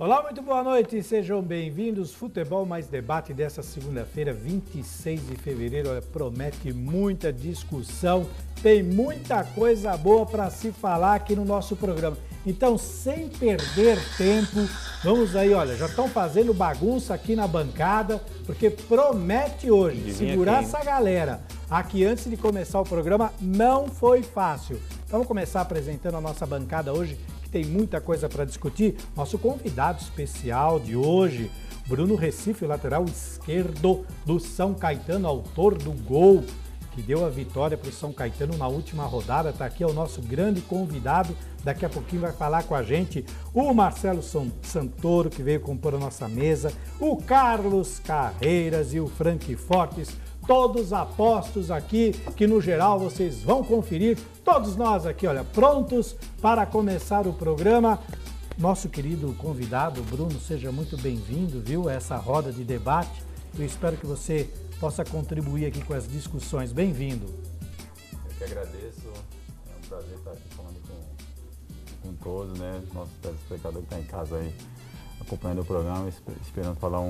Olá, muito boa noite, sejam bem-vindos. Futebol mais debate dessa segunda-feira, 26 de fevereiro. Olha, promete muita discussão, tem muita coisa boa para se falar aqui no nosso programa. Então, sem perder tempo, vamos aí, olha, já estão fazendo bagunça aqui na bancada, porque promete hoje segurar essa galera. Aqui antes de começar o programa não foi fácil. Vamos começar apresentando a nossa bancada hoje, que tem muita coisa para discutir. Nosso convidado especial de hoje, Bruno Recife, lateral esquerdo do São Caetano, autor do gol que deu a vitória para o São Caetano na última rodada. Está aqui o nosso grande convidado. Daqui a pouquinho vai falar com a gente o Marcelo Santoro, que veio compor a nossa mesa, o Carlos Carreiras e o Frank Fortes, todos apostos aqui, que no geral vocês vão conferir. Todos nós aqui, olha, prontos para começar o programa. Nosso querido convidado, Bruno, seja muito bem-vindo, viu, a essa roda de debate. Eu espero que você possa contribuir aqui com as discussões. Bem-vindo. Eu que agradeço, é um prazer estar aqui falando com todos, né? Nosso telespectador que está em casa aí acompanhando o programa, esperando falar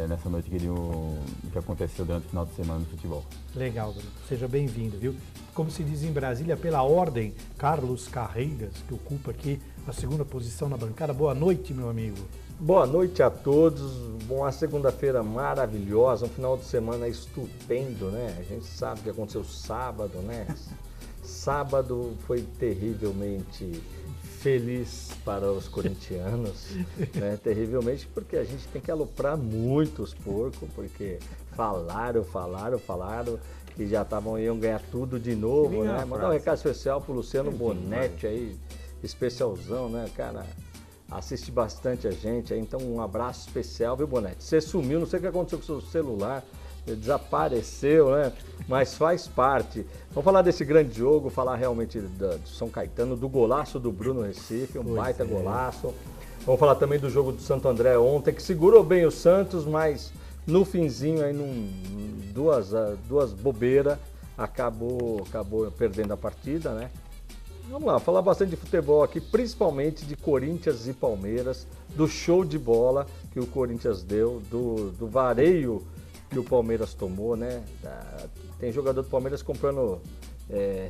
nessa noite que aconteceu durante o final de semana no futebol. Legal, Bruno. Seja bem-vindo, viu? Como se diz em Brasília, pela ordem, Carlos Carreiras, que ocupa aqui a segunda posição na bancada. Boa noite, meu amigo. Boa noite a todos. Bom, uma segunda-feira maravilhosa, um final de semana estupendo, né? A gente sabe o que aconteceu sábado, né? Sábado foi terrivelmente feliz para os corintianos, né? Terrivelmente, porque a gente tem que aloprar muito os porcos, porque falaram que já iam ganhar tudo de novo, né? Mandar um recado especial pro Luciano Bonetti aí, especialzão, né, cara? Assiste bastante a gente aí, então um abraço especial, viu, Bonetti? Você sumiu, não sei o que aconteceu com o seu celular, desapareceu, né? Mas faz parte. Vamos falar desse grande jogo, falar realmente do São Caetano, do golaço do Bruno Recife, um baita golaço. Vamos falar também do jogo do Santo André ontem, que segurou bem o Santos, mas no finzinho, aí, duas bobeiras, acabou perdendo a partida, né? Vamos lá, falar bastante de futebol aqui, principalmente de Corinthians e Palmeiras, do show de bola que o Corinthians deu, do vareio que o Palmeiras tomou, né? Tem jogador do Palmeiras comprando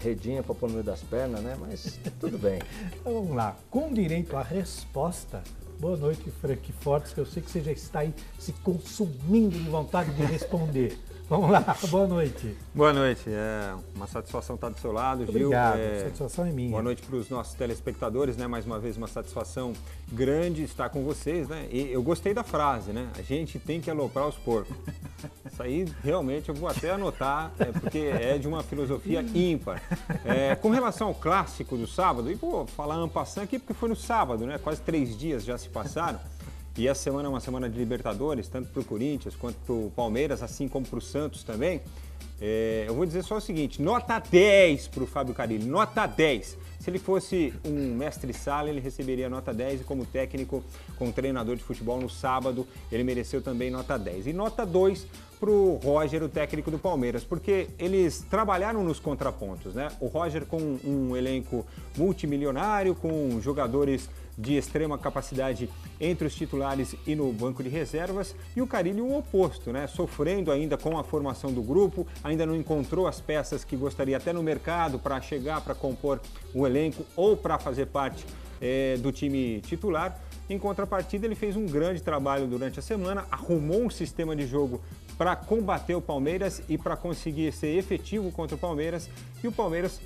redinha para pôr no meio das pernas, né? Mas tudo bem. Então vamos lá, com direito à resposta. Boa noite, Frank Fortes, que eu sei que você já está aí se consumindo de vontade de responder. Vamos lá, boa noite. Boa noite, é uma satisfação estar do seu lado, Gil. Obrigado, a satisfação é minha. Boa noite para os nossos telespectadores, né? Mais uma vez uma satisfação grande estar com vocês, né? E eu gostei da frase, né? A gente tem que aloprar os porcos. Isso aí realmente eu vou até anotar, porque é de uma filosofia ímpar. Com relação ao clássico do sábado, e vou falar en passant aqui porque foi no sábado, né? Quase 3 dias já se passaram. E essa semana é uma semana de Libertadores, tanto para o Corinthians quanto para o Palmeiras, assim como para o Santos também. Eu vou dizer só o seguinte, nota 10 para o Fábio Carille, nota 10. Se ele fosse um mestre-sala, ele receberia nota 10 e como técnico, como treinador de futebol no sábado, ele mereceu também nota 10. E nota 2 para o Roger, o técnico do Palmeiras, porque eles trabalharam nos contrapontos, né? O Roger com um elenco multimilionário, com jogadores de extrema capacidade entre os titulares e no banco de reservas, e o Carille o oposto, né? Sofrendo ainda com a formação do grupo, ainda não encontrou as peças que gostaria até no mercado para chegar, para compor o elenco ou para fazer parte do time titular. Em contrapartida, ele fez um grande trabalho durante a semana, arrumou um sistema de jogo para combater o Palmeiras e para conseguir ser efetivo contra o Palmeiras, e o Palmeiras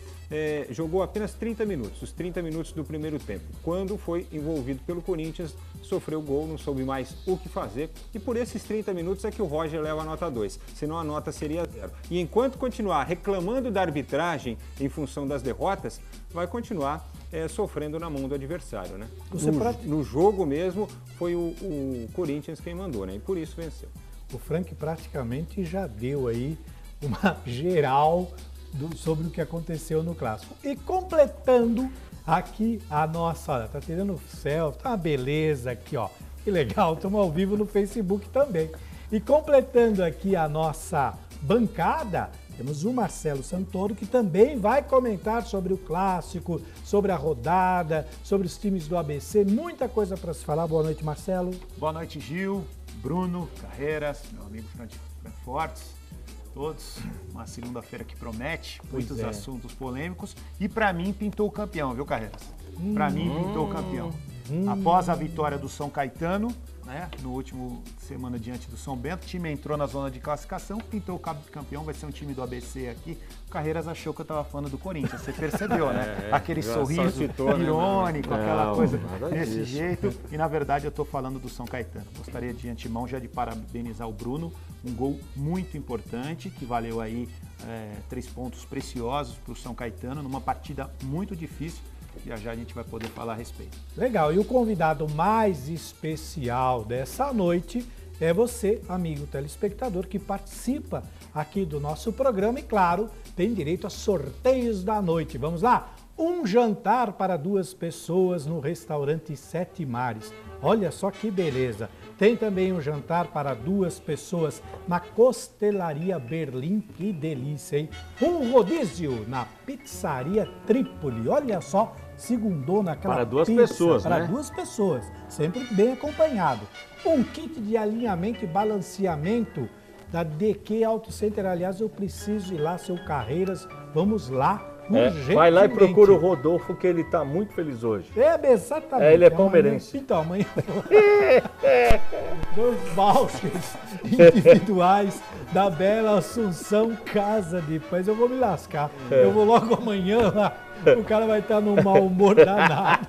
jogou apenas 30 minutos, os 30 minutos do primeiro tempo. Quando foi envolvido pelo Corinthians, sofreu gol, não soube mais o que fazer, e por esses 30 minutos é que o Roger leva a nota 2, senão a nota seria 0. E enquanto continuar reclamando da arbitragem em função das derrotas, vai continuar sofrendo na mão do adversário, né? No jogo mesmo, foi o Corinthians quem mandou, né? E por isso venceu. O Frank praticamente já deu aí uma geral sobre o que aconteceu no Clássico. E completando aqui a nossa, olha, tá tirando o céu, tá uma beleza aqui, ó. Que legal, estamos ao vivo no Facebook também. E completando aqui a nossa bancada, temos o Marcelo Santoro, que também vai comentar sobre o clássico, sobre a rodada, sobre os times do ABC, muita coisa para se falar. Boa noite, Marcelo. Boa noite, Gil, Bruno, Carreiras, meu amigo Fran Fortes, todos. Uma segunda-feira que promete, muitos assuntos polêmicos. E para mim pintou o campeão, viu, Carreiras? Para mim pintou o campeão. Após a vitória do São Caetano, né, no último semana diante do São Bento, o time entrou na zona de classificação, pintou o campeão, vai ser um time do ABC aqui. O Carreiras achou que eu estava falando do Corinthians, você percebeu, né? Aquele sorriso irônico, aquela coisa desse jeito. E na verdade eu estou falando do São Caetano. Gostaria de antemão já de parabenizar o Bruno, um gol muito importante, que valeu aí 3 pontos preciosos para o São Caetano, numa partida muito difícil. Já já a gente vai poder falar a respeito. Legal, e o convidado mais especial dessa noite é você, amigo telespectador, que participa aqui do nosso programa e, claro, tem direito a sorteios da noite. Vamos lá? Um jantar para 2 pessoas no restaurante Sete Mares. Olha só que beleza. Tem também um jantar para 2 pessoas na Costelaria Berlim. Que delícia, hein? Um rodízio na Pizzaria Trípoli. Olha só, segundou naquela para 2 pizza, pessoas, para né? 2 pessoas, sempre bem acompanhado. Um kit de alinhamento e balanceamento da DQ Auto Center. Aliás, eu preciso ir lá, seu Carreiras. Vamos lá. Vai lá e procura o Rodolfo, que ele tá muito feliz hoje. Exatamente. Ele é palmeirense. Então, amanhã 2 vouchers individuais da Bela Assunção Casa de Pães. Eu vou me lascar. Eu vou logo amanhã lá. O cara vai estar num mau humor danado.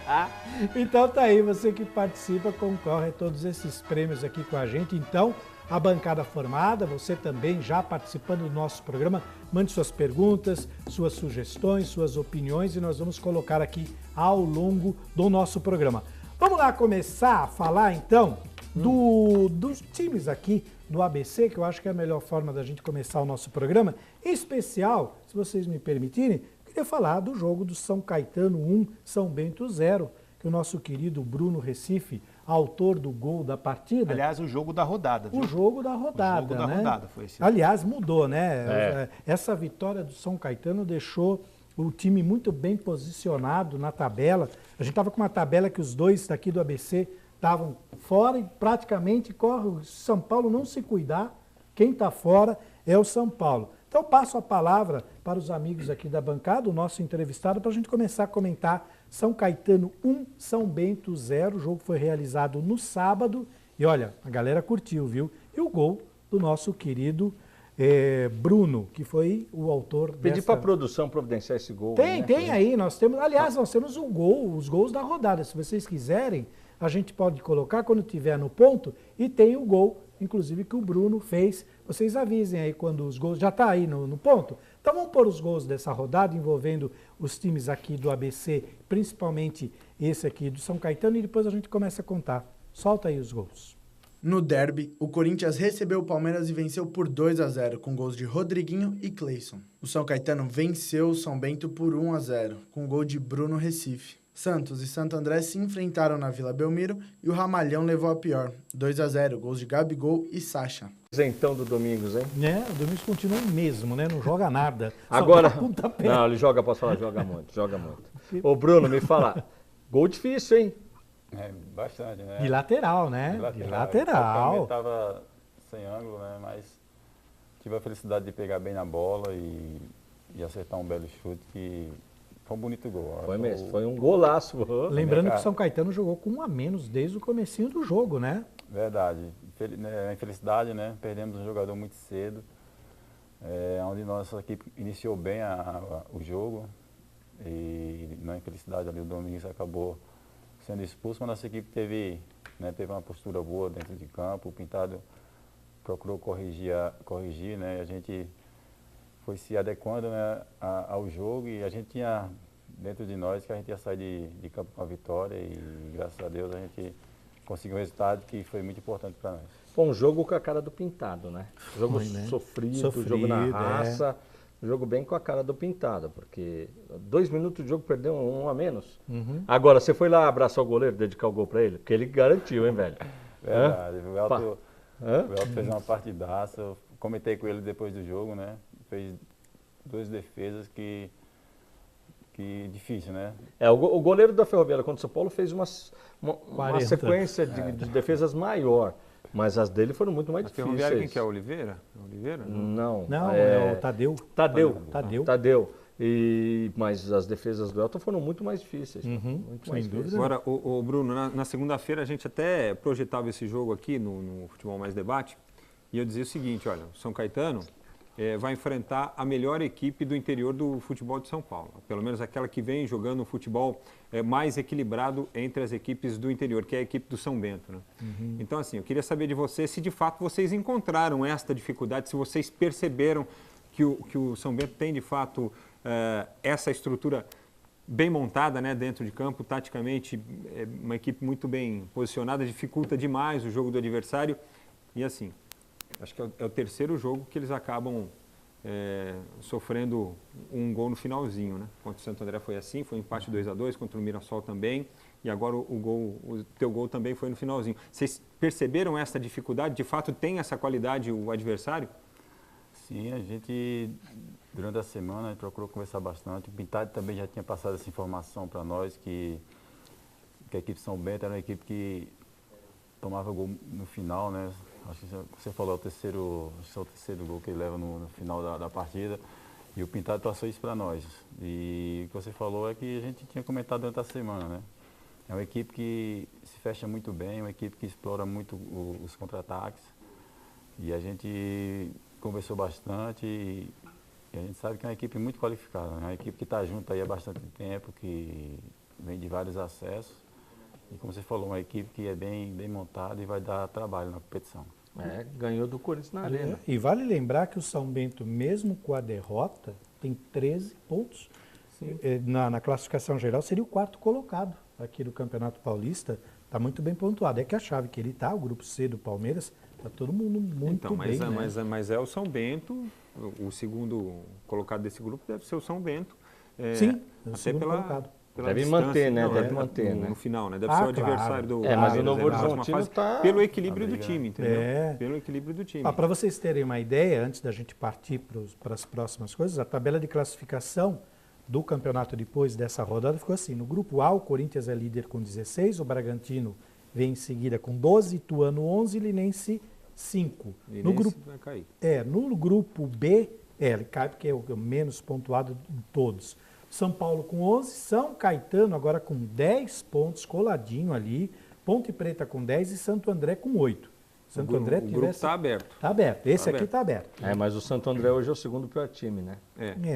Então tá aí, você que participa, concorre a todos esses prêmios aqui com a gente. Então, a bancada formada, você também já participando do nosso programa, mande suas perguntas, suas sugestões, suas opiniões e nós vamos colocar aqui ao longo do nosso programa. Vamos lá começar a falar então dos times aqui do ABC, que eu acho que é a melhor forma da gente começar o nosso programa. Em especial, se vocês me permitirem, eu queria falar do jogo do São Caetano 1, São Bento 0, que o nosso querido Bruno Recife, autor do gol da partida. Aliás, o jogo da rodada. Viu? O jogo da rodada, o jogo da rodada foi esse. Aliás, mudou, né? Essa vitória do São Caetano deixou o time muito bem posicionado na tabela. A gente estava com uma tabela que os 2 daqui do ABC estavam fora e praticamente corre o São Paulo não se cuidar. Quem está fora é o São Paulo. Então, passo a palavra para os amigos aqui da bancada, o nosso entrevistado, para a gente começar a comentar São Caetano 1, São Bento 0. O jogo foi realizado no sábado e, olha, a galera curtiu, viu? E o gol do nosso querido Bruno, que foi o autor dessa... Pedi para a produção providenciar esse gol. Tem aí, nós temos... Aliás, nós temos os gols da rodada. Se vocês quiserem, a gente pode colocar quando tiver no ponto e tem o gol, inclusive, que o Bruno fez. Vocês avisem aí quando os gols... Já está aí no ponto? Então vamos pôr os gols dessa rodada envolvendo os times aqui do ABC, principalmente esse aqui do São Caetano, e depois a gente começa a contar. Solta aí os gols. No derby, o Corinthians recebeu o Palmeiras e venceu por 2-0, com gols de Rodriguinho e Cleison. O São Caetano venceu o São Bento por 1-0, com gol de Bruno Recife. Santos e Santo André se enfrentaram na Vila Belmiro e o Ramalhão levou a pior, 2-0, gols de Gabigol e Sacha. Isentão do Domingos, hein? O Domingos continua o mesmo, né? Não joga nada. Agora, não, ele joga, posso falar, joga muito. Ô Bruno, me fala, gol difícil, hein? Bastante, né? De lateral, né? De lateral. Eu estava sem ângulo, né? Mas tive a felicidade de pegar bem na bola e acertar um belo chute que foi um bonito gol. Foi mesmo, foi um golaço. Lembrando que o São Caetano jogou com 1 a menos desde o comecinho do jogo, né? Verdade. Infelicidade, né? Perdemos um jogador muito cedo, onde nossa equipe iniciou bem o jogo e na infelicidade ali o Domingos acabou sendo expulso, mas nossa equipe teve uma postura boa dentro de campo, o Pintado procurou corrigir, né? E a gente foi se adequando, né, ao jogo e a gente tinha dentro de nós que a gente ia sair de campo com a vitória e graças a Deus a gente conseguiu um resultado que foi muito importante para nós. Foi um jogo com a cara do Pintado, né? Jogo sofrido, jogo na raça, jogo bem com a cara do Pintado, porque 2 minutos de jogo perdeu 1 a menos. Agora, você foi lá abraçar o goleiro, dedicar o gol para ele? Porque ele garantiu, hein, velho? Verdade, o Elton fez uma partidaça, eu comentei com ele depois do jogo, né? Fez duas defesas que difícil, né? O goleiro da Ferroviária contra o São Paulo fez uma 40. sequência de defesas maior, mas as dele foram muito mais A difíceis. Ferroviária quem que é? Oliveira? Oliveira? Não. Não, é o Tadeu. Tadeu. Mas as defesas do Elton foram muito mais difíceis. Muito mais sem dúvida. difíceis. Agora, o Bruno, na segunda-feira a gente até projetava esse jogo aqui no Futebol Mais Debate e eu dizia o seguinte, olha, o São Caetano vai enfrentar a melhor equipe do interior do futebol de São Paulo, pelo menos aquela que vem jogando um futebol mais equilibrado entre as equipes do interior, que é a equipe do São Bento. Né? Então, assim, eu queria saber de vocês se de fato vocês encontraram esta dificuldade, se vocês perceberam que o São Bento tem de fato essa estrutura bem montada, né, dentro de campo, taticamente, uma equipe muito bem posicionada, dificulta demais o jogo do adversário. E assim, acho que é o terceiro jogo que eles acabam sofrendo um gol no finalzinho. Né? Contra o Santo André foi assim, foi um empate 2-2, contra o Mirassol também. E agora o teu gol também foi no finalzinho. Vocês perceberam essa dificuldade? De fato, tem essa qualidade o adversário? Sim, a gente, durante a semana, a gente procurou conversar bastante. O Pintado também já tinha passado essa informação para nós, que a equipe São Bento era uma equipe que tomava gol no final, né? Acho que você falou, o terceiro gol que ele leva no final da partida. E o Pintado passou isso para nós. E o que você falou é que a gente tinha comentado durante a semana, né? É uma equipe que se fecha muito bem, uma equipe que explora muito os contra-ataques. E a gente conversou bastante e a gente sabe que é uma equipe muito qualificada, né? Uma equipe que está junto aí há bastante tempo, que vem de vários acessos. E como você falou, uma equipe que é bem montada e vai dar trabalho na competição. Ganhou do Corinthians na Arena. E vale lembrar que o São Bento, mesmo com a derrota, tem 13 pontos. Na classificação geral, seria o quarto colocado aqui do Campeonato Paulista. Está muito bem pontuado. É que a chave que ele está, o grupo C do Palmeiras, está todo mundo muito bem. Mas é o São Bento, o segundo colocado desse grupo deve ser o São Bento. Sim, o até segundo colocado. Deve manter, né? Deve manter, né? No final, né? Deve ser o adversário do... mas o Novo Horizontino está... Pelo equilíbrio do time, entendeu? É. Pelo equilíbrio do time. Para vocês terem uma ideia, antes da gente partir para as próximas coisas, a tabela de classificação do campeonato depois dessa rodada ficou assim. No grupo A, o Corinthians é líder com 16, o Bragantino vem em seguida com 12, Ituano 11 e Linense 5. No grupo vai cair. No grupo B, ele cai porque é o menos pontuado de todos. São Paulo com 11, São Caetano agora com 10 pontos, coladinho ali, Ponte Preta com 10 e Santo André com 8. Santo André o grupo está aberto. Está aberto, esse aqui está aberto. Mas o Santo André hoje é o segundo pior time, né?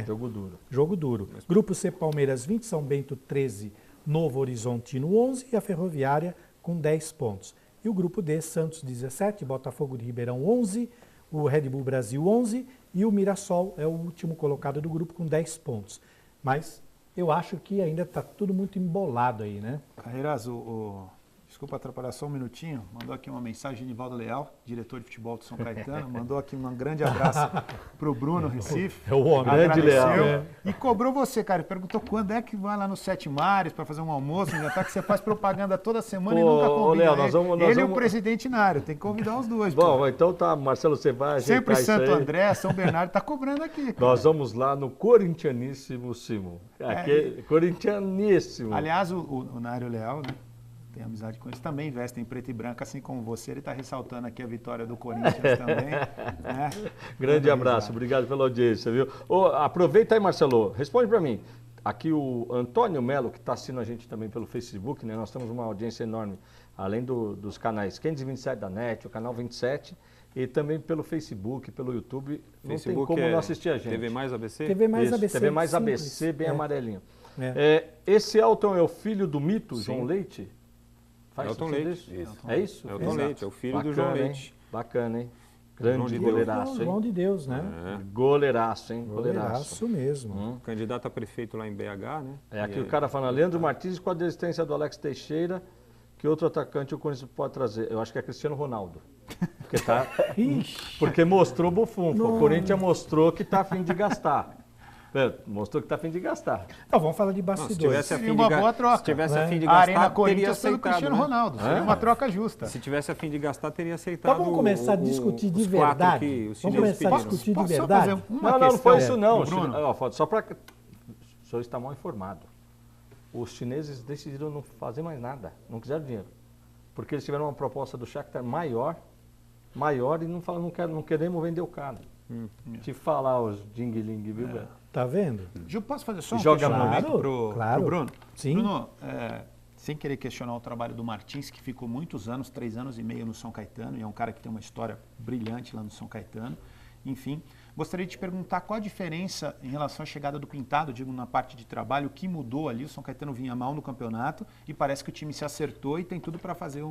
Jogo duro. Jogo duro. Grupo C, Palmeiras 20, São Bento 13, Novo Horizontino 11 e a Ferroviária com 10 pontos. E o grupo D, Santos 17, Botafogo de Ribeirão 11, o Red Bull Brasil 11 e o Mirassol é o último colocado do grupo com 10 pontos. Mas eu acho que ainda está tudo muito embolado aí, né? Carreiras, desculpa atrapalhar só um minutinho, mandou aqui uma mensagem de Nivaldo Leal, diretor de futebol do São Caetano, mandou aqui um grande abraço para o Bruno Recife. É o homem. Grande Leal. E cobrou você, cara, perguntou quando é que vai lá no Sete Mares para fazer um almoço, já tá que você faz propaganda toda semana e nunca convida Léo, nós vamos, ele e o presidente Nário, tem que convidar os dois. Bom, então tá, Marcelo, você vai ajeitar sempre isso Santo aí. André, São Bernardo, tá cobrando aqui. Cara. Nós vamos lá no Corintianíssimo Simon. Corintianíssimo. Aliás, o Nário Leal, né? Tem amizade com eles, também vestem em preto e branco, assim como você. Ele está ressaltando aqui a vitória do Corinthians também. Né? Grande abraço, obrigado pela audiência, viu? Aproveita aí, Marcelo, responde para mim. Aqui o Antônio Melo, que está assistindo a gente também pelo Facebook, né? Nós temos uma audiência enorme, além dos canais 527 da NET, o canal 27, e também pelo Facebook, pelo YouTube. Não tem como não assistir a gente. TV Mais ABC? TV Mais Isso, ABC. TV Mais simples. ABC, bem amarelinho. É. Esse Elton é o filho do mito, Sim. João Leite? Elton Leite. Isso. É isso? Elton Leite, é o filho do João Leite. Hein? Bacana, hein? Grande goleiraço, hein? João de Deus, né? Goleiraço, hein? Goleiraço mesmo. Candidato a prefeito lá em BH, né? Aqui o cara fala, Leandro Martins com a desistência do Alex Teixeira, que outro atacante o Corinthians pode trazer? Eu acho que é Cristiano Ronaldo. Porque mostrou bufunfo. O Corinthians mostrou que está a fim de gastar. Mostrou que tá a fim de gastar. Então, vamos falar de Não, bastidores. se tivesse a fim Seria de uma ga- boa troca. Se tivesse a fim de A Arena gastar, teria Corinthians pelo aceitado, Cristiano né? Ronaldo. Seria uma troca justa. Se tivesse a fim de gastar, teria aceitado. Então vamos começar a discutir de os quatro verdade. que os Vamos chineses começar a pediram. discutir de Posso só verdade. fazer uma Não foi questão, isso não. Bruno? Só para o senhor está mal informado. Os chineses decidiram não fazer mais nada, não quiseram dinheiro. Porque eles tiveram uma proposta do Shakhtar maior e não falaram, não queremos vender o cara. Te falar os ding-ling, viu, velho? Tá vendo? Gil, posso fazer só um Joga questionamento muito. pro Claro. Bruno? Sim. Bruno, sem querer questionar o trabalho do Martins, que ficou muitos anos, 3 anos e meio no São Caetano, e é um cara que tem uma história brilhante lá no São Caetano. Enfim, gostaria de te perguntar qual a diferença em relação à chegada do Pintado, digo, na parte de trabalho, o que mudou ali? O São Caetano vinha mal no campeonato e parece que o time se acertou e tem tudo para fazer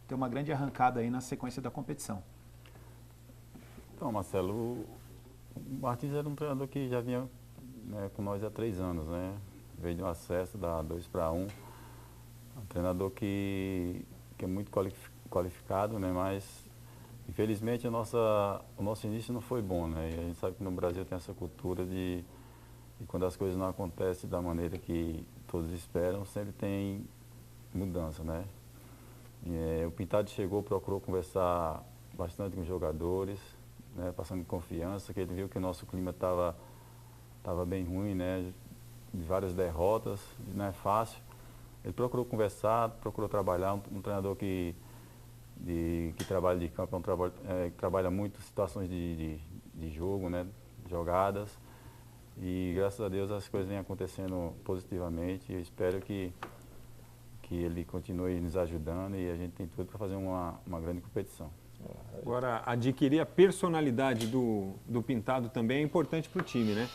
ter uma grande arrancada aí na sequência da competição. Então, Marcelo, o Martins era um treinador que já vinha, né, com nós há 3 anos, né? Veio de um acesso da 2-1. Um treinador que é muito qualificado, né? Mas infelizmente o nosso início não foi bom, né? E a gente sabe que no Brasil tem essa cultura de quando as coisas não acontecem da maneira que todos esperam, sempre tem mudança, né? O Pintado chegou, procurou conversar bastante com os jogadores, né, passando confiança, que ele viu que o nosso clima estava bem ruim, né, de várias derrotas, não é fácil. Ele procurou conversar, procurou trabalhar, um treinador que trabalha de campo, trabalha muito situações de jogo, né, jogadas, e graças a Deus as coisas vêm acontecendo positivamente. Eu espero que ele continue nos ajudando e a gente tem tudo para fazer uma grande competição. Agora, adquirir a personalidade do Pintado também é importante para o time, né?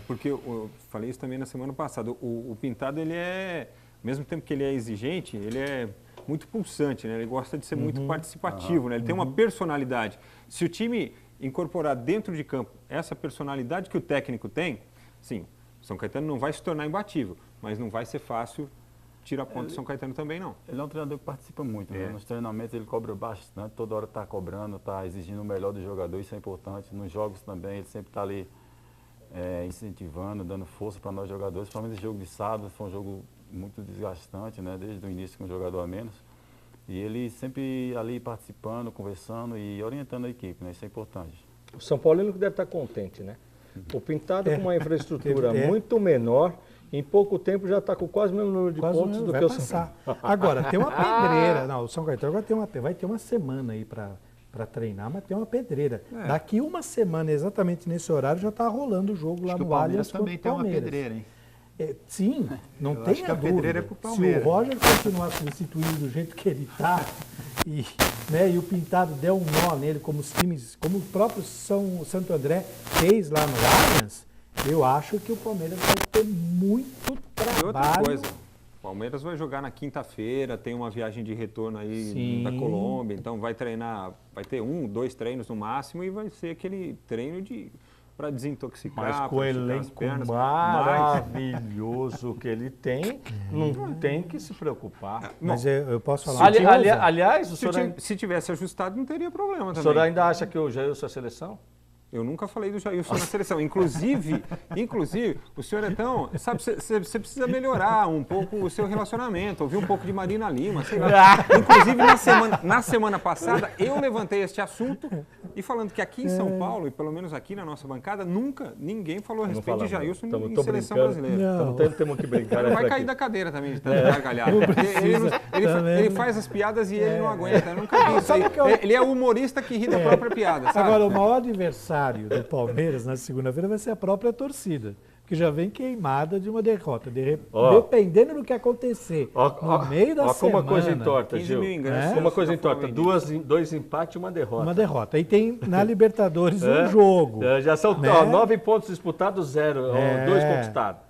Porque eu falei isso também na semana passada. O Pintado, ele é, ao mesmo tempo que ele é exigente, ele é muito pulsante, né? Ele gosta de ser muito participativo, né? Ele tem uma personalidade. Se o time incorporar dentro de campo essa personalidade que o técnico tem, sim, o São Caetano não vai se tornar imbatível, mas não vai ser fácil tirar ponto do São Caetano também, não. Ele é um treinador que participa muito, né? Nos treinamentos ele cobra bastante, toda hora está cobrando, está exigindo o melhor do jogador, isso é importante. Nos jogos também, ele sempre está ali incentivando, dando força para nós jogadores, principalmente esse jogo de sábado, foi um jogo muito desgastante, né? Desde o início com um jogador a menos. E ele sempre ali participando, conversando e orientando a equipe, né? Isso é importante. O São Paulino que deve estar contente, né? O Pintado com uma infraestrutura muito menor, em pouco tempo já está com quase o mesmo número de pontos do que o São Paulo. Agora, tem uma pedreira. Não, o São Caetano agora vai ter uma semana aí para treinar, mas tem uma pedreira. Daqui uma semana, exatamente nesse horário, já está rolando o jogo lá no Allianz contra o também tem uma pedreira, hein? Sim, não Eu tenha acho que a dúvida. pedreira é pro Se Palmeiras. o Roger continuar substituindo do jeito que ele está e o Pintado der um nó nele, como o próprio Santo André fez lá no Allianz, eu acho que o Palmeiras vai ter muito E outra trabalho. coisa, o Palmeiras vai jogar na quinta-feira, tem uma viagem de retorno aí Sim. da Colômbia, então vai treinar, vai ter 1, 2 treinos no máximo e vai ser aquele treino para desintoxicar, Mas com o pra esticar as elenco pernas. maravilhoso que ele tem, não tem que se preocupar. Mas eu posso falar Aliás, o senhor, Se tivesse ajustado, não teria problema o também. senhor ainda acha que o Jailson é seleção? Eu nunca falei do Jailson na seleção. Inclusive, o senhor é tão... Sabe, você precisa melhorar um pouco o seu relacionamento, ouvir um pouco de Marina Lima, sei lá. Inclusive, na semana passada, eu levantei este assunto e falando que aqui em São Paulo, e pelo menos aqui na nossa bancada, nunca ninguém falou a respeito de Jailson em seleção brasileira. Temos que brincar. Ele vai cair da cadeira também, de tanto gargalhada. Ele faz as piadas e ele não aguenta. Eu nunca vi isso aí. Ele é o humorista que ri da própria piada, sabe? Agora, o maior adversário do Palmeiras na segunda-feira vai ser a própria torcida, que já vem queimada de uma derrota. Dependendo do que acontecer no meio da semana... Como uma coisa entorta, 15 Gil. mil ingressos. Como uma coisa entorta. 2 empates e uma derrota. Uma derrota. Aí tem na Libertadores um jogo. Já são né? 9 pontos disputados, 0. 2 conquistados.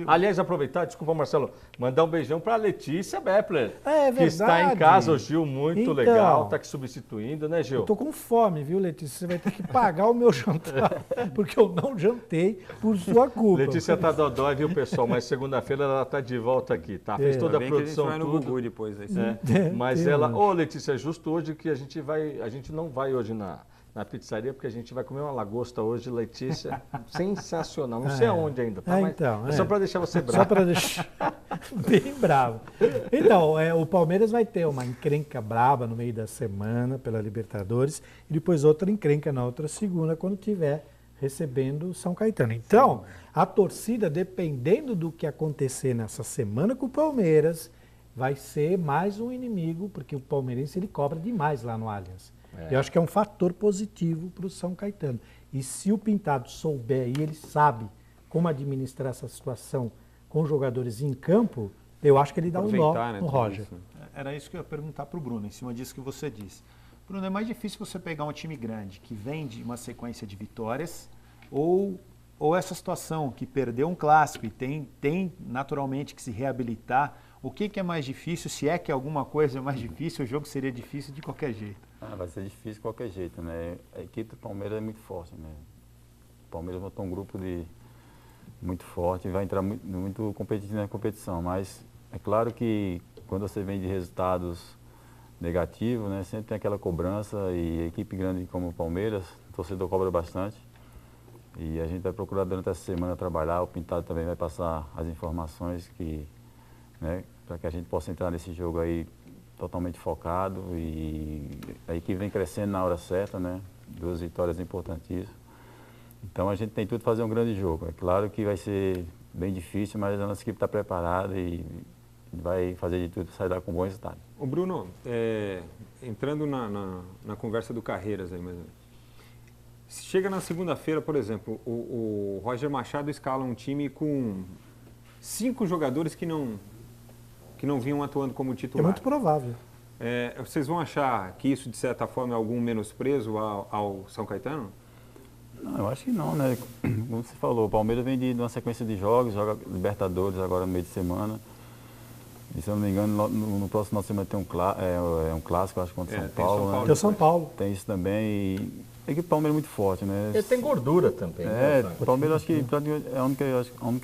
Aliás, aproveitar, desculpa, Marcelo, mandar um beijão para a Letícia Bepler, que está em casa, o Gil, muito Então, legal, está aqui substituindo, né, Gil? Eu tô com fome, viu, Letícia? Você vai ter que pagar o meu jantar, porque eu não jantei por sua culpa. Letícia tá dodói, viu, pessoal? Mas segunda-feira ela tá de volta aqui, tá? Fez toda a produção, que a gente vai no tudo. Gugu depois. Aí, Mas ela... Ô, Letícia, justo hoje que a gente não vai hoje na pizzaria, porque a gente vai comer uma lagosta hoje, Letícia, sensacional. Não sei aonde ainda, tá? Mas então, é só para deixar você bravo. Só para deixar bem bravo. Então, o Palmeiras vai ter uma encrenca braba no meio da semana pela Libertadores e depois outra encrenca na outra segunda, quando tiver recebendo o São Caetano. Então, a torcida, dependendo do que acontecer nessa semana com o Palmeiras, vai ser mais um inimigo, porque o palmeirense ele cobra demais lá no Allianz. Eu acho que é um fator positivo para o São Caetano. E se o Pintado souber e ele sabe como administrar essa situação com jogadores em campo, eu acho que ele dá um nó no Roger. Isso, né? Era isso que eu ia perguntar para o Bruno, em cima disso que você disse. Bruno, é mais difícil você pegar um time grande que vem de uma sequência de vitórias ou essa situação que perdeu um clássico e tem naturalmente que se reabilitar. O que é mais difícil? Se é que alguma coisa é mais difícil, o jogo seria difícil de qualquer jeito. Vai ser difícil de qualquer jeito, né? A equipe do Palmeiras é muito forte, né? O Palmeiras montou um grupo muito forte e vai entrar muito competitivo na competição, mas é claro que quando você vem de resultados negativos, né, sempre tem aquela cobrança e a equipe grande como o Palmeiras, o torcedor cobra bastante e a gente vai procurar durante essa semana trabalhar, o Pintado também vai passar as informações né, para que a gente possa entrar nesse jogo aí totalmente focado e a equipe vem crescendo na hora certa, né, 2 vitórias importantíssimas. Então a gente tem tudo para fazer um grande jogo. É claro que vai ser bem difícil, mas a nossa equipe está preparada e vai fazer de tudo para sair lá com bom resultado. O Bruno, entrando na conversa do Carreiras aí, mas chega na segunda-feira, por exemplo, o Roger Machado escala um time com 5 jogadores que não vinham atuando como titular. É muito provável. Vocês vão achar que isso, de certa forma, é algum menosprezo ao São Caetano? Não, eu acho que não, né? Como você falou, o Palmeiras vem de uma sequência de jogos, joga Libertadores agora no meio de semana. E se eu não me engano, no próximo final de semana tem um clássico, acho que contra São Paulo. Né? Tem o São Paulo. Tem isso também. E a equipe do Palmeiras é muito forte, né? Ele tem gordura também. O Palmeiras acho que é a única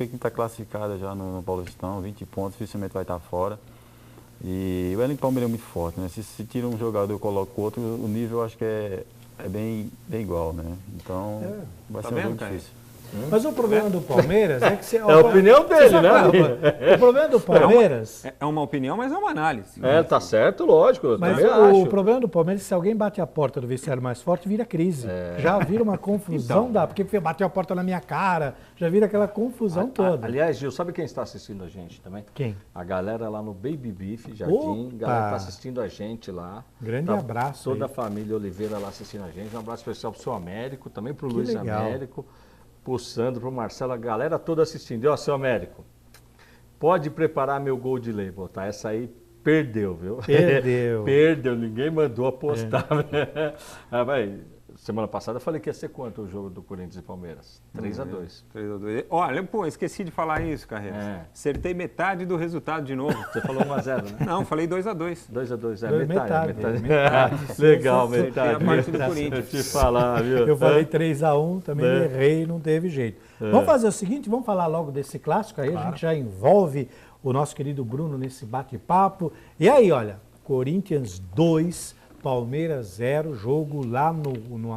equipe que está classificada já no Paulistão, 20 pontos, dificilmente vai estar fora. E o elenco do Palmeiras é muito forte, né? Se tira um jogador e coloca o outro, o nível eu acho que é bem igual, né? Então vai ser um jogo difícil. Mas o problema do Palmeiras é que você... É a opinião dele, né? O problema do Palmeiras... É uma opinião, mas é uma análise. Tá certo, lógico, eu mas também o acho. problema do Palmeiras é que se alguém bate a porta do vestiário mais forte, vira crise. Já vira uma confusão, porque bateu a porta na minha cara, já vira aquela confusão toda. Aliás, Gil, sabe quem está assistindo a gente também? Quem? A galera lá no Baby Beef, Jardim, a galera está assistindo a gente lá. Grande abraço. Toda aí. a família Oliveira lá assistindo a gente. Um abraço especial pro seu Américo, também pro Luiz Américo. Pro Sandro, pro Marcelo, a galera toda assistindo. E ó, seu Américo, pode preparar meu gol de lei, botar. Essa aí perdeu, viu? Perdeu. Perdeu, ninguém mandou apostar. Semana passada eu falei que ia ser quanto o jogo do Corinthians e Palmeiras? 3-2. 3-2. Olha, esqueci de falar isso, Carreiras. Acertei metade do resultado de novo. Você falou 1-0, né? Não, falei 2-2. 2-2, metade. Legal, metade. A parte do Corinthians. Deixa eu te falar, viu? Eu falei 3-1, também errei, não teve jeito. Vamos fazer o seguinte, vamos falar logo desse clássico aí, a gente já envolve o nosso querido Bruno nesse bate-papo. E aí, olha, Corinthians 2, Palmeiras 0, jogo lá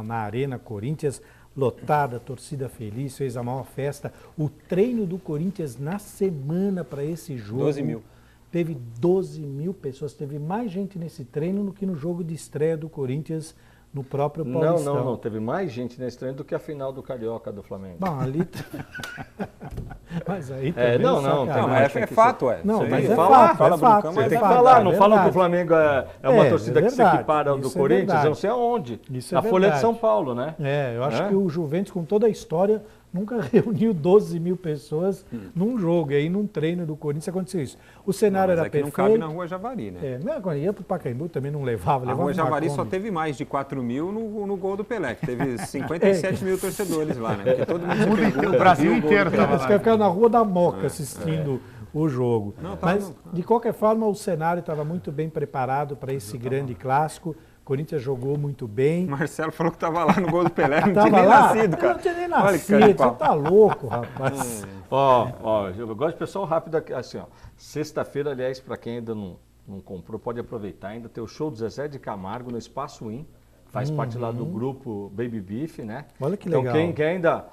na Arena Corinthians, lotada, torcida feliz, fez a maior festa. O treino do Corinthians na semana para esse jogo. 12 mil. Teve 12 mil pessoas, teve mais gente nesse treino do que no jogo de estreia do Corinthians no próprio Paulistão. Não, teve mais gente nesse treino do que a final do Carioca do Flamengo. Bom, ali... Mas aí também é fato, Não, mas é falar, fato, Você tem que falar, não fala que o Flamengo é uma torcida que se equipara do Corinthians, eu não sei aonde. Isso é na Folha de verdade. São Paulo, né? Eu acho que o Juventus, com toda a história, nunca reuniu 12 mil pessoas num jogo. E aí, num treino do Corinthians, aconteceu isso. O cenário era perfeito. Não cabe na Rua Javari, né? Quando ia pro Pacaembu também não levava. A Rua Javari só teve mais de 4 mil no gol do Pelé, que teve 57 mil torcedores lá, né? Porque todo mundo se pergunta, o Brasil inteiro estava lá. Os caras ficaram na Rua da Moca assistindo o jogo. Mas, de qualquer forma, o cenário estava muito bem preparado para esse grande clássico. O Corinthians jogou muito bem. Marcelo falou que estava lá no gol do Pelé, não tava tinha nem lá? nascido, cara. Não tinha nem nascido, Olha, você tá louco, rapaz. Eu gosto de pessoal rápido aqui, assim, ó. Sexta-feira, aliás, para quem ainda não comprou, pode aproveitar, ainda tem o show do Zezé de Camargo no Espaço IN, faz parte lá do grupo Baby Beef, né? Olha que então, legal. quem quer ainda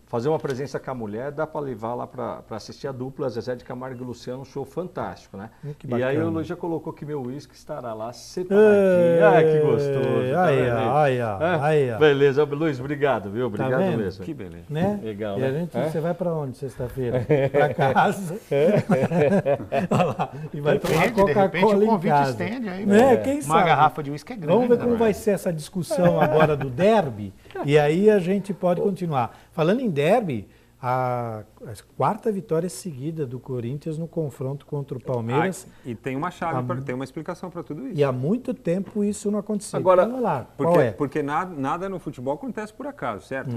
fazer uma presença com a mulher, dá para levar lá para assistir a dupla Zezé de Camargo e Luciano, um show fantástico, né? Que E aí bacana. o Luiz já colocou que meu uísque estará lá separadinho. Ai, que gostoso. Tá vendo aí? Aí, ó. Beleza, Luiz, obrigado, viu? Tá Obrigado vendo? mesmo. Que beleza. Né? Legal, E né? a gente, É? você vai pra onde sexta-feira? Pra casa. Olha lá. E vai tomar Depende, de repente Coca-Cola o em convite casa. estende aí. Né? pô. Quem Uma sabe? garrafa de uísque é grande. Vamos ver como né? vai ser essa discussão agora do derby. E aí a gente pode continuar. Falando em derby, a 4ª vitória seguida do Corinthians no confronto contra o Palmeiras. E tem uma chave, tem uma explicação para tudo isso. E há muito tempo isso não acontecia. Agora, então, vamos lá. Qual é? Porque nada no futebol acontece por acaso, certo?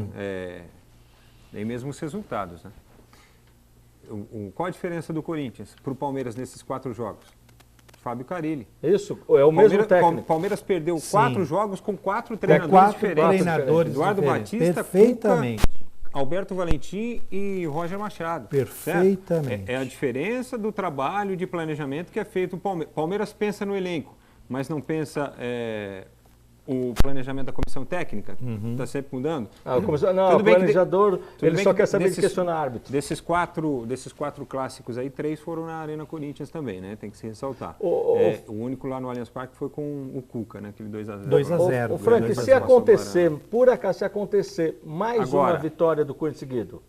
Nem mesmo os resultados, né? Qual a diferença do Corinthians para o Palmeiras nesses 4 jogos? Fábio Carille. Isso, é o mesmo técnico. Palmeiras perdeu Sim. 4 jogos com 4 É treinadores 4 diferentes. treinadores Eduardo diferentes. Batista, Perfeitamente. Cuca, Alberto Valentim e Roger Machado. Perfeitamente. Certo? É a diferença do trabalho de planejamento que é feito. O Palmeiras pensa no elenco, mas não pensa o planejamento da comissão técnica, que está sempre mudando. Não, Tudo o bem que planejador, tudo ele bem só que quer saber de desses- questionar árbitro. Desses quatro clássicos aí, 3 foram na Arena Corinthians também, né? Tem que se ressaltar. O único lá no Allianz Parque foi com o Cuca, né? Aquele 2x0. 2x0. O Frank, Dois a se zero. acontecer, por acaso, se acontecer mais Agora. uma vitória do Corinthians seguido,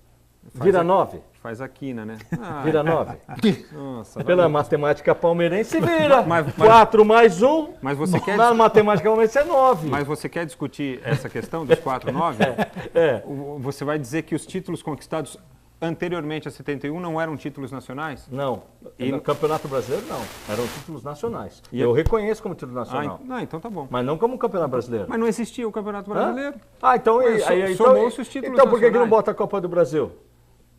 vira 9? Faz a quina, né? Vira 9? Nossa, Pela vai- matemática palmeirense, vira. Mas- 4 mais 1, Mas você quer na matemática palmeirense é 9. Mas você quer discutir essa questão dos 4-9? É. Você vai dizer que os títulos conquistados anteriormente a 71 não eram títulos nacionais? Não, E- no Campeonato Brasileiro não, eram títulos nacionais. E eu a- reconheço como título nacional, Então tá bom. mas não como Campeonato Brasileiro. Mas não existia o Campeonato Hã? Brasileiro. Então, Somou-se os títulos então por que não nacionais. bota a Copa do Brasil?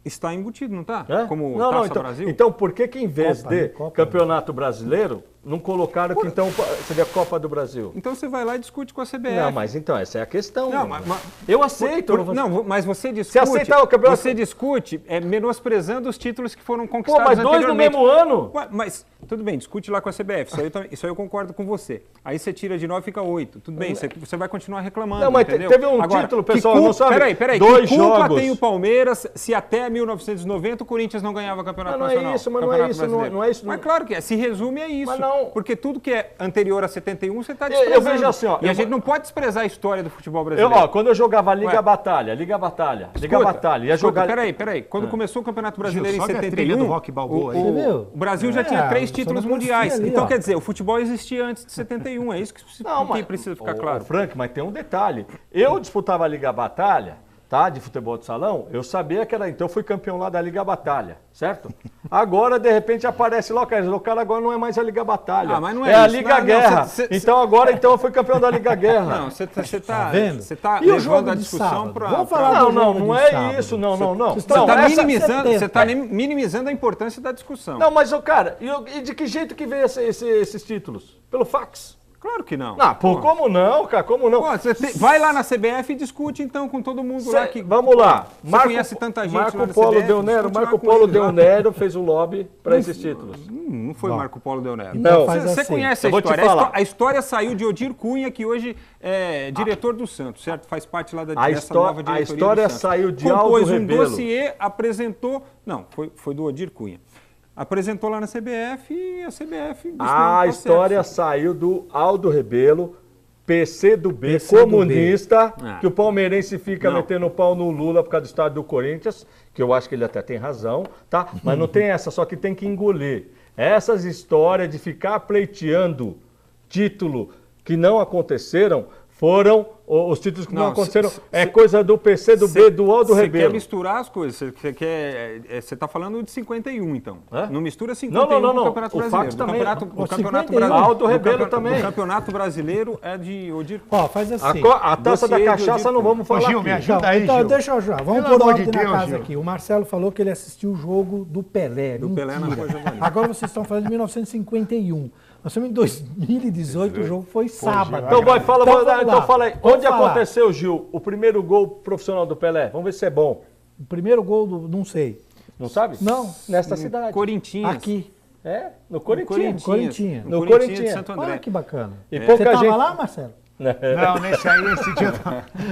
Está embutido, não está? Hã? Como não, Taça então, Brasil? então por que em vez Copa, né? de Copa. Campeonato Brasileiro, não colocaram que então seria Copa do Brasil? Então você vai lá e discute com a CBF. Não, mas então essa é a questão. Não, mas- eu aceito. Não, mas você discute. aceitar o campeonato- Você discute menosprezando os títulos que foram Pô, conquistados mas 2 no anteriormente. mesmo ano? Ué, mas tudo bem, discute lá com a CBF. Isso aí eu concordo com você. Aí você tira de 9 e fica 8. Tudo bem, você vai continuar reclamando. Não, mas entendeu? teve um Agora, título, que pessoal, culpa- não sabe? Peraí. 2 Que culpa jogos. tem o Palmeiras se até 1990 o Corinthians não ganhava campeonato Mas não é nacional? isso, mas não é Campeonato isso, não- brasileiro? não é isso, Mas não- claro que é. Se resume a isso. Mas não- Porque tudo que é anterior a 71 você está Eu desprezando. vejo assim, ó, E a eu gente vou- não pode desprezar a história do futebol brasileiro. Quando eu jogava Liga Ué. Batalha, ia jogar... Peraí. Quando começou o Campeonato Brasileiro Gil, em sobe a 71, trilha do Rock Balboa aí. Você viu? o Brasil já É, tinha 3 só títulos não mundiais. ali, Então, ó. quer dizer, o futebol existia antes de 71. É isso que precisa ficar claro. Frank, mas tem um detalhe. Eu disputava a Liga Batalha, tá? De futebol de salão, eu sabia que era. Então eu fui campeão lá da Liga Batalha, certo? Agora, de repente, aparece lá, o cara agora não é mais a Liga Batalha. Ah, mas não é é a isso. Liga Não, Guerra. cê- então agora eu fui campeão da Liga Guerra. Não, você Tá vendo? tá E o levando jogo a de discussão sábado? para... Vamos falar Não, do jogo não de é sábado. isso, não. Vocês Você estão- está essa- minimizando a importância da discussão. Não, mas, cara, e de que jeito que veio esses títulos? Pelo fax? Claro que não. Como não, cara? Como não? Pô, vai lá na CBF e discute então com todo mundo lá que... Vamos lá. Você conhece tanta gente lá Marco na Polo CBF, Del Nero, discute lá Marco com Polo eles lá. Del Nero fez o lobby para esses títulos. Não foi Bom. Marco Polo Del Nero. Não. Faz Você assim. conhece a Eu vou te história. falar. A história saiu de Odir Cunha, que hoje é diretor do Santos, certo? Faz parte lá A dessa histó- nova a diretoria história do Santos. saiu de Compôs Aldo um Rebelo. dossiê, apresentou... Não, foi do Odir Cunha. Apresentou lá na CBF e a CBF... disse, não, A tá história certo. saiu do Aldo Rebelo, PC do B, PC do comunista, Ah. que o palmeirense fica Não. metendo pau no Lula por causa do estado do Corinthians, que eu acho que ele até tem razão, tá? Mas não tem essa, só que tem que engolir. Essas histórias de ficar pleiteando título que não aconteceram foram os títulos que não Não, aconteceram. cê- É cê- coisa do PC do B, do Aldo Você quer Rebelo. misturar as coisas. Você está falando de 51, então. Hã? Não mistura 51 Não. com o Campeonato O Brasileiro. fax também. O Campeonato 51. Brasileiro. Aldo Rebelo também. O Campeonato Brasileiro é de Odir Ó, faz assim. A taça da Dossiê do cachaça Odir não vamos falar Gil, aqui. me ajuda. Então, aí, então Gil. deixa eu já. Vamos Pelo por amor de ordem na Deus, casa Gil. aqui. O Marcelo falou que ele assistiu o jogo do Pelé. Do Pelé na Rua Giovanni. Agora vocês estão falando de 1951. Nós estamos em 2018, o jogo foi sábado. Então vai, fala, Então, vamos então lá. fala aí. Vamos Onde falar. aconteceu, Gil, o primeiro gol profissional do Pelé? Vamos ver se é bom. O primeiro gol do... não sei. Não sabe? Não. Nesta cidade. Corinthians. Aqui. É, no Corinthians. Corinthians. No No Corinthians Corinthians. de Santo André. Olha que bacana. E Você pouca estava gente... lá, Marcelo? Não, nesse aí, esse dia...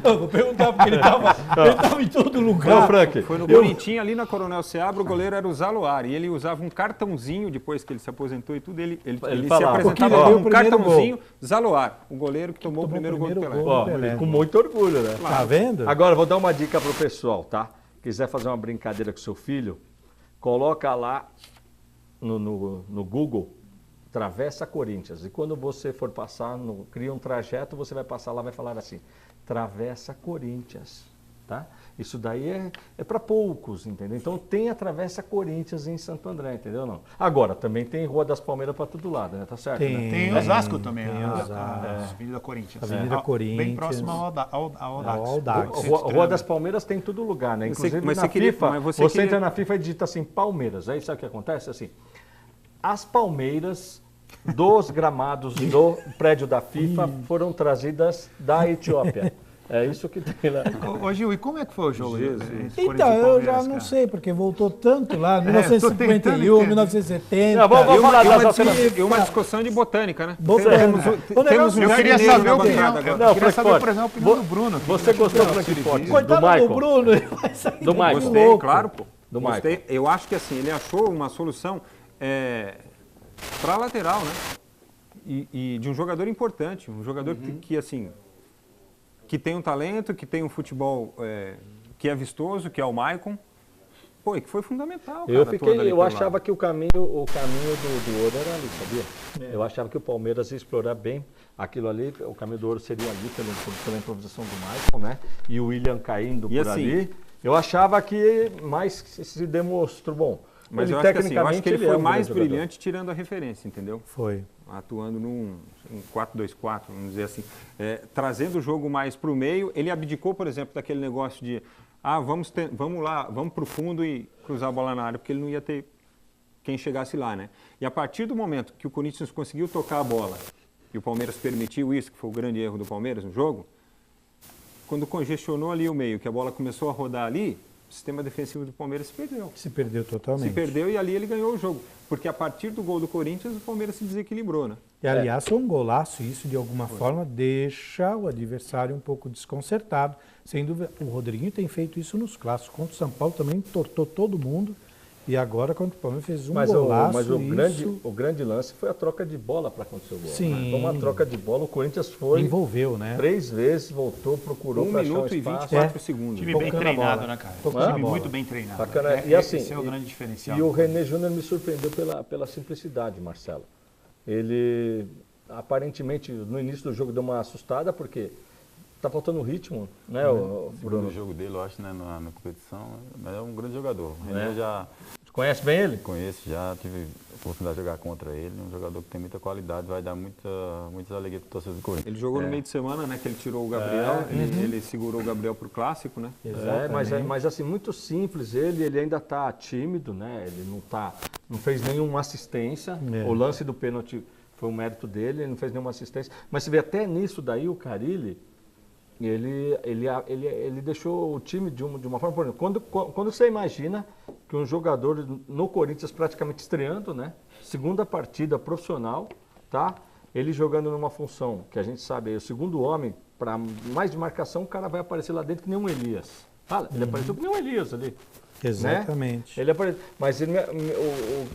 Eu vou perguntar porque ele tava em todo lugar. Não, Frank. Foi no Corinthians, ali na Coronel Seabra, o goleiro era o Zaloar. E ele usava um cartãozinho, depois que ele se aposentou e tudo, ele se falava. apresentava Porque ele com deu um o primeiro cartãozinho Zaloar, o goleiro que tomou o primeiro gol do Pelé. gol. Ó, Pelé. com muito orgulho, né? Tá vendo? Agora, vou dar uma dica pro pessoal, tá? Quiser fazer uma brincadeira com seu filho, coloca lá no Google, Travessa Corinthians. E quando você for passar, cria um trajeto, você vai passar lá, vai falar assim, Travessa Corinthians, tá? Isso daí é para poucos, entendeu? Então tem a Travessa Corinthians em Santo André, entendeu? Não? Agora, também tem Rua das Palmeiras para todo lado, né? Tá certo? Tem. Né? Tem Osasco também, Tem a Osasco. Avenida Corinthians. Avenida Corinthians. Bem próximo ao Audax. Audax. Rua das Palmeiras tem em todo lugar, né? Inclusive mas na você queria- FIFA, mas você você queria- entra na FIFA e digita assim, Palmeiras. Aí sabe o que acontece? Assim, as palmeiras dos gramados do prédio da FIFA foram trazidas da Etiópia. É isso que tem lá. Ô Gil, e como é que foi o jogo? entre Corinthians Então, e eu Palmeiras, já não cara? sei, porque voltou tanto lá, tô tentando 1951, entender. 1970. Não, vamos falar das E uma discussão de botânica, né? Botânica. Temos O negócio- um Eu queria jardineiro saber na a opinião, bancada eu agora. queria saber, por Frank exemplo, a opinião do Bruno. Você gostou do Frank Forte? Coitado do Michael? Bruno, ele vai sair Do daqui Michael. Gostei, louco. claro, pô. Do Gostei. Eu acho que assim, ele achou uma solução para lateral, né? E de um jogador importante, um jogador que assim, que tem um talento, que tem um futebol que é vistoso, que é o Maicon. Pô, e que foi fundamental, cara, atuando ali Eu pelo achava lado. que o caminho do ouro era ali, sabia? Eu achava que o Palmeiras ia explorar bem aquilo ali, o caminho do ouro seria ali pela improvisação do Michael, né? E o William caindo E por assim- ali. Eu achava que mais se demonstrou bom. Mas ele, eu acho que assim, eu acho tecnicamente, que ele é foi um mais grande jogador. brilhante tirando a referência, entendeu? Foi. Atuando num 4-2-4, vamos dizer assim, trazendo o jogo mais para o meio. Ele abdicou, por exemplo, daquele negócio de vamos lá, vamos para o fundo e cruzar a bola na área, porque ele não ia ter quem chegasse lá, né? E a partir do momento que o Corinthians conseguiu tocar a bola e o Palmeiras permitiu isso, que foi o grande erro do Palmeiras no jogo, quando congestionou ali o meio, que a bola começou a rodar ali, o sistema defensivo do Palmeiras se perdeu. Se perdeu totalmente. Se perdeu e ali ele ganhou o jogo. Porque a partir do gol do Corinthians, o Palmeiras se desequilibrou, né? E, aliás, foi um golaço, e isso de alguma forma deixa o adversário um pouco desconcertado. Sem dúvida, o Rodriguinho tem feito isso nos clássicos. Contra o São Paulo também tortou todo mundo. E agora, contra o Palmeiras, fez um golaço. Mas o isso grande lance foi a troca de bola para acontecer o gol. Sim. Né? Foi uma troca de bola, o Corinthians foi envolveu, né? 3 vezes, voltou, procurou 1 pra achar um minuto e espaço. 24 segundos. Time bem Tocando a treinado, bola. né, cara? Tocando a Time bola. muito bem treinado. Bacana. E assim, esse é o grande diferencial. E o René Júnior me surpreendeu pela simplicidade, Marcelo. Ele, aparentemente, no início do jogo deu uma assustada, porque tá faltando ritmo, né, o Bruno? O jogo dele, eu acho, né, na competição, mas é um grande jogador. O René eu já Conhece bem ele? conheço, já tive a oportunidade de jogar contra ele. Um jogador que tem muita qualidade, vai dar muitas alegrias para o torcedor do Corinthians. Ele jogou no meio de semana, né? Que ele tirou o Gabriel, ele segurou o Gabriel pro clássico, né? Mas assim, muito simples ele ainda tá tímido, né? Ele não fez nenhuma assistência. O lance do pênalti foi um mérito dele, ele não fez nenhuma assistência. Mas você vê até nisso daí o Carille, ele deixou o time de uma forma. Por exemplo, quando você imagina que um jogador no Corinthians praticamente estreando, né? Segunda partida profissional, tá? Ele jogando numa função que a gente sabe, o segundo homem, para mais de marcação, o cara vai aparecer lá dentro que nem um Elias. Ele apareceu que nem um Elias ali. Exatamente. Né? Ele apareceu. Mas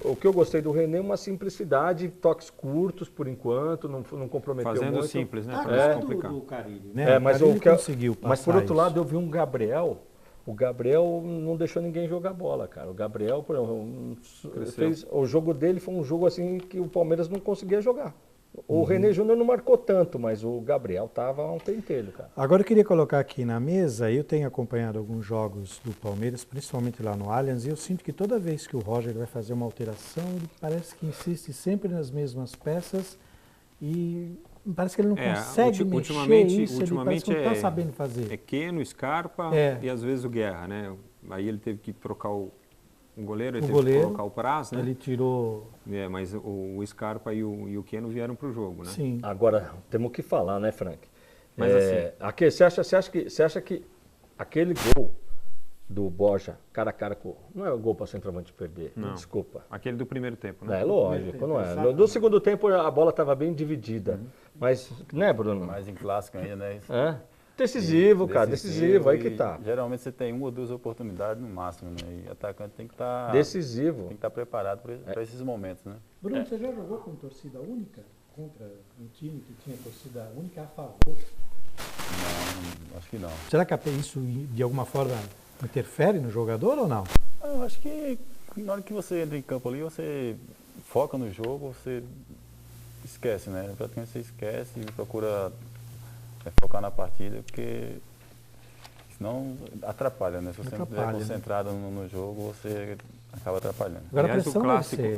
o que eu gostei do René é uma simplicidade, toques curtos por enquanto, não comprometeu Fazendo muito. simples, né? Pra não complicar. Né? Mas, Ele conseguiu passar mas por outro isso. lado eu vi um Gabriel. O Gabriel não deixou ninguém jogar bola, cara. O Gabriel, por exemplo, o jogo dele foi um jogo assim que o Palmeiras não conseguia jogar. O René Júnior não marcou tanto, mas o Gabriel tava um pentelho, cara. Agora eu queria colocar aqui na mesa, eu tenho acompanhado alguns jogos do Palmeiras, principalmente lá no Allianz, e eu sinto que toda vez que o Roger vai fazer uma alteração, ele parece que insiste sempre nas mesmas peças e parece que ele não consegue mexer isso, ele parece que não está sabendo fazer. É Keno, Scarpa e às vezes o Guerra, né? Aí ele teve que trocar o goleiro, ele teve que colocar o Praz, né? Ele tirou... mas o Scarpa e o Keno vieram pro jogo, né? Sim. Agora, temos que falar, né, Frank? Mas assim... Você acha que aquele gol do Borja, cara a cara com... Não é gol para centroavante perder, Não. desculpa. Aquele do primeiro tempo, né? É lógico, não é. No segundo tempo a bola estava bem dividida. Mas, né, Bruno? Mais em clássico ainda, né? É? Decisivo, cara, decisivo, aí que tá. Geralmente você tem 1 ou 2 oportunidades no máximo, né? E o atacante tem que estar Decisivo. preparado para esses momentos, né? Bruno, você já jogou com torcida única? Contra um time que tinha torcida única a favor? Não, acho que não. Será que isso de alguma forma interfere no jogador ou não? Eu acho que na hora que você entra em campo ali, você foca no jogo, você esquece, né? Praticamente você esquece e procura focar na partida, porque senão atrapalha, né? Se você não estiver concentrado no jogo, você acaba atrapalhando. Agora Aliás, a pressão o clássico de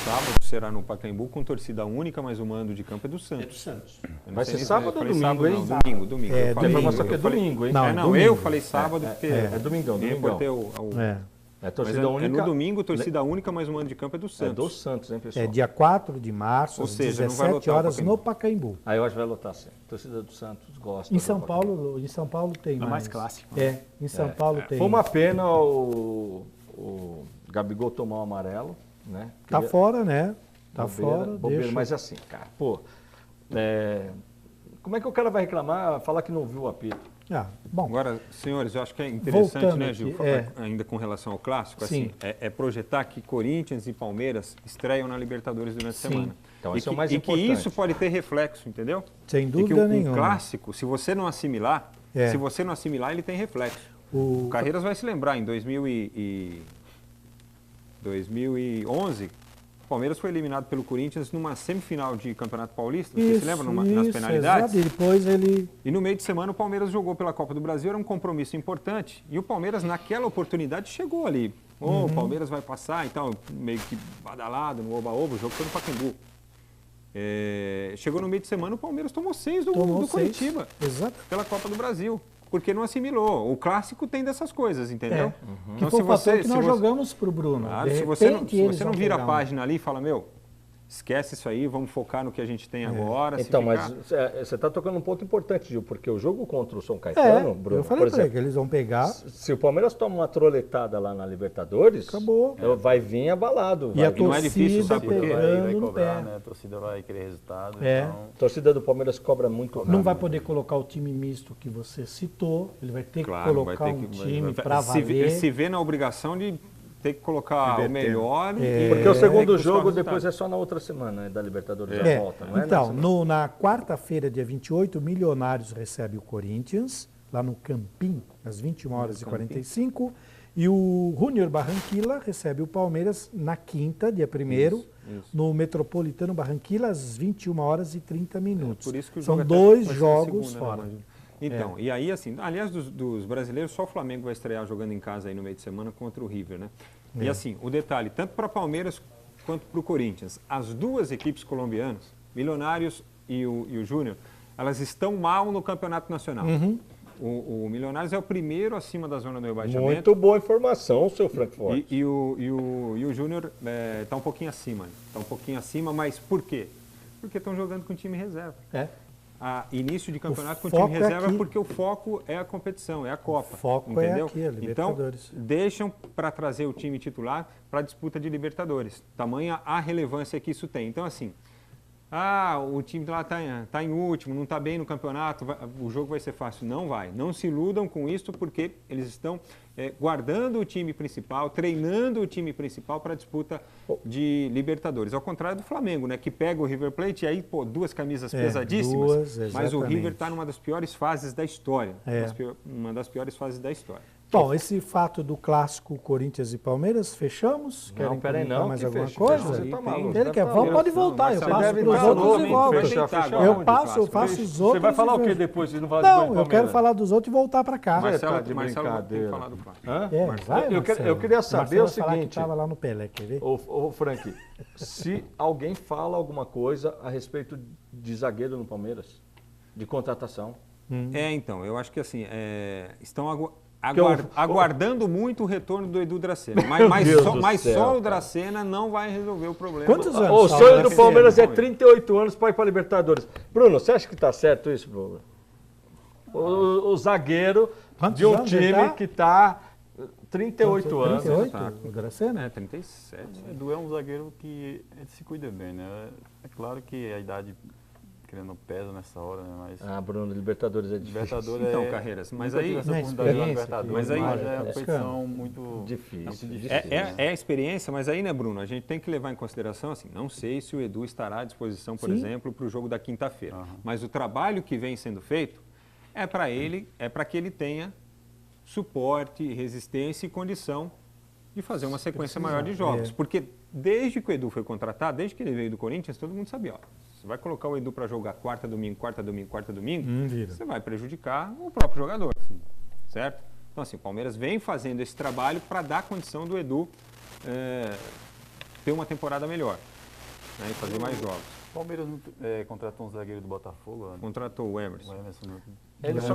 sábado será no Pacaembu com torcida única, mas o mando de campo é do Santos. É do Santos. Vai ser sábado ou domingo, hein? Não, domingo. É, Eu falei- A informação que é eu falei- domingo, hein? Não, Não, eu falei sábado porque É domingão, me domingão. reportei É mas torcida é única. no domingo, torcida única, mas o mando de campo é do É Santos. do Santos, hein, pessoal? É dia 4 de março, Ou às seja, não vai 17 lotar o horas Pacaembu. no Pacaembu. Aí eu acho que vai lotar sim. Torcida do Santos gosta. Em do São Pacaembu. Paulo tem mais. mais clássico. É, em São Paulo tem. Foi uma pena o Gabigol tomar o amarelo, né? Tá Queria- fora, né? Tá bobeira, fora, bobeira, deixa. mas assim, cara, pô, como é que o cara vai reclamar, falar que não viu o apito? Ah, bom, Agora, senhores, eu acho que é interessante, Voltando né, Gil, aqui, ainda com relação ao clássico, Sim. assim, é projetar que Corinthians e Palmeiras estreiam na Libertadores durante Sim. a semana. Então, e esse é o que, mais e que importante. isso pode ter reflexo, entendeu? sem E que dúvida um nenhuma. clássico, se você não assimilar, É. ele tem reflexo. O- O Carreiras vai se lembrar, em 2011, o Palmeiras foi eliminado pelo Corinthians numa semifinal de Campeonato Paulista, você se lembra, nas penalidades? Exato. E depois ele... E no meio de semana o Palmeiras jogou pela Copa do Brasil, era um compromisso importante. E o Palmeiras, naquela oportunidade, chegou ali. O Palmeiras vai passar, então, meio que badalado, no oba-oba, o jogo foi no Pacaembu. Chegou no meio de semana, o Palmeiras tomou 6 do Tomou 6. Coritiba, Exato. pela Copa do Brasil. Porque não assimilou. O clássico tem dessas coisas, entendeu? Que foi o fator que nós jogamos pro Bruno. Claro, De se você não, repente, se eles você não vão vira a pegar um- página ali e fala, meu, esquece isso aí, vamos focar no que a gente tem agora. se Então, ficar- mas você está tocando um ponto importante, Gil, porque o jogo contra o São Caetano, Bruno, eu falei por pra ele exemplo, que eles vão pegar, se o Palmeiras toma uma troletada lá na Libertadores, acabou. vai vir abalado. E a Vai vir. não é difícil, torcida sabe por quê? pegando Vai no cobrar, pé. né? A torcida vai querer resultado. É. Então, A torcida do Palmeiras cobra muito Não rápido. vai poder colocar o time misto que você citou, ele vai ter Claro, que vai colocar ter um que- time vai- para se vê- valer. Ele se vê na obrigação de ter que colocar o melhor. Porque o segundo buscar jogo resultado. depois é só na outra semana, né, da Libertadores É, da volta, não é? então, nessa- na quarta-feira, dia 28, o Milionários recebe o Corinthians, lá no Campim, às 21h45. E o Júnior Barranquilla recebe o Palmeiras na quinta, dia 1º, no Metropolitano Barranquilla, às 21h30. Por isso que o São jogo até dois vai ser jogos segunda, né, fora. Magno? Então, e aí assim, aliás, dos brasileiros, só o Flamengo vai estrear jogando em casa aí no meio de semana contra o River, né? E assim, o detalhe, tanto para Palmeiras quanto para o Corinthians, as duas equipes colombianas, Milionários e o Júnior, elas estão mal no Campeonato Nacional. O Milionários é o primeiro acima da zona do rebaixamento. Muito boa informação, seu Frankfurt. E o Júnior está um pouquinho acima. Está um pouquinho acima, mas por quê? Porque estão jogando com time reserva. É. Início de campeonato com O time foco é reserva aqui. porque o foco é a competição, é a Copa. O foco é entendeu? aqui, a Libertadores. Então, deixam para trazer o time titular para a disputa de Libertadores. Tamanha a relevância que isso tem. Então, assim, o time lá está em último, não está bem no campeonato, o jogo vai ser fácil. Não vai. Não se iludam com isso, porque eles estão guardando o time principal, treinando o time principal para a disputa de Libertadores. Ao contrário do Flamengo, né, que pega o River Plate e aí, duas camisas pesadíssimas, duas, mas o River exatamente. está numa das piores fases da história. É. Uma das piores fases da história. Bom, esse fato do clássico Corinthians e Palmeiras, fechamos? Querem peraí, comentar não, mais que alguma fecha. coisa? Você tá maluco, Ele deve quer tá falar, louco. pode voltar, eu Marcelo passo deve para os tá outros louco, e volto. vai fechar Eu onde, passo clássico? os outros. Você vai falar e o quê vejo. depois? Você não vai Não, eu quero falar dos outros e voltar para cá. Tá de Marcelo tem brincadeira. falado claro. Hã? É, vai, eu Marcelo. queria saber Marcelo o vai falar seguinte. que estava lá no Pelé, quer ver? Ô, Frank, se alguém fala alguma coisa a respeito de zagueiro no Palmeiras, de contratação. Então, eu acho que assim, estão Que aguardando muito o retorno do Edu Dracena. Meu Deus do Mas céu, só o cara. Dracena não vai resolver o problema. Quantos anos? O Só sonho pra do ser, Palmeiras é né? 38 anos para ir para Libertadores. Bruno, você acha que está certo isso, Bruno? O zagueiro Quantos de um anos ele time tá? que está 38 anos. 38, o Dracena? 37. O Edu é um zagueiro que ele se cuida bem, né? É claro que a idade, querendo, pesa nessa hora, né? Mas Ah, Bruno, Libertadores é difícil. Libertadores Então, é... Carreiras, mas nunca aí... tive essa Não é oportunidade de jogar experiência, Libertadores, mas aí- mas é uma é competição muito Difícil, muito difícil. né? É a experiência, mas aí, né, Bruno, a gente tem que levar em consideração, assim, não sei se o Edu estará à disposição, por Sim. exemplo, para o jogo da quinta-feira, Aham. mas o trabalho que vem sendo feito é para que ele tenha suporte, resistência e condição de fazer uma sequência maior de jogos. Porque desde que o Edu foi contratado, desde que ele veio do Corinthians, todo mundo sabia, ó, você vai colocar o Edu para jogar quarta, domingo, Vira. você vai prejudicar o próprio jogador, certo? Então, assim, o Palmeiras vem fazendo esse trabalho para dar condição do Edu ter uma temporada melhor, né, e fazer mais jogos. O Palmeiras contratou um zagueiro do Botafogo, né? Contratou o Emerson. O Emerson. Ele só-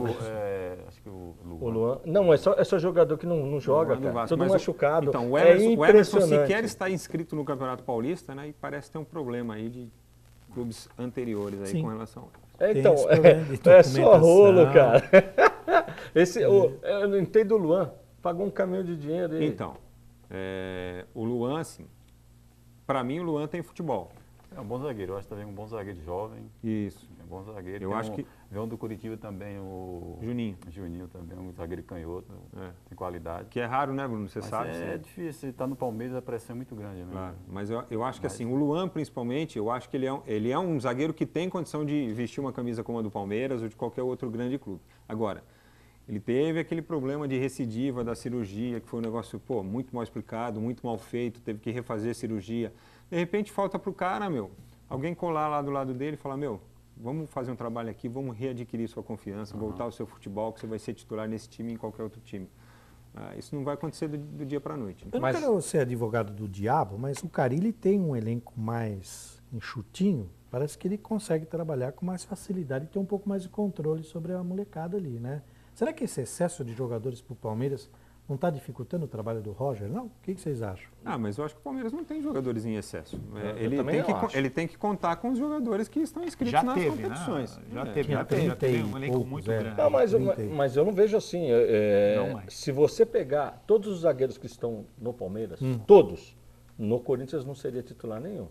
acho que o O Luan. Não, é só jogador que não joga, Luan do cara. Vasco. Todo Mas machucado. Então, o é Emerson impressionante. sequer está inscrito no Campeonato Paulista, né? E parece ter um problema aí de clubes anteriores aí Sim. com relação a... É, Tem então, esse problema de é só rolo, documentação. cara. Eu não entendo o Luan. Pagou um caminhão de dinheiro. E... Então, o Luan, assim, para mim o Luan tem futebol. É um bom zagueiro, eu acho também um bom zagueiro jovem. Isso. É um bom zagueiro. Eu Tem acho que- Vem um do Curitiba também, o Juninho. Juninho também, um zagueiro canhoto, É. tem qualidade. Que é raro, né, Bruno? Você Mas sabe. é sim. difícil, estar no Palmeiras a pressão é muito grande, né? Claro, mas eu acho que assim, o Luan principalmente, eu acho que ele é um zagueiro que tem condição de vestir uma camisa como a do Palmeiras ou de qualquer outro grande clube. Agora, ele teve aquele problema de recidiva da cirurgia, que foi um negócio, muito mal explicado, muito mal feito, teve que refazer a cirurgia. De repente falta pro cara, alguém colar lá do lado dele e falar, vamos fazer um trabalho aqui, vamos readquirir sua confiança, voltar ao seu futebol, que você vai ser titular nesse time e em qualquer outro time. Isso não vai acontecer do dia para a noite. Né? Eu não quero ser advogado do diabo, mas o Carille tem um elenco mais enxutinho. Parece que ele consegue trabalhar com mais facilidade e ter um pouco mais de controle sobre a molecada ali, né? Será que esse excesso de jogadores para o Palmeiras não está dificultando o trabalho do Roger? Não? O que vocês acham? Mas eu acho que o Palmeiras não tem jogadores em excesso. Eu também não acho. Ele tem que contar com os jogadores que estão inscritos Já nas teve, competições. né? Já É. teve, Tinha já teve um 30 e elenco poucos, muito é. grande. Não, mas 30. mas eu não vejo assim. Não mais. Se você pegar todos os zagueiros que estão no Palmeiras, todos, no Corinthians não seria titular nenhum.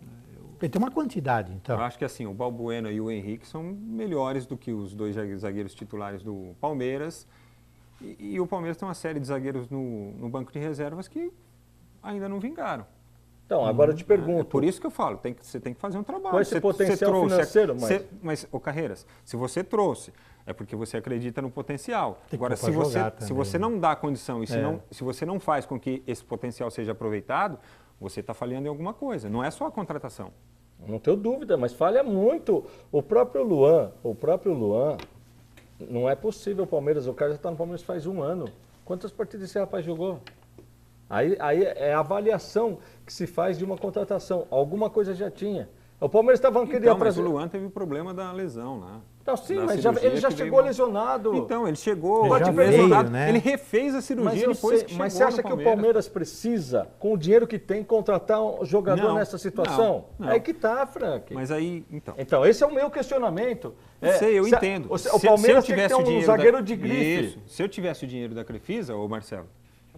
Ele tem uma quantidade, então. Eu acho que assim, o Balbuena e o Henrique são melhores do que os dois zagueiros titulares do Palmeiras. E o Palmeiras tem uma série de zagueiros no banco de reservas que ainda não vingaram. Então, agora eu te pergunto. Por isso que eu falo, você tem que fazer um trabalho. Com esse Você potencial trouxe, financeiro, mas, Carreiras, se você trouxe, é porque você acredita no potencial. Tem que Agora, pôr se pra você, jogar se também, você né? não dá condição e se você não faz com que esse potencial seja aproveitado, você está falhando em alguma coisa. Não é só a contratação. Não tenho dúvida, mas falha muito. O próprio Luan, não é possível o Palmeiras, o cara já está no Palmeiras faz um ano. Quantas partidas esse rapaz jogou? Aí é a avaliação que se faz de uma contratação. Alguma coisa já tinha. O Palmeiras estava querendo Então, mas trazer... o Luan teve o problema da lesão, né? Não, sim, Da mas cirurgia ele já que chegou veio- lesionado. Então, ele chegou, Ele já lesionado, veio, né? ele refez a cirurgia depois que chegou mas você acha no que o Palmeiras precisa, com o dinheiro que tem, contratar um jogador Não, nessa situação? não. É que tá, Frank. Mas aí, então... Então, esse é o meu questionamento. Eu sei, eu entendo. O Palmeiras tem que ter um zagueiro de grife. Isso. Se eu tivesse o dinheiro da Crefisa, ô Marcelo,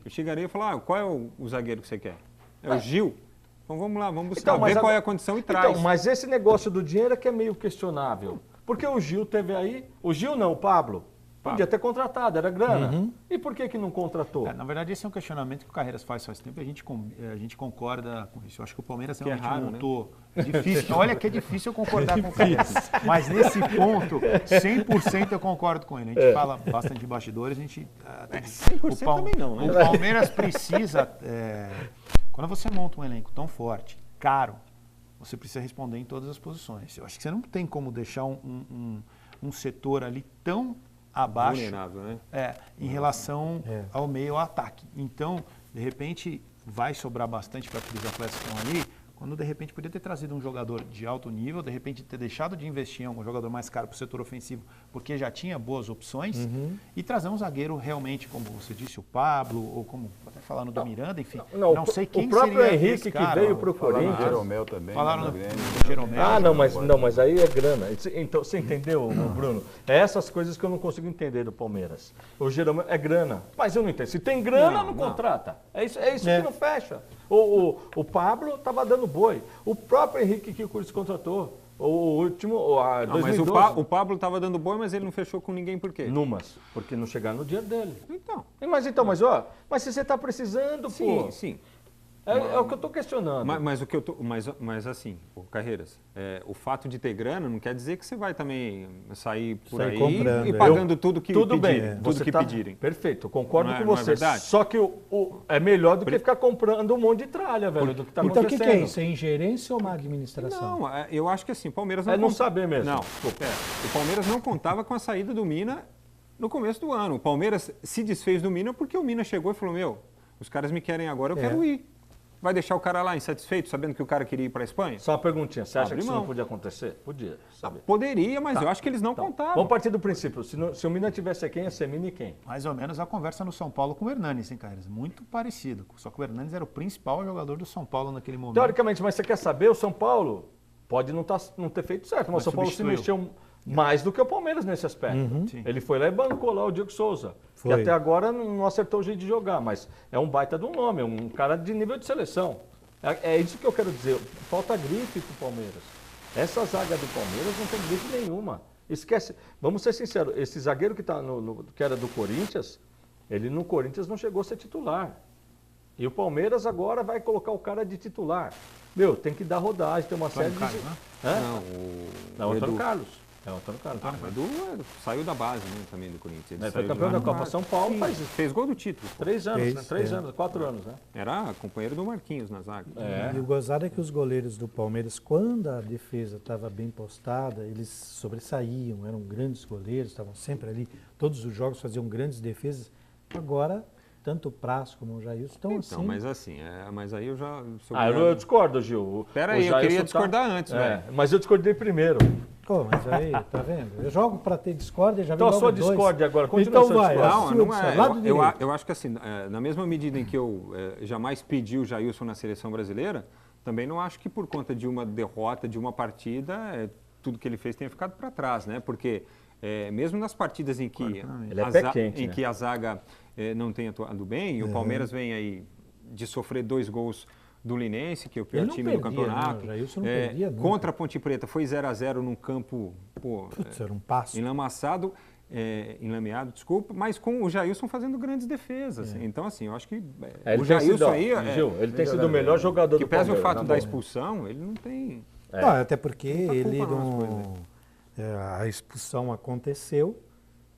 eu chegaria e falaria, qual é o zagueiro que você quer? É o Gil? Então vamos lá, vamos buscar, mas ver qual é agora- a condição e traz. Então, mas esse negócio do dinheiro é que é meio questionável. Porque o Gil teve aí... O Gil não, o Pablo. Podia ter contratado, era grana. E por que não contratou? Na verdade, esse é um questionamento que o Carreiras faz tempo e a gente concorda com isso. Eu acho que o Palmeiras realmente raro, montou... É difícil. Olha que é difícil eu concordar com o Carreiras. Mas nesse ponto, 100% eu concordo com ele. A gente fala bastante de bastidores, a gente... 100% também não, né? O Palmeiras precisa... quando você monta um elenco tão forte, caro, você precisa responder em todas as posições. Eu acho que você não tem como deixar um setor ali tão abaixo Vulnerável, né? em relação ao meio ao ataque. Então, de repente, vai sobrar bastante para aqueles atletas que estão ali quando de repente podia ter trazido um jogador de alto nível, de repente ter deixado de investir em um jogador mais caro para o setor ofensivo, porque já tinha boas opções, e trazer um zagueiro realmente, como você disse, o Pablo, ou como até falando do Miranda, enfim, não sei quem seria. O próprio Henrique cara, que veio para o Corinthians. Jeromel também. Falaram né, do Jeromel. Ah, não, mas aí é grana. Então, você entendeu, Bruno? É essas coisas que eu não consigo entender do Palmeiras. O Jeromel é grana, mas eu não entendo. Se tem grana, não contrata. É isso que não fecha. O Pablo estava dando boi. O próprio Henrique que o Corinthians contratou. O último, 2012. Mas o Pablo estava dando boi, mas ele não fechou com ninguém por quê? Numas, porque não chegaram no dinheiro dele. Então. Mas se você está precisando, pô. Sim. É o que eu estou questionando. Mas assim, Carreiras, o fato de ter grana não quer dizer que você vai também sair por aí comprando, e pagando tudo que pedirem. Tudo que pedirem. Perfeito, eu concordo com você. Não é verdade? Só que é melhor do que ficar comprando um monte de tralha, velho, do que está Então o acontecendo. que é isso? É ingerência ou má administração? Não, eu acho que assim, o Palmeiras não saber mesmo. Não, o Palmeiras não contava com a saída do Mina no começo do ano. O Palmeiras se desfez do Mina porque o Mina chegou e falou, os caras me querem agora, eu quero ir. Vai deixar o cara lá insatisfeito, sabendo que o cara queria ir para a Espanha? Só uma perguntinha, você acha Abre que isso mão. não podia acontecer? Podia. Saber. Poderia, mas eu acho que eles não contavam. Vamos partir do princípio, se o Mina tivesse quem, ia ser Mina e quem? Mais ou menos a conversa no São Paulo com o Hernanes, hein, Carreiras? Muito parecido. Só que o Hernanes era o principal jogador do São Paulo naquele momento. Teoricamente, mas você quer saber, o São Paulo pode não ter feito certo, mas o São Paulo se mexeu mais do que o Palmeiras nesse aspecto. Ele foi lá e bancou lá o Diego Souza, que até agora não acertou o jeito de jogar, mas é um baita de um nome, é um cara de nível de seleção. É isso que eu quero dizer. Falta grife pro Palmeiras. Essa zaga do Palmeiras não tem grife nenhuma. Esquece. Vamos ser sinceros. Esse zagueiro que, que era do Corinthians, ele no Corinthians não chegou a ser titular. E o Palmeiras agora vai colocar o cara de titular. Tem que dar rodagem, tem uma série de... Não, o Antônio Carlos. É o Antônio Carlos. O Edu saiu da base, né, também do Corinthians. Ele foi campeão da Copa São Paulo, fez gol do título. 3 anos, 3 anos, 4 anos, né? Era companheiro do Marquinhos na zaga. E o gozado é que os goleiros do Palmeiras, quando a defesa estava bem postada, eles sobressaíam, eram grandes goleiros, estavam sempre ali, todos os jogos faziam grandes defesas. Agora, tanto o Praz como o Jailson estão assim. Mas aí eu já... eu discordo, Gil. Espera aí, eu queria discordar antes, velho. Mas eu discordei primeiro. Mas aí, tá vendo? Eu jogo para ter discórdia, já então vem logo a sua discórdia agora, continua então vai, não é. Eu acho que assim, na mesma medida em que eu jamais pedi o Jailson na seleção brasileira, também não acho que por conta de uma derrota, de uma partida, tudo que ele fez tenha ficado para trás, né? Porque mesmo nas partidas em que, que a zaga não tem atuado bem, e o Palmeiras vem aí de sofrer 2 gols do Linense, que é o pior time do campeonato. Contra a Ponte Preta foi 0-0 num campo era um passo. Enlameado, desculpa, mas com o Jailson fazendo grandes defesas. Então, assim, eu acho que o Jailson aí... Gil, ele tem sido o melhor jogador do Palmeiras. Que pese o fato da expulsão, ele não tem... até porque ele não... a expulsão aconteceu,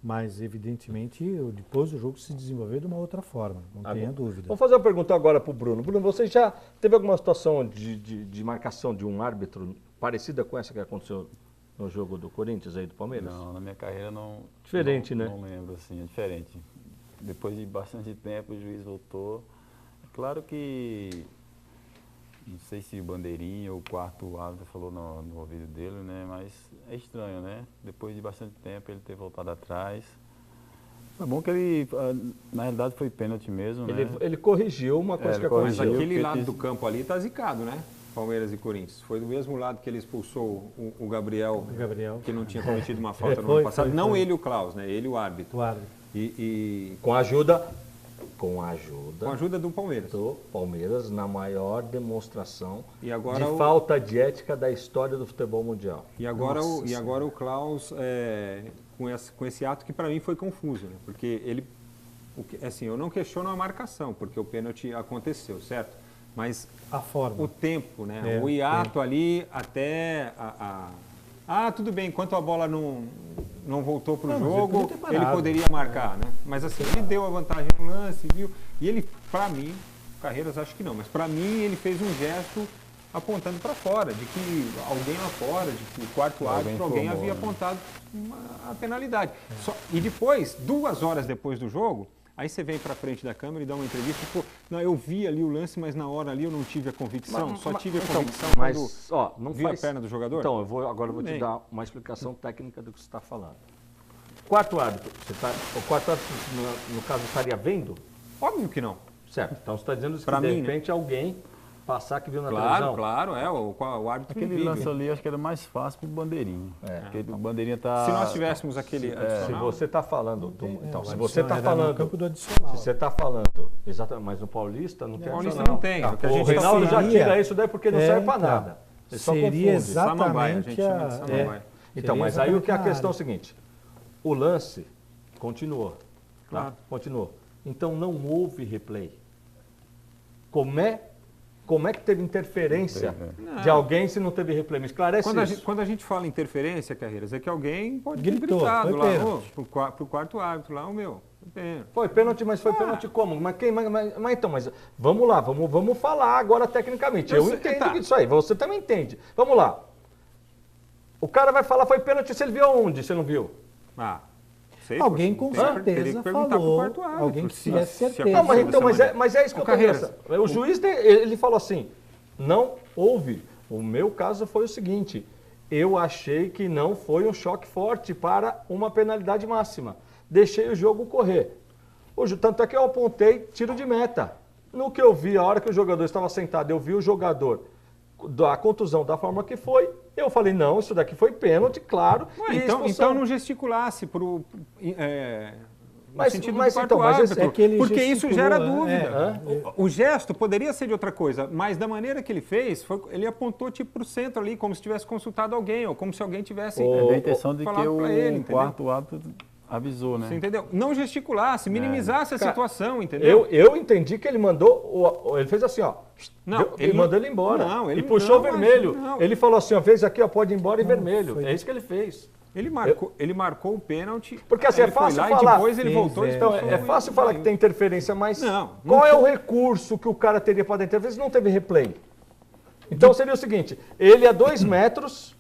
mas evidentemente depois o jogo se desenvolveu de uma outra forma, não tenha dúvida. Vamos fazer uma pergunta agora para o Bruno. Bruno, você já teve alguma situação de marcação de um árbitro parecida com essa que aconteceu no jogo do Corinthians aí do Palmeiras? Não, na minha carreira não... Diferente, né? Não lembro, assim, é diferente. Depois de bastante tempo o juiz voltou. É claro que... Não sei se o bandeirinha ou o quarto árbitro falou no ouvido dele, né? Mas é estranho, né? Depois de bastante tempo ele ter voltado atrás. Foi bom que ele, na realidade, foi pênalti mesmo, né? Ele corrigiu uma coisa que aconteceu. Mas aquele lado do campo ali tá zicado, né? Palmeiras e Corinthians. Foi do mesmo lado que ele expulsou o Gabriel, que não tinha cometido uma falta no ano passado. Não ele e o Klaus, né? Ele e o árbitro. O árbitro. Com a ajuda do Palmeiras. Do Palmeiras, na maior demonstração de falta de ética da história do futebol mundial. E agora o Klaus, com esse ato que para mim foi confuso, né? Porque ele, assim, eu não questiono a marcação, porque o pênalti aconteceu, certo? Mas a forma, o tempo, né? O hiato ali até tudo bem, enquanto a bola não voltou para o jogo, ele poderia marcar, né? Mas assim, ele deu a vantagem no lance, viu? E ele, para mim, Carreiras acho que não, mas para mim ele fez um gesto apontando para fora, de que alguém lá fora, de que o quarto árbitro, alguém havia apontado a penalidade. E depois, 2 horas depois do jogo, Aí você vem para frente da câmera e dá uma entrevista, pô, não, eu vi ali o lance, mas na hora ali eu não tive a convicção, só tive a convicção mas, ó, não vi a faz... perna do jogador. Então, agora eu vou te dar uma explicação técnica do que você está falando. Quarto árbitro, o quarto árbitro, no caso, estaria vendo? Óbvio que não. Certo, então você está dizendo que Pra de mim, repente alguém passar que viu na Claro, televisão. claro, o árbitro Aquele vive. lance ali, acho que era mais fácil pro Bandeirinha. Porque o Bandeirinha tá... Se nós tivéssemos aquele Se adicional, você está falando, então, se o você está adicional era no falando, campo do adicional. se você está falando, exatamente, mas no Paulista não tem Paulista adicional. não tem, Tá, o que a o gente Reinaldo já seria- tira isso daí porque não serve para então, nada. Ele só seria confunde. Samambaia, a gente exatamente chama de samambaia. Então, seria mas aí o que é a exatamente questão é o na seguinte, o lance continuou, tá? Claro. Continuou. Então não houve replay. Como é que teve interferência de alguém se não teve replay? Me esclarece isso. Quando a gente fala interferência, Carreiras, é que alguém pode ter Gritou, gritado foi lá, pênalti. pro quarto árbitro lá, o meu. Pênalti. Foi pênalti, mas foi pênalti como? Mas então, mas vamos lá, vamos falar agora tecnicamente. Eu entendo isso aí, você também entende. Vamos lá. O cara vai falar foi pênalti se ele viu aonde, se não viu. Ah, sei, Alguém pô, com teria certeza que perguntar pro falou, quarto árbitro, alguém que se- tivesse se certeza. Não, mas, aconteceu então, dessa mas é isso que eu tô Carreiras, pensando. O juiz, ele falou assim, não houve. O meu caso foi o seguinte, eu achei que não foi um choque forte para uma penalidade máxima. Deixei o jogo correr. Tanto é que eu apontei tiro de meta. No que eu vi, a hora que o jogador estava sentado, eu vi o jogador da contusão da forma que foi, eu falei, não, isso daqui foi pênalti, claro. Ué, e então expulsão. não gesticulasse no Mas- sentido mas do quarto então, mas árbitro, é que ele porque isso gesticulou, gera né? dúvida. O gesto poderia ser de outra coisa, mas da maneira que ele fez, ele apontou tipo para o centro ali, como se tivesse consultado alguém, ou como se alguém tivesse É da intenção de que falado pra ele, o entendeu? quarto árbitro avisou, né? Você entendeu? Não gesticulasse, minimizasse a situação, entendeu? Eu entendi que ele mandou, ele fez assim, ó. Não, ele mandou ele embora. Não, ele e puxou não, vermelho. não. Ele falou assim, ó, fez aqui, ó, pode ir embora e vermelho. É isso que ele fez. Ele marcou o pênalti. Porque assim, ele é fácil foi lá falar. E depois ele voltou e Então, expulsou é fácil e falar saiu. que tem interferência, mas Não, qual não é o recurso que o cara teria para dar interferência? Não teve replay. Então seria o seguinte, ele a 2 metros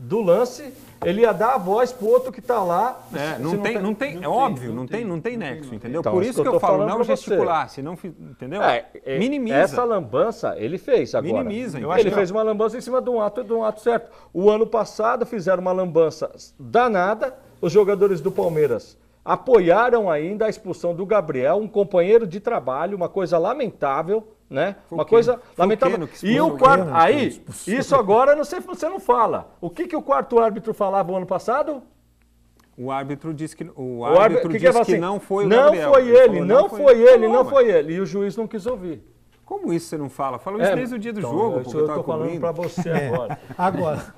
do lance, ele ia dar a voz pro outro que tá lá. Não tem, é óbvio, não tem nexo, entendeu? Então, Por isso isso que que eu eu tô falo, falando não pra você. gesticulasse, não, entendeu? Minimiza. Essa lambança ele fez agora. Minimiza, Ele entendeu? fez uma lambança em cima de um ato certo. O ano passado fizeram uma lambança danada, os jogadores do Palmeiras apoiaram ainda a expulsão do Gabriel, um companheiro de trabalho, uma coisa lamentável, né? Uma coisa lamentável. E o quarto, aí, isso agora você não fala. O que o quarto árbitro falava o ano passado? O árbitro disse que O árbitro disse falava que assim, não foi o não Gabriel. foi ele, falou, não foi ele, Falou, não mas foi ele. E o juiz não quis ouvir. Como isso você não fala? Falou isso desde o dia do jogo, Isso porque eu tava tô falando cobrindo. para você agora. Agora,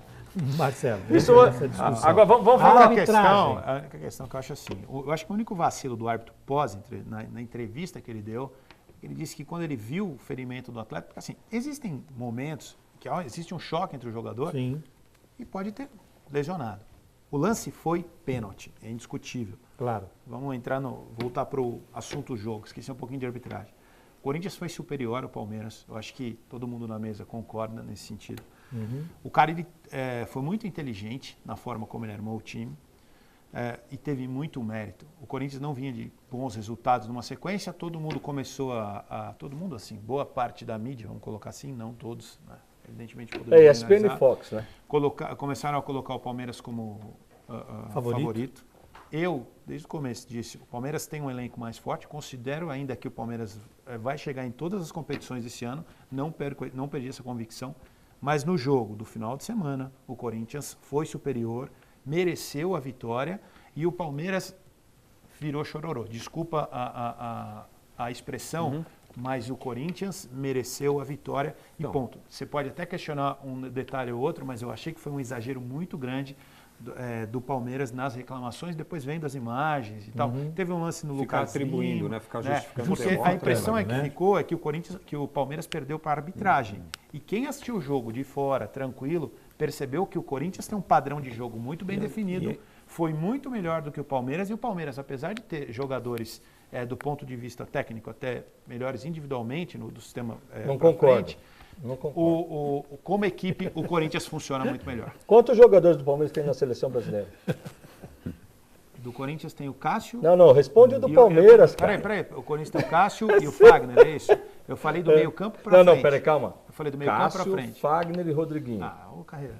Marcelo, Isso, essa discussão. agora vamos A falar. única arbitragem. a única questão que eu acho assim, eu acho que o único vacilo do árbitro na entrevista que ele deu, ele disse que quando ele viu o ferimento do atleta, porque assim, existem momentos que existe um choque entre o jogador Sim, e pode ter lesionado. O lance foi pênalti, é indiscutível. claro. Vamos voltar para o assunto jogo, esqueci um pouquinho de arbitragem. O Corinthians foi superior ao Palmeiras, eu acho que todo mundo na mesa concorda nesse sentido. O cara ele, foi muito inteligente na forma como ele armou o time e teve muito mérito. O Corinthians não vinha de bons resultados numa sequência, todo mundo começou todo mundo assim, boa parte da mídia, vamos colocar assim, não todos, né? Evidentemente poderia ESPN e generalizar. Fox, né? Começaram a colocar o Palmeiras como favorito. Eu, desde o começo, disse, o Palmeiras tem um elenco mais forte, considero ainda que o Palmeiras vai chegar em todas as competições esse ano, não perdi essa convicção, mas no jogo do final de semana, o Corinthians foi superior, mereceu a vitória e o Palmeiras virou chororô. Desculpa a expressão, mas o Corinthians mereceu a vitória e ponto. Você pode até questionar um detalhe ou outro, mas eu achei que foi um exagero muito grande do Palmeiras nas reclamações, depois vendo as imagens e tal. Teve um lance no Ficar Lucasinho, atribuindo, né? Ficar justificando. porque o a impressão né? é que que o Palmeiras perdeu para a arbitragem. E quem assistiu o jogo de fora, tranquilo, percebeu que o Corinthians tem um padrão de jogo muito bem definido, foi muito melhor do que o Palmeiras, e o Palmeiras, apesar de ter jogadores do ponto de vista técnico até melhores individualmente do sistema Não pra concordo. frente, como equipe, o Corinthians funciona muito melhor. Quantos jogadores do Palmeiras tem na seleção brasileira? Do Corinthians tem o Cássio. Não, responde o do Palmeiras, cara. Peraí. O Corinthians tem o Cássio e o Fagner, é isso? Eu falei do meio campo pra frente. Não, peraí, calma. Eu falei do meio campo pra frente. Fagner e Rodriguinho. Ô, Carreira.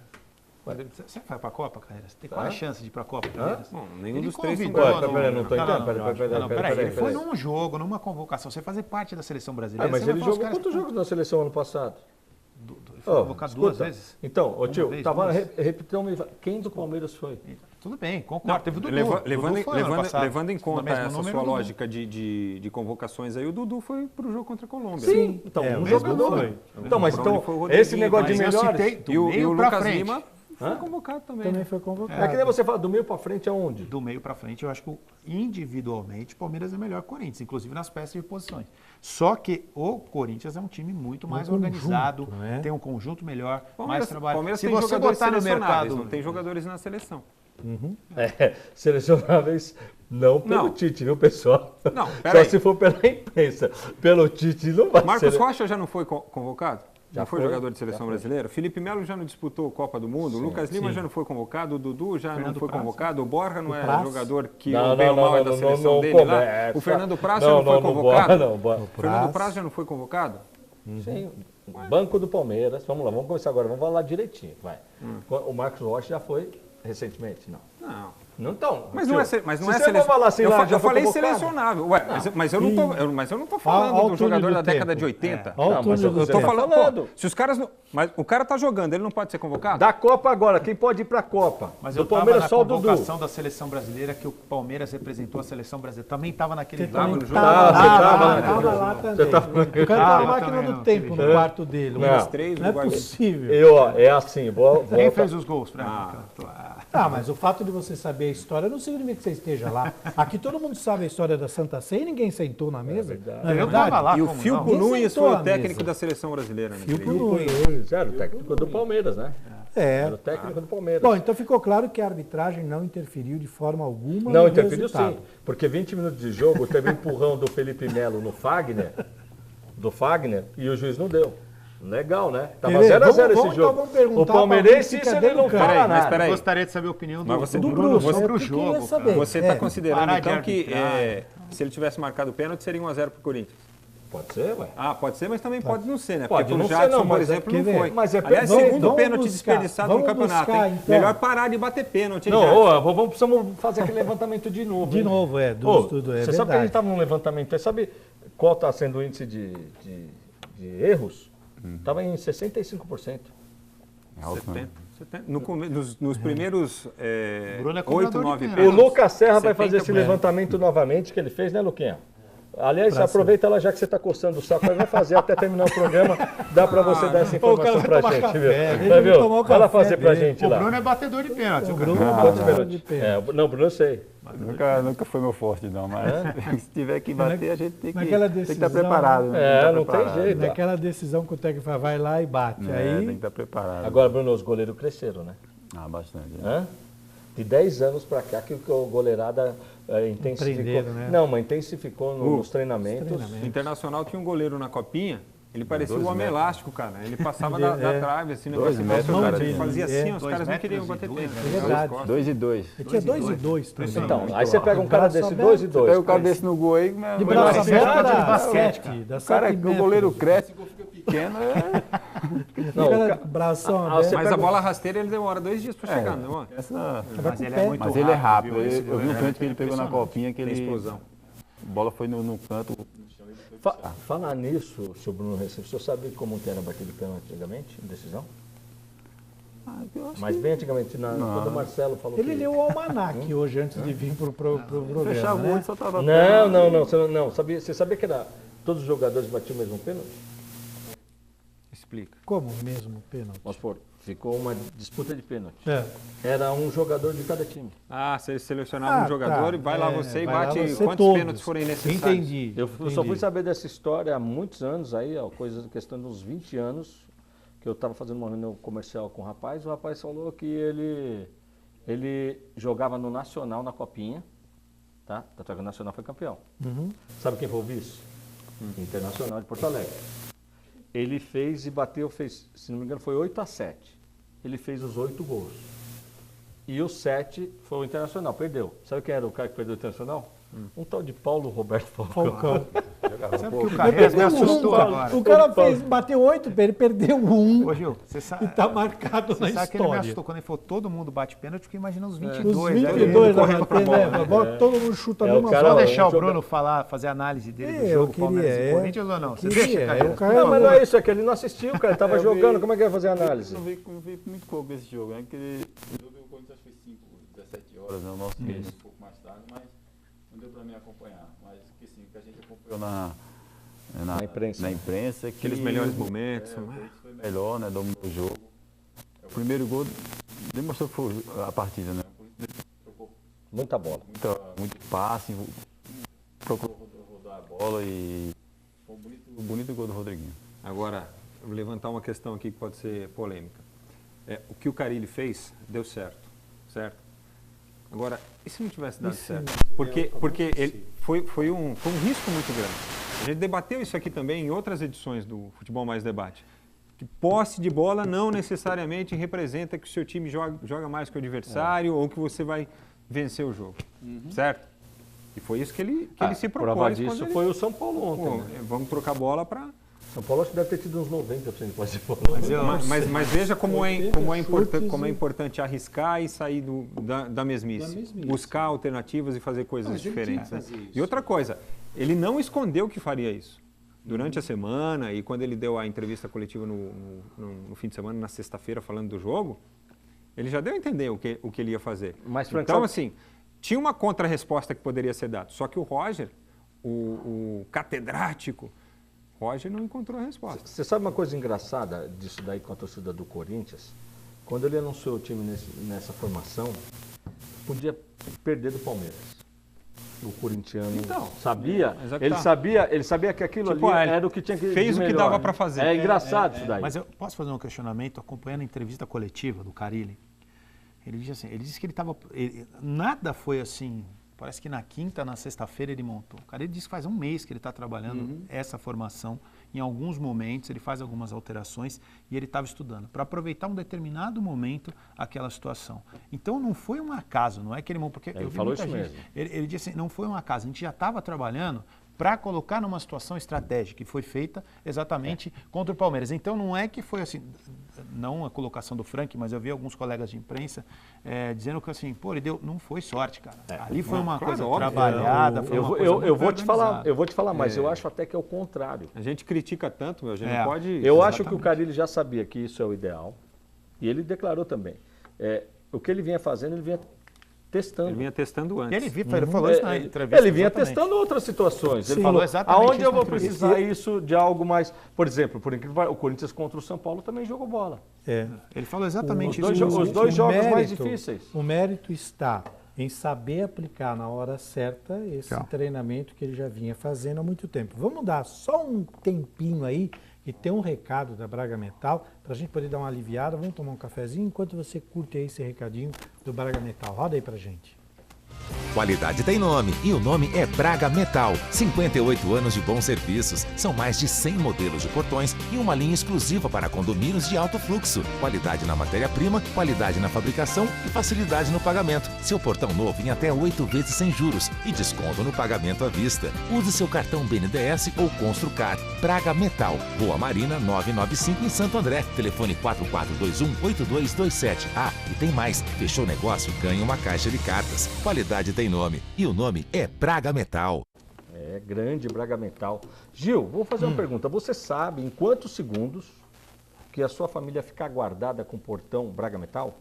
Você vai pra Copa, Carreira? Você tem qual a chance de ir pra Copa, Carreira? Bom, nenhum Ele dos três são convidou bons. Peraí, não tô entendendo. Peraí, ele foi num jogo, numa convocação. Você fazer parte da seleção brasileira. Mas você ele vai falar, jogou os caras quantos jogos na seleção ano passado? Ele foi convocado duas vezes. Então, tio, vez, tava duas. repetindo, quem do Palmeiras foi? Tudo bem, concordo. Teve o Dudu. Levando em conta essa sua lógica de convocações aí, o Dudu foi pro jogo contra a Colômbia. Sim, então, um jogador. foi. Então, mas Por onde então, foi o Rodriguinho, esse negócio de mas eu melhores... citei do E o meio pra Lucas frente. Lima foi convocado também. Também né? foi convocado. É que nem você fala, do meio pra frente aonde? Do meio pra frente, eu acho que individualmente o Palmeiras é melhor que o Corinthians, inclusive nas peças de posições. Só que o Corinthians é um time muito mais organizado, né? tem um conjunto melhor, mais Palmeiras, trabalho. Palmeiras Se tem você jogadores botar no selecionáveis, mercado, não tem jogadores na seleção. Selecionáveis não pelo Não. Tite, viu, pessoal? Não, Só peraí. se for pela imprensa. Pelo Tite não vai Marcos ser. Rocha já não foi convocado? Já foi foi, jogador de seleção brasileira? Felipe Melo já não disputou Copa do Mundo? Lucas Lima já não foi convocado? O Dudu já Fernando não foi Praz. convocado? O Borja não é Praz? jogador que Não, o bem ou não, mal é não, da não, seleção não dele lá? começa. O Fernando Praz já não foi Não, convocado? não. Fernando Praz já não foi convocado? Sim, Banco do Palmeiras. Vamos lá, vamos começar agora, vamos falar direitinho. Vai. O Marcos Rocha já foi recentemente? Não. Não. Não estão. Mas não é, mas não se é você for falar assim, lá, já eu foi falei convocado. selecionável. Ué, mas eu não tô falando Olha o do túnel jogador do da década tempo. de 80. Olha o Não, mas túnel do Eu tô tempo. falando, pô, se os caras não, mas o cara tá jogando, ele não pode ser convocado? Da Copa agora, quem pode ir pra Copa? Mas do eu estava Palmeiras na só o Dudu. convocação da seleção brasileira, que o Palmeiras representou a seleção brasileira. Também estava naquele Você também jogo. Você tava, né? tava lá também. Você tava- O cara tem Ah, uma eu máquina também do não, tempo no tive. quarto dele. Não. Mas Três, não é Uruguai. possível. É assim, Quem fez os gols pra mim? Ah, mas o fato de você saber a história não significa que você esteja lá. Aqui todo mundo sabe a história da Santa Ceia e ninguém sentou na mesa. Não é Eu verdade? tava lá. E o como Filipe não? Ninguém Nunes sentou foi à o técnico mesa. da seleção brasileira. Né? Filipe Felipe? Nunes. Era o técnico do Palmeiras, né? É. Era o técnico do Palmeiras. Bom, então ficou claro que a arbitragem não interferiu de forma alguma Não, no interferiu resultado. sim. Porque 20 minutos de jogo teve um empurrão do Felipe Melo no Fagner, e o juiz não deu. Legal, né? Tava Quer ver? 0 a 0 Vamos esse então, jogo. vamos perguntar O pra palmeirense, alguém que isso fica ele não dentro do campo. fala Mas nada. peraí. Eu gostaria de saber a opinião Mas você- do Do Bruno Bruno, sobre é o o que eu queria jogo. saber. Você É. está considerando Parar de então que arbitrar. se ele tivesse marcado o pênalti seria 1-0 pro Corinthians? Pode ser, ué. Ah, pode ser, mas também pode não ser, né? Pode Porque não pro ser, Jadson, não, por mas é- exemplo, quer não ver? foi. Mas é Aliás, vamos- segundo vamos pênalti buscar, desperdiçado no vamos campeonato, buscar, hein? então. Melhor parar de bater pênalti, hein, Não, Jadson? precisamos fazer aquele levantamento de novo. De hein? novo, é, do Ô, estudo, é você sabe que a gente verdade. estava num levantamento, sabe qual está sendo o índice de erros? Estava em 65%. É alto, né? 70. Nos primeiros Bruno é 8, cobrador de 9 pênalti. O pênaltis. Lucas Serra vai fazer 70%. esse levantamento novamente que ele fez, né, Luquinha? Aliás, Pra aproveita lá, já que você está coçando o saco, vai fazer até terminar o programa, dá para você dar essa Pô, o cara informação vai pra tomar gente, café, viu? ele Vai, não viu? tomou o Vai lá café fazer pra dele. gente O lá. Bruno é batedor de pênalti. O o Bruno cara. é Quantos batedor pênaltis? de pênalti. Não, Bruno eu sei. Nunca foi meu forte, não, mas se tiver que bater, a gente tem que naquela estar decisão, preparado. né? É, Tem que estar não tem preparado. jeito. Naquela decisão que o técnico fala, vai lá e bate. É, Aí, tem que estar preparado. Agora, Bruno, os goleiros cresceram, né? Ah, bastante. Hã? De 10 anos para cá que o goleirada intensificou. Aprenderam, né? Não, mas intensificou nos treinamentos. O Internacional tinha um goleiro na copinha, ele parecia o homem elástico, cara. Ele passava da trave, assim, 2 negócio metros, impressionante. cara, Ele fazia assim, é. os caras não 2 queriam metros bater e pênalti. dois, É verdade. 2 e 2. ele tinha 2 e 2 também. Então, aí você pega um cara Braço desse aberto. 2 e 2. Pega o cara desse no gol aí, De mas braço parecia aberto jogador de dá basquete, 7, dá o 7 cara, o metros. goleiro cresce, o gol fica pequeno. Não, Cara, bração Ah, aberto. você Mas pega a bola rasteira ele demora 2 dias pra chegar, não demora? Mas ele é muito Mas ele é rápido. viu? Esse Eu vi um goleiro é pênalti que ele pegou na impressionante. copinha, que ele... explosão. A bola foi no canto. Falar nisso, seu Bruno Recife, o senhor sabe como que era batido pênalti antigamente, em decisão? Mas bem antigamente, quando o Marcelo falou Ele que... leu o almanac hoje, antes de vir pro programa, Fechava o né? olho e só tava... Não. Você sabia que era todos os jogadores batiam o mesmo pênalti? Explica. Como mesmo pênalti? Vamos supor, ficou uma disputa de pênalti. É. Era um jogador de cada time. Ah, você selecionava um jogador e vai lá você e vai lá bate você quantos todos. pênaltis forem necessários. Entendi. Eu só fui saber dessa história há muitos anos aí, ó, questão de uns 20 anos, que eu estava fazendo uma reunião comercial com o rapaz falou que ele jogava no Nacional na Copinha, tá? Tanto é que o Nacional foi campeão. Sabe quem foi o vice? Internacional de Porto Alegre. Ele fez e bateu, se não me engano, foi 8-7. Ele fez os 8 gols. E o 7 foi o Internacional, perdeu. Sabe quem era o cara que perdeu o Internacional? Um tal de Paulo Roberto Falcão. Sabe que o Carreiras me assustou agora? O cara bateu 8, ele perdeu 1 Ô, Gil, você sabe, e tá marcado na você sabe que ele me história. assustou. Quando ele falou todo mundo bate pênalti, eu fiquei imaginando os Os 22. 22 da correndo pra bater, bola. né? Todo mundo chuta a É, o mesma cara- bola. Vou deixar o joga- Bruno falar, fazer a análise dele do Eu jogo, queria, Palmeiras e Corinthians ou não? Você queria, deixa, Carreiras? o cara- Não, mas não é isso, é que ele não assistiu, cara. Ele tava jogando, como é que vai fazer a análise? Eu vi muito pouco esse jogo, né? Porque o jogo do Corinthians foi 17 horas, né? O nosso fez um pouco mais tarde, mas não deu pra mim acompanhar. Mas que sim, que a gente acompanhou na imprensa. Que Aqueles melhores momentos. o Corinthians foi melhor, né? Dominou o jogo. O primeiro gol demonstrou que foi a partida, né? O Corinthians trocou Muita bola. muito passe, procurou rodar a bola e foi um bonito gol do Rodriguinho. Agora, eu vou levantar uma questão aqui que pode ser polêmica. O que o Carille fez, deu certo. Agora, e se não tivesse dado certo? Porque ele foi um risco muito grande. A gente debateu isso aqui também em outras edições do Futebol Mais Debate. Que posse de bola não necessariamente representa que o seu time joga mais que o adversário ou que você vai vencer o jogo. Certo? E foi isso que ele se propôs. Prova quando disso ele- foi o São Paulo ontem, Pô, né? vamos trocar bola para... São Paulo acho que deve ter tido uns 90% de posse de bola. Mas veja como é chutes, importante arriscar e sair da mesmice. Buscar alternativas e fazer coisas diferentes. Né? E outra coisa, ele não escondeu que faria isso. Durante a semana e quando ele deu a entrevista coletiva no fim de semana, na sexta-feira, falando do jogo, ele já deu a entender o que ele ia fazer. Mas, Frank, então, sabe- assim, tinha uma contra-resposta que poderia ser dada. Só que o Roger, o catedrático, Roger não encontrou a resposta. Você sabe uma coisa engraçada disso daí com a torcida do Corinthians? Quando ele anunciou o time nessa formação, podia perder do Palmeiras. O corintiano sabia, mas é que ele tá. sabia que aquilo Tipo, ali ele era o que tinha que fez de o que melhor, dava né? pra fazer. É engraçado isso daí. Mas eu posso fazer um questionamento acompanhando a entrevista coletiva do Carille? Ele disse que ele estava... Nada foi assim... Parece que na quinta, na sexta-feira ele montou. O Carille disse que faz um mês que ele está trabalhando essa formação. Em alguns momentos ele faz algumas alterações e ele estava estudando para aproveitar um determinado momento aquela situação. Então não foi um acaso, não é que ele montou... Porque Ele eu vi falou muita isso gente, mesmo. ele disse assim, não foi um acaso, a gente já estava trabalhando para colocar numa situação estratégica que foi feita exatamente contra o Palmeiras. Então não é que foi assim, não a colocação do Frank, mas eu vi alguns colegas de imprensa dizendo que assim, pô, ele deu, não foi sorte, cara. Ali foi uma coisa óbvio. trabalhada, foi uma coisa Eu muito vou te falar, organizada. eu vou te falar, mas eu acho até que é o contrário. A gente critica tanto, meu, a gente É. não pode... Eu acho que o Carille já sabia que isso é o ideal e ele declarou também. O que ele vinha fazendo, ele vinha testando. Ele vinha testando antes. Ele falou isso na entrevista. Ele vinha exatamente. testando outras situações. Ele Sim. falou, Falou exatamente aonde isso eu na vou entrevista. precisar isso de algo mais... Por exemplo, por incrível que pareça, o Corinthians contra o São Paulo também jogou bola. Ele falou exatamente Os isso. dois jogos mais difíceis. O mérito está em saber aplicar na hora certa esse treinamento que ele já vinha fazendo há muito tempo. Vamos dar só um tempinho aí e tem um recado da Braga Metal para a gente poder dar uma aliviada. Vamos tomar um cafezinho enquanto você curte aí esse recadinho do Braga Metal. Roda aí pra gente. Qualidade tem nome e o nome é Braga Metal. 58 anos de bons serviços. São mais de 100 modelos de portões e uma linha exclusiva para condomínios de alto fluxo. Qualidade na matéria-prima, qualidade na fabricação e facilidade no pagamento. Seu portão novo em até 8 vezes sem juros e desconto no pagamento à vista. Use seu cartão BNDES ou Construcar. Braga Metal, Rua Marina 995 em Santo André. Telefone 4421-8227. Ah, e tem mais. Fechou o negócio, ganha uma caixa de cartas. Qualidade tem nome e o nome é Braga Metal. É grande Braga Metal. Gil, vou fazer uma pergunta. Você sabe em quantos segundos que a sua família fica guardada com o portão Braga Metal?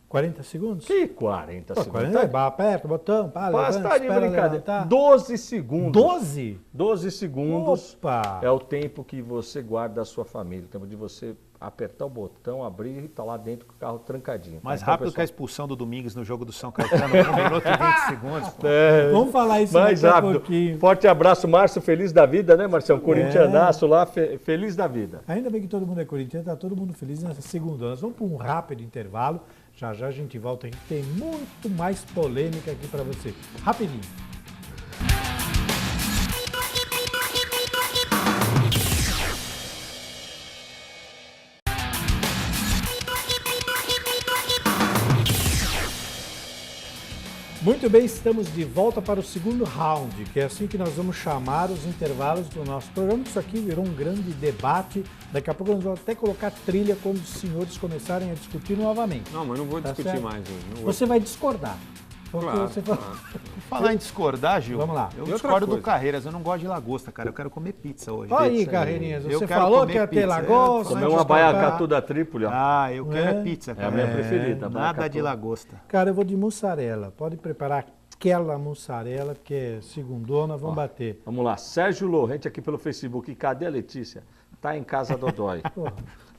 40 segundos? Que 40 Pô, segundos? 40, aperta o botão, pá, Mas levanta, tá de espera brincadeira. levantar. 12 segundos. 12? 12 segundos Opa! é o tempo que você guarda a sua família. O tempo de você apertar o botão, abrir e tá lá dentro com o carro trancadinho. Mais Então, rápido que a pessoal, expulsão do Domingos no jogo do São Caetano, 1 minuto e 20 segundos. Pô. Vamos falar isso mais daqui a rápido. pouquinho. Forte abraço, Márcio. Feliz da vida, né, Marcião? Corintianaço lá, feliz da vida. Ainda bem que todo mundo é corintiano, tá todo mundo feliz nessa segunda. Nós vamos para um rápido intervalo. Já já a gente volta, a gente tem muito mais polêmica aqui para você. Rapidinho. Muito bem, estamos de volta para o segundo round, que é assim que nós vamos chamar os intervalos do nosso programa. Isso aqui virou um grande debate. Daqui a pouco nós vamos até colocar trilha quando os senhores começarem a discutir novamente. Não, mas não vou discutir certo? mais hoje. Não vou. Você vai discordar. Porque Claro, você claro. Falar em discordar, Gil. Vamos lá. Eu E outra discordo do coisa? Carreiras. Eu não gosto de lagosta, cara. Eu quero comer pizza hoje. Olha aí, Pizza. Carreirinhas, Eu você quero falou comer que ia ter pizza. lagosta. Comer vai uma discordar. baiacatu da Trípoli, ó. Ah, eu quero É. pizza, É a cara. minha preferida. Nada baiacatu. de lagosta. Cara, eu vou de mussarela. Pode preparar aquela mussarela, porque é segundona, vamos bater. Vamos lá, Sérgio Lorrente aqui pelo Facebook. Cadê a Letícia? Tá em casa Dodói.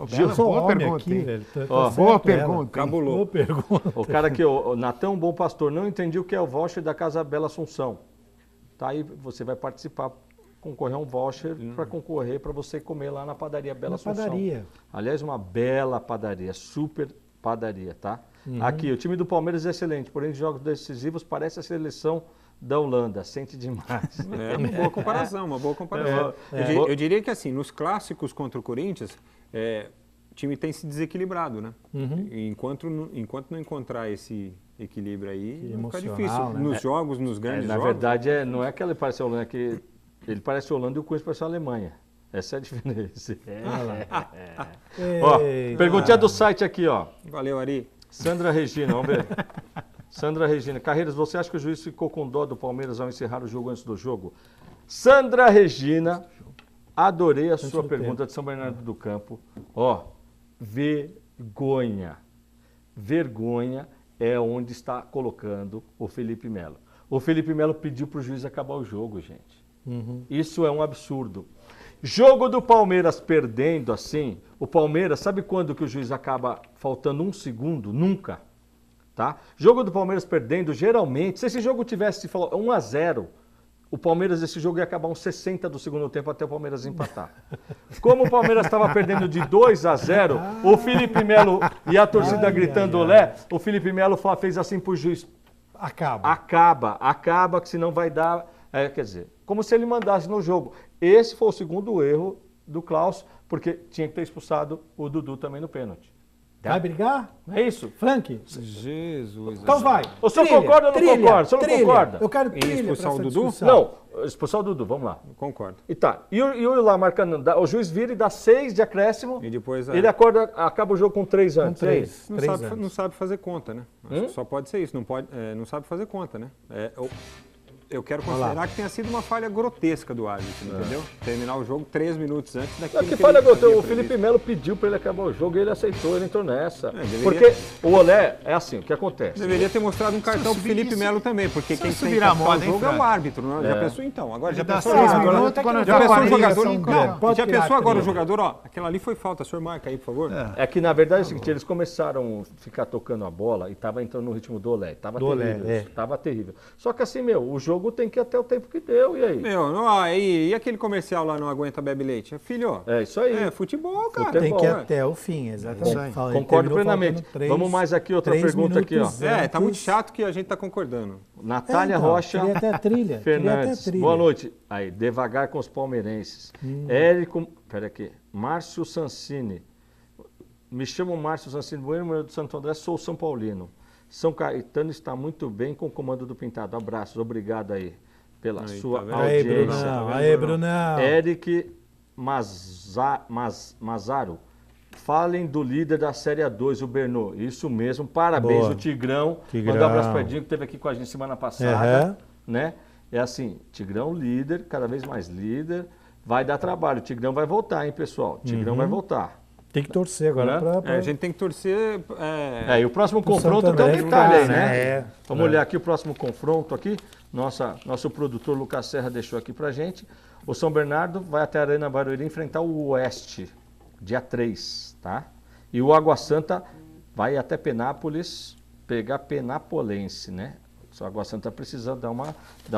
Gil, sou boa homem pergunta, aqui, hein? velho. Tá Ó, certo boa ela. pergunta. Cabulou. Boa pergunta. O cara aqui, o Natão Bom Pastor, não entendi o que é o voucher da Casa Bela Assunção. Tá aí, você vai participar, concorrer a um voucher para concorrer para você comer lá na padaria Bela Na Assunção. padaria. Aliás, uma bela padaria, super padaria, tá? Aqui, o time do Palmeiras é excelente, porém, de jogos decisivos parece a seleção da Holanda, sente demais. É uma boa comparação, uma boa comparação. Eu diria que assim, nos clássicos contra o Corinthians, o time tem se desequilibrado, né? E enquanto não encontrar esse equilíbrio aí, vai ficar emocional, difícil. né? Nos jogos, nos grandes Na jogos. verdade, não é que ele parece a Holanda, é que ele parece a Holanda e o Corinthians parece a Alemanha. Essa é a diferença. Ó, Eita. perguntinha do site aqui, ó. Valeu, Ari. Sandra Regina, vamos ver. Sandra Regina, Carreiras, você acha que o juiz ficou com dó do Palmeiras ao encerrar o jogo antes do jogo? Sandra Regina, adorei a sua do pergunta de São Bernardo do Campo. Ó, vergonha. Vergonha é onde está colocando o Felipe Melo. O Felipe Melo pediu para o juiz acabar o jogo, gente. Isso é um absurdo. Jogo do Palmeiras perdendo assim, o Palmeiras, sabe quando que o juiz acaba faltando 1 segundo? Nunca. Tá? Jogo do Palmeiras perdendo, geralmente, se esse jogo tivesse 1-0, o Palmeiras, esse jogo ia acabar uns 60 do segundo tempo até o Palmeiras empatar. Como o Palmeiras estava perdendo de 2-0, o Felipe Melo e a torcida gritando olé, o Felipe Melo fez assim pro juiz, Acaba. acaba, que senão vai dar, quer dizer, como se ele mandasse no jogo. Esse foi o segundo erro do Klaus, porque tinha que ter expulsado o Dudu também no pênalti. Vai brigar? É isso? Frank? Jesus. Então vai. O senhor Trilha, concorda ou não trilha, concorda? O senhor não trilha. concorda? Eu quero Em trilha expulsar pra o essa Dudu? discussão. Não, expulsar o Dudu, vamos lá. Concordo. E tá. E o lá marcando, o juiz vira e dá 6 de acréscimo. E depois Ele acaba o jogo com 3 anos. Com 3. não sabe fazer conta, né? Acho que só pode ser isso, não sabe fazer conta, né? Eu quero considerar que tenha sido uma falha grotesca do árbitro, entendeu? Terminar o jogo 3 minutos antes daquilo Que que falha, ele havia o Felipe previsto. Melo pediu para ele acabar o jogo e ele aceitou, ele entrou nessa. deveria- Porque o Olé é assim, o que acontece? Deveria ter mostrado um cartão pro subir Felipe isso- Melo também, porque se quem eu tem subir que a captar moda, o hein, jogo é o Fran? árbitro, não é? Já pensou então? Agora já Ele dá pensou 6 agora? minutos, até que quando não já dá pensou o trilha, jogador são em dez. campo. Pode Já tirar pensou a agora o trilha. jogador, ó, aquela ali foi falta, o senhor marca aí, por favor? É que na verdade é o seguinte, eles começaram a ficar tocando a bola e tava entrando no ritmo do Olé. Tava Do Olé, terrível. é. Tava terrível. Só que assim, o jogo tem que ir até o tempo que deu, e aí? Meu, ó, e aquele comercial lá, não aguenta bebe leite? Filho, É isso aí. é futebol, cara. Tem que ir Ué. até o fim, exatamente. Fala, ele Concordo terminou plenamente. faltando três- Vamos mais aqui, outra 3 pergunta aqui, ó. minutos Tá muito antes. chato que a gente tá concordando. Natália então, Rocha queria até a trilha, queria até a Fernandes. trilha. Boa noite. Aí, devagar com os palmeirenses. Érico, pera aqui. Márcio Sansini. Me chamo Márcio Sansini Bueno, número do Santo André, sou São Paulino. São Caetano está muito bem com o comando do Pintado. Abraços, obrigado aí pela Aí, sua tá vendo? Aí, audiência. Brunão. Aí, Brunão. Eric Mazaro. Falem do líder da Série A2, o Bernô. Isso mesmo, parabéns, Boa. o Tigrão. Tigrão. Mandar um abraço para Edinho, que esteve aqui com a gente semana passada. Aham. Né? É assim, Tigrão líder, cada vez mais líder. Vai dar trabalho, o Tigrão vai voltar, hein, pessoal? O Tigrão vai voltar. Tem que torcer agora Né? pra... A gente tem que torcer. E o próximo pro confronto Santo tem um André detalhe aí, ficar, né? É. Vamos olhar aqui o próximo confronto aqui. Nosso produtor Lucas Serra deixou aqui pra gente. O São Bernardo vai até a Arena Barueri enfrentar o Oeste, dia 3, tá? E o Água Santa vai até Penápolis pegar Penapolense, né? O Água Santa precisa dar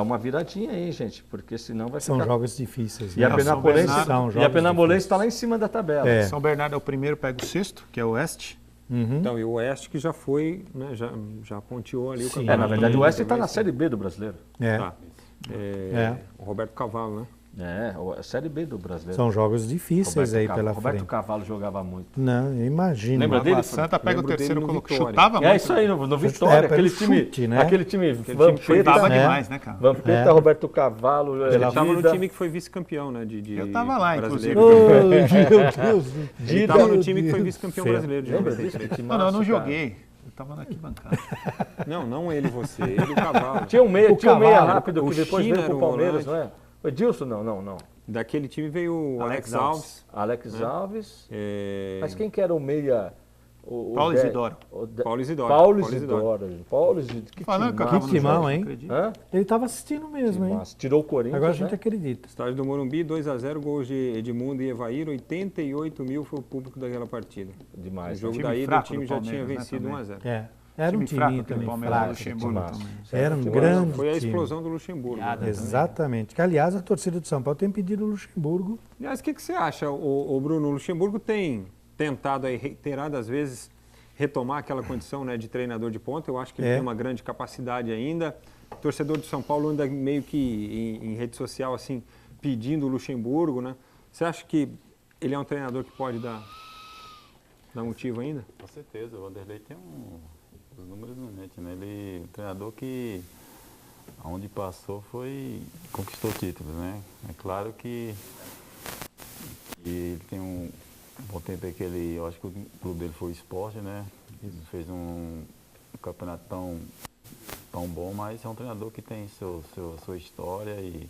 uma viradinha aí, gente, porque senão vai São ficar... jogos difíceis. E a né? Penapolense São e jogos a Penapolense difíceis. está lá em cima da tabela. É. São Bernardo é o primeiro, pega o sexto, que é o Oeste. Então, e o Oeste que já foi, né, já ponteou ali o Sim. campeonato. Na verdade, o Oeste está Vai na ser- Série B do Brasileiro. É. Tá. É. O Roberto Cavalo, né? A Série B do Brasileiro. São jogos difíceis aí pela Roberto frente. Cavalo jogava muito. Não, eu imagino. Lembra dele? O Santa pega o Lembro terceiro, dele no colocou, Vitória. chutava muito. É isso aí, no Vitória. pelo Aquele time, chute, né? aquele time Chutava Vampeta, demais, né, cara? Vampeta, Roberto Cavalo. Ele estava no Dida. time que foi vice-campeão, né? Eu tava lá, brasileiro. Oh, meu Deus. Ele estava no time que foi vice-campeão brasileiro de Lembra 93. disso? Que Não, eu não timaço, joguei. Eu tava na arquibancada. Não ele, você. Ele e o Cavalo. Tinha um meia, Cavalo, rápido o que depois China veio pro era o Palmeiras, volante. não é? O Edilson, não. Daquele time veio o Alex Alex Alves. Alex Alves. é, Mas quem que era o meia? Paulo Isidoro. Paulo Isidoro. Paulo Isidoro. Que Falando que eu timaço. tava no timão, jogo, hein? acredita? Hã? Ele estava assistindo mesmo, hein? Timaço. Tirou o Corinthians, Agora a gente né? acredita. Estádio do Morumbi, 2-0, gols de Edmundo e Evair. 88 mil foi o público daquela partida. Demais. No jogo time da ida, o fraco time do já tinha Palmeiras, né, vencido também. 1-0. É. Era um Time fraco timinho aquele também Palmeiras do fraco. Luxemburgo Timaço. também. Era um Foi grande Foi a time. explosão do Luxemburgo. Piada. Né? Exatamente. Que, aliás, a torcida de São Paulo tem pedido o Luxemburgo. Aliás, o que você acha, o Bruno? O Luxemburgo tem tentado aí reiteradas vezes retomar aquela condição, né, de treinador de ponta. Eu acho que ele tem uma grande capacidade ainda. O torcedor de São Paulo anda meio que em rede social assim pedindo o Luxemburgo, né? Você acha que ele é um treinador que pode dar motivo ainda? Com certeza, o Vanderlei tem os números no net, né? Ele é um treinador que aonde passou conquistou títulos, né? É claro que ele tem um bom tempo aí que eu acho que o clube dele foi o Sport, né? Ele fez um campeonato tão bom, mas é um treinador que tem sua história e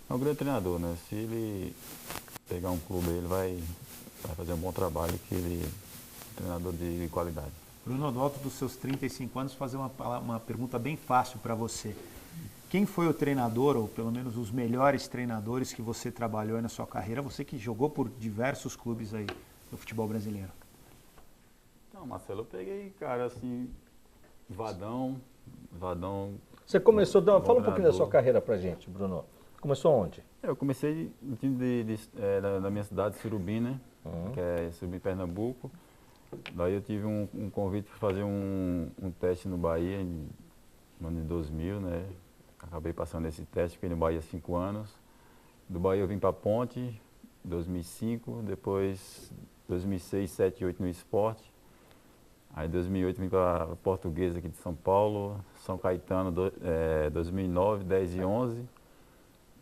é um grande treinador, né? Se ele pegar um clube, ele vai fazer um bom trabalho, que ele é um treinador de qualidade. Bruno, no alto dos seus 35 anos, fazer uma pergunta bem fácil para você. Quem foi o treinador, ou pelo menos os melhores treinadores que você trabalhou aí na sua carreira? Você que jogou por diversos clubes aí do futebol brasileiro. Então, Marcelo, eu peguei, cara, assim, Vadão. Você começou, fala um pouquinho da treinador. sua carreira pra gente, Bruno. Começou onde? Eu comecei no time da minha cidade, Surubim, né? Que é Surubim, Pernambuco. Daí eu tive um convite para fazer um teste no Bahia no ano de 2000, né? Acabei passando esse teste, fiquei no Bahia 5 anos. Do Bahia eu vim para Ponte, 2005, depois 2006, 7 e 8 no Sport. Aí em 2008 vim para a Portuguesa aqui de São Paulo, São Caetano, 2009, 10 e 11.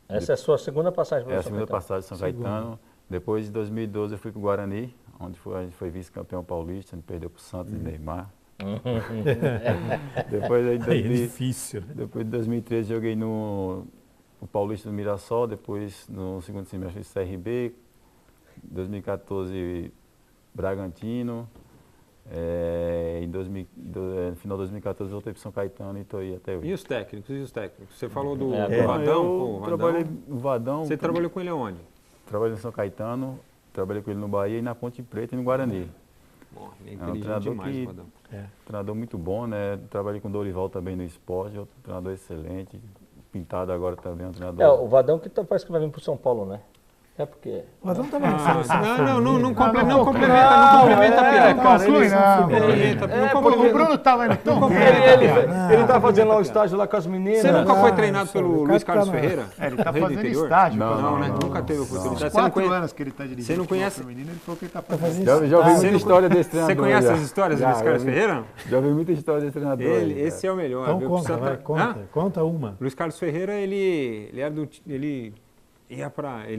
Essa é a sua segunda passagem É a São segunda Caetano. passagem de São Caetano. Depois de 2012 eu fui para o Guarani, onde a gente foi vice-campeão paulista, a gente perdeu para o Santos e Neymar. Depois aí, É difícil, né? depois de 2013 joguei no Paulista do Mirassol, depois no segundo semestre CRB, 2014 Bragantino, no final de 2014 voltei para São Caetano e estou aí até hoje. E os técnicos? Você falou do É, Vadão? Pô, Eu Vadão. trabalhei no Vadão. Você trabalhou com ele aonde? Trabalhei no São Caetano, trabalhei com ele no Bahia e na Ponte Preta e no Guarani. Bom, ele é É um inteligente treinador demais, que- o Vadão. Treinador muito bom, né? Trabalhei com o Dorival também no esporte, outro treinador excelente. Pintado agora também, um treinador. O Vadão que parece que vai vir pro São Paulo, né? É porque... O Adão estava na seleção. Não complementa a piada. Não flui, não. Não O Bruno tava indo tão bem. Ele tá fazendo lá o estágio lá com as meninas. Você nunca foi Ah, treinado sabe, pelo o Luiz cara Carlos tá na- Ferreira? Ele tá Rei do fazendo interior? estágio. Não, né? não, Nunca teve oportunidade. Você não 4 conhece? anos que ele tá dirigindo. Você não conhece- o menino, ele falou que ele tá Tá fazendo fazendo Já ouvi estágio. muita história desse treinador. Você conhece já. as histórias do Já, Luiz Carlos já vi- Ferreira? Já ouvi muita história desse treinador. Esse é o melhor. Então viu? conta, Precisa vai, tra- conta. Hã? Conta uma. Luiz Carlos Ferreira, ele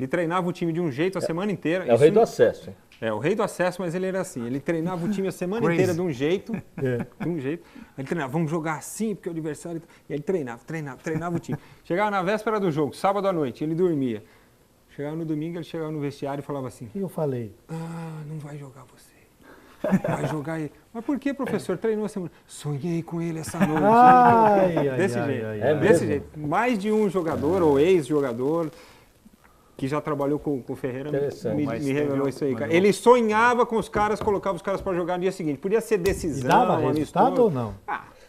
treinava o time de um jeito a semana inteira. É o rei do acesso, hein? É, o rei do acesso, mas ele era assim. Ele treinava o time a semana Crazy. inteira de um jeito. De um jeito. Ele treinava, vamos jogar assim, porque é o adversário... E ele treinava o time. Chegava na véspera do jogo, sábado à noite, ele dormia. Chegava no domingo, ele chegava no vestiário e falava assim, O que eu falei? não vai jogar você. Vai jogar ele. Mas por que, professor? Treinou a semana. Sonhei com ele essa noite. Desse jeito. É Desse mesmo? jeito. Mais de um jogador ou ex-jogador que já trabalhou com o Ferreira Interessante. me Mas revelou teve- isso aí, cara. mas- Ele sonhava com os caras, colocava os caras para jogar no dia seguinte. Podia ser E decisão, dava amistoso. resultado ou não?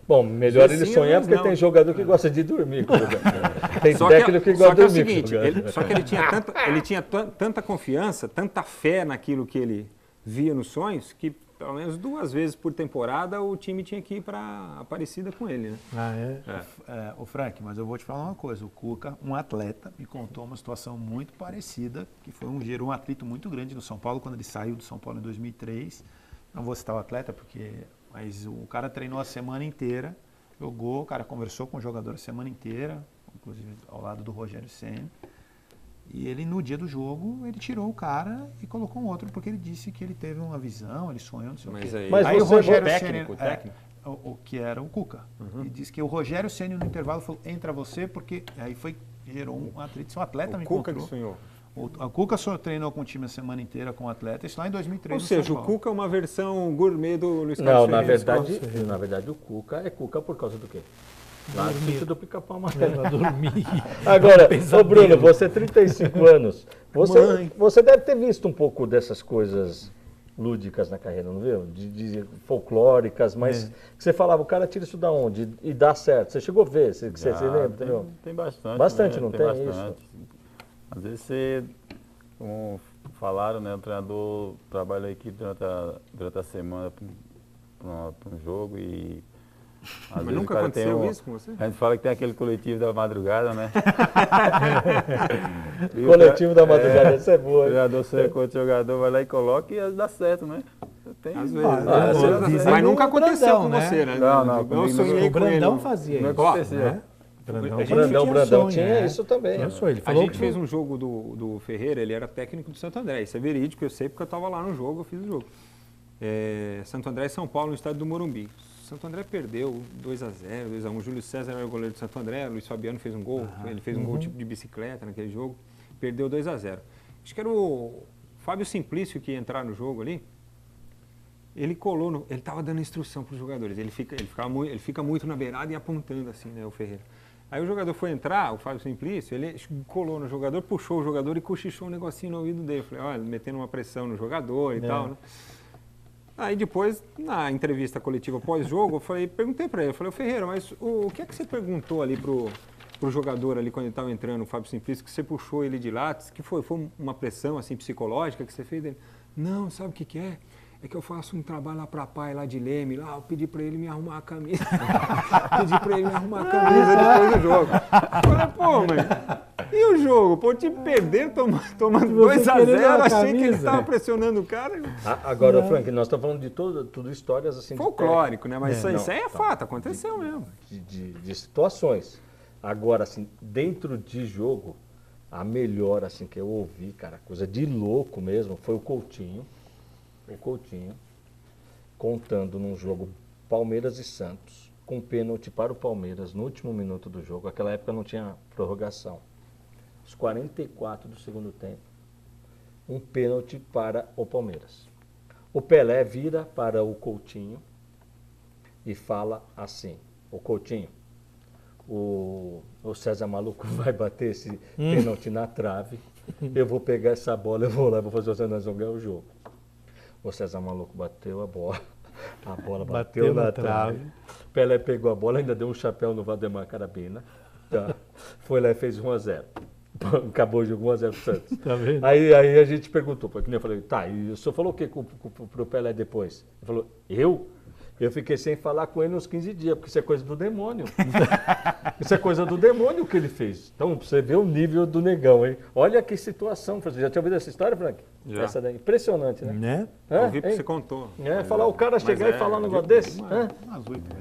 Bom, melhor Sim, ele sim, sonhar mas porque não. tem jogador que gosta de dormir. Tem Só técnico que gosta é o de dormir. seguinte, jogando. só que ele tinha tanta confiança, tanta fé naquilo que ele via nos sonhos, que pelo menos 2 vezes por temporada o time tinha que ir para Aparecida com ele, né? O Frank, mas eu vou te falar uma coisa. O Cuca, um atleta, me contou uma situação muito parecida, que gerou um atrito muito grande no São Paulo, quando ele saiu do São Paulo em 2003. Não vou citar o atleta, mas o cara treinou a semana inteira, jogou, o cara conversou com o jogador a semana inteira, inclusive ao lado do Rogério Ceni. E ele, no dia do jogo, ele tirou o cara e colocou um outro, porque ele disse que ele teve uma visão, ele sonhou, não sei o quê. Mas aí o Rogério Ceni, técnico? O que era o Cuca. E disse que o Rogério Ceni no intervalo falou, entra você, porque aí gerou um atrito. Seu atleta me Cuca encontrou. que sonhou. O Cuca só treinou com o time a semana inteira com o atleta, isso lá em 2003. Ou seja, o Cuca é uma versão gourmet do Luiz Não, Carlos na verdade o Cuca é Cuca por causa do quê? Lá no sítio do Pica-Pau Amarelo. Pra dormir. Agora, ô Bruno, você 35 anos, você deve ter visto um pouco dessas coisas lúdicas na carreira, não viu? De folclóricas, mas você falava, o cara tira isso da onde? E dá certo. Você chegou a ver, você lembra, entendeu? Tem bastante. Bastante, né? não tem bastante. isso? Às vezes você, como falaram, né, o treinador trabalha aqui durante a semana para um jogo e... Mas nunca aconteceu isso com você? A gente fala que tem aquele coletivo da madrugada, né? Coletivo da madrugada, essa é boa. O treinador sai com outro jogador, vai lá e coloca e dá certo, né? Tem, às vezes. Mas nunca aconteceu com você, né? Não, eu sonhei O com ele. Brandão fazia Não isso. aconteceu. Né? O Brandão tinha isso também. Ele A falou gente que fez um jogo do Ferreira, ele era técnico do Santo André. Isso é verídico, eu sei porque eu estava lá no jogo, eu fiz o jogo. Santo André e São Paulo, no estádio do Morumbi. Santo André perdeu 2-0, 2-1. Júlio César era o goleiro do Santo André, Luiz Fabiano fez um gol, ele fez um gol tipo de bicicleta naquele jogo, perdeu 2-0. Acho que era o Fábio Simplício que ia entrar no jogo ali, ele colou, ele estava dando instrução para os jogadores, ele fica muito na beirada e apontando assim, né, o Ferreira. Aí o jogador foi entrar, o Fábio Simplício, ele colou no jogador, puxou o jogador e cochichou um negocinho no ouvido dele. Falei, olha, metendo uma pressão no jogador e tal, né? Aí depois, na entrevista coletiva pós-jogo, perguntei para ele, Ferreira, mas o que é que você perguntou ali pro jogador ali quando ele estava entrando, o Fábio Simplício, que você puxou ele de lá, que foi uma pressão assim psicológica que você fez dele? Não, sabe o que é? É que eu faço um trabalho lá pra pai, lá de Leme, lá eu pedi pra ele me arrumar a camisa. Pedi pra ele me arrumar a camisa depois do jogo. Falei, pô, mas e o jogo? Pô, o time perdeu, tomando 2-0, achei que ele estava pressionando o cara. Agora, Frank, nós estamos falando de tudo histórias assim... Folclórico, né? Mas isso aí é fato, aconteceu mesmo. De situações. Agora, assim, dentro de jogo, a melhor, assim, que eu ouvi, cara, coisa de louco mesmo, foi o Coutinho, contando num jogo Palmeiras e Santos, com pênalti para o Palmeiras no último minuto do jogo. Naquela época não tinha prorrogação. Os 44 do segundo tempo, um pênalti para o Palmeiras. O Pelé vira para o Coutinho e fala assim, o Coutinho, o César Maluco vai bater esse pênalti na trave, eu vou pegar essa bola, eu vou lá, vou fazer o César jogar o jogo. O César Maluco bateu a bola bateu na trave. Pelé pegou a bola, ainda deu um chapéu no Valdemar Carabina. Tá? Foi lá e fez 1-0. Acabou o jogo 1-0 pro Santos. Tá vendo? Aí a gente perguntou, porque eu falei, tá, e o senhor falou o que pro Pelé depois? Ele falou, eu fiquei sem falar com ele uns 15 dias, porque isso é coisa do demônio. Isso é coisa do demônio que ele fez. Então, você vê o nível do negão, hein? Olha que situação. Você já tinha ouvido essa história, Frank? Já. Essa daí. Impressionante, né? Eu vi porque você contou. Falar o cara chegar e falar um negócio desse?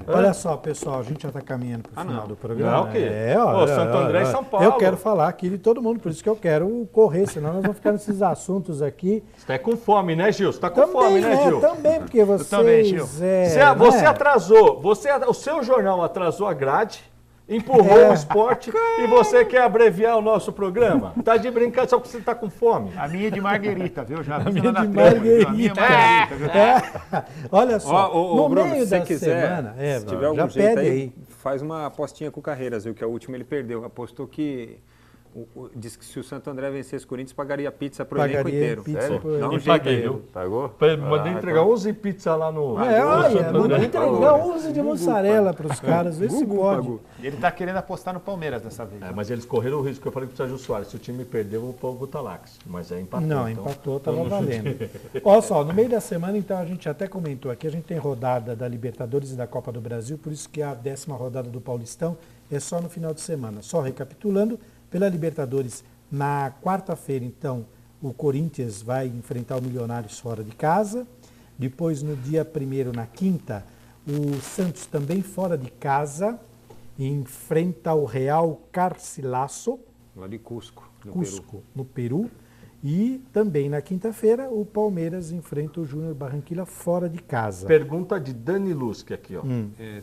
Olha só, pessoal, a gente já está caminhando para o final do programa. Não, o quê? Olha, Santo André e São Paulo. Eu quero falar aqui de todo mundo, por isso que eu quero correr, senão nós vamos ficar nesses assuntos aqui. Você está com fome, né, Gil? Você está com fome, né, Gil? Também, porque vocês... também, Gil. Você atrasou, o seu jornal atrasou a grade, empurrou o esporte e você quer abreviar o nosso programa? Tá de brincadeira, só porque você tá com fome. A minha é de marguerita, viu? Já A minha é de marguerita. A minha é marguerita, viu? Olha só, no Bruno, meio se você da quiser, semana... se tiver algum jeito aí, faz uma apostinha com o Carreiras, viu? Que a última ele perdeu. Apostou que Diz que se o Santo André vencesse o Corinthians, pagaria pizza pro elenco inteiro. Pizza Sério? pro Dá um elenco. jeito paguei, aí. viu? Pagou? Mandei entregar 11 pizzas lá no... Mandou entregar 11 de mussarela para os caras, vê se pode. Pagou. E ele tá querendo apostar no Palmeiras dessa vez. É, mas eles correram o risco que eu falei pro Sérgio Soares. Se o time perder, eu vou pôr o Talax. Mas empatou. Não, então, empatou, estava valendo. Olha só, no meio da semana, então, a gente até comentou aqui, a gente tem rodada da Libertadores e da Copa do Brasil, por isso que a 10ª rodada do Paulistão é só no final de semana. Só recapitulando, pela Libertadores, na quarta-feira, então, o Corinthians vai enfrentar o Milionários fora de casa. Depois, no dia 1º, na quinta, o Santos também fora de casa enfrenta o Real Garcilaso, Lá de Cusco, no Cusco, no Peru. E também na quinta-feira, o Palmeiras enfrenta o Júnior Barranquilla fora de casa. Pergunta de Dani Lusk aqui, ó.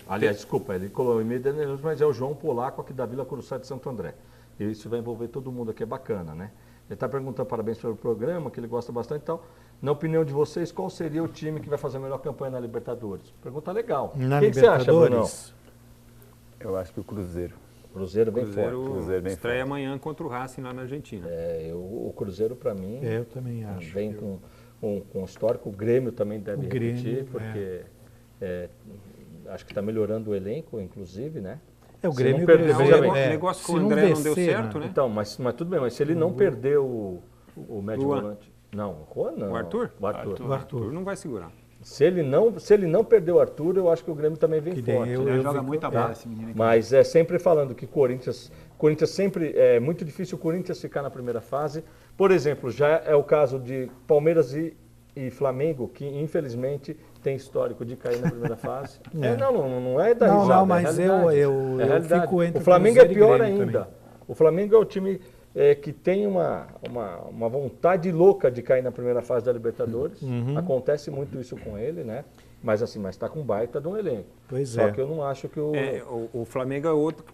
Aliás, desculpa, ele colocou o e-mail de Dani Lusk, mas é o João Polaco aqui da Vila Curuçá de Santo André. E isso vai envolver todo mundo aqui, é bacana, né? Ele está perguntando parabéns pelo programa, que ele gosta bastante e tal. Na opinião de vocês, qual seria o time que vai fazer a melhor campanha na Libertadores? Pergunta legal. Na Quem que você acha, Brunão? Libertadores, Eu acho que o Cruzeiro. Cruzeiro bem forte. Cruzeiro bem estreia forte. amanhã contra o Racing lá na Argentina. O Cruzeiro, para mim, eu também acho. vem com histórico. O Grêmio também deve O Grêmio, repetir, porque acho que está melhorando o elenco, inclusive, né? É, o Se Grêmio não perder, precisa- veja bem. O negócio com se o André não deu vencer, certo, né? Então, mas tudo bem, mas se ele não perder o médio Luan. volante... Não, o Juan não. O Arthur? O Arthur. O Arthur. Não vai segurar. Se ele não perder o Arthur, eu acho que o Grêmio também vem Que nem forte. eu- né? Ele joga fico- muita bola esse menino aqui. Mas sempre falando que Corinthians sempre é muito difícil o Corinthians ficar na primeira fase. Por exemplo, já é o caso de Palmeiras e Flamengo, que infelizmente tem histórico de cair na primeira fase. Não é da Não, risada, não, mas é realidade. eu É realidade. fico entre o Flamengo é Cruzeiro e pior Grêmio ainda. também. O Flamengo é o time que tem uma vontade louca de cair na primeira fase da Libertadores. Acontece muito isso com ele, né? Mas está com baita de um elenco. Pois Só é. que eu não acho que O Flamengo é outro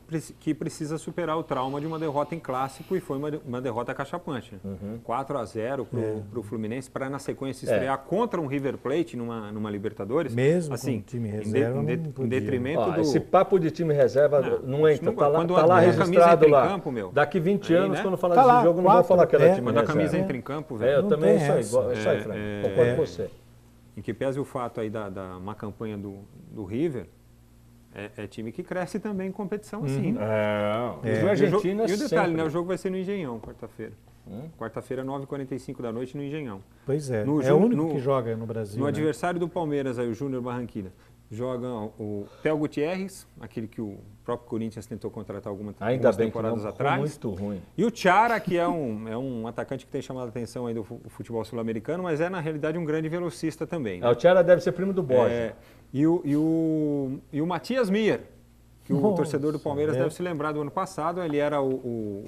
que precisa superar o trauma de uma derrota em clássico e foi uma derrota cachapante. 4-0 para o Fluminense, para na sequência estrear contra um River Plate numa Libertadores. Mesmo assim, com time reserva, não em podia. detrimento do... Esse papo de time reserva não entra. não- Tá lá, quando tá lá a camisa registrado entra em lá. campo, meu. Daqui 20 Aí, anos, né? quando falar Tá desse lá, jogo, não vou falar que era time Quando a camisa reserva. entra em campo, Eu velho, Não também tem sou essa. isso aí, Frank. Concordo com você. em que pese o fato aí da má campanha do River, é time que cresce também em competição assim. Né? Os E o argentinos detalhe, sempre. né? O jogo vai ser no Engenhão, quarta-feira. Quarta-feira, 9h45 da noite, no Engenhão. Pois é, No é Jú- o único no- que joga no Brasil. No né? adversário do Palmeiras, aí, o Júnior Barranquilla, jogam o Theo Gutierrez, aquele que o próprio Corinthians tentou contratar Ainda algumas bem que temporadas não atrás. muito ruim. E o Chara, que é um atacante que tem chamado a atenção aí do futebol sul-americano, mas é, na realidade, um grande velocista também. Né? O Thiara deve ser primo do Borja. E o Matias Mier, que o Nossa, torcedor do Palmeiras é. deve se lembrar do ano passado, ele era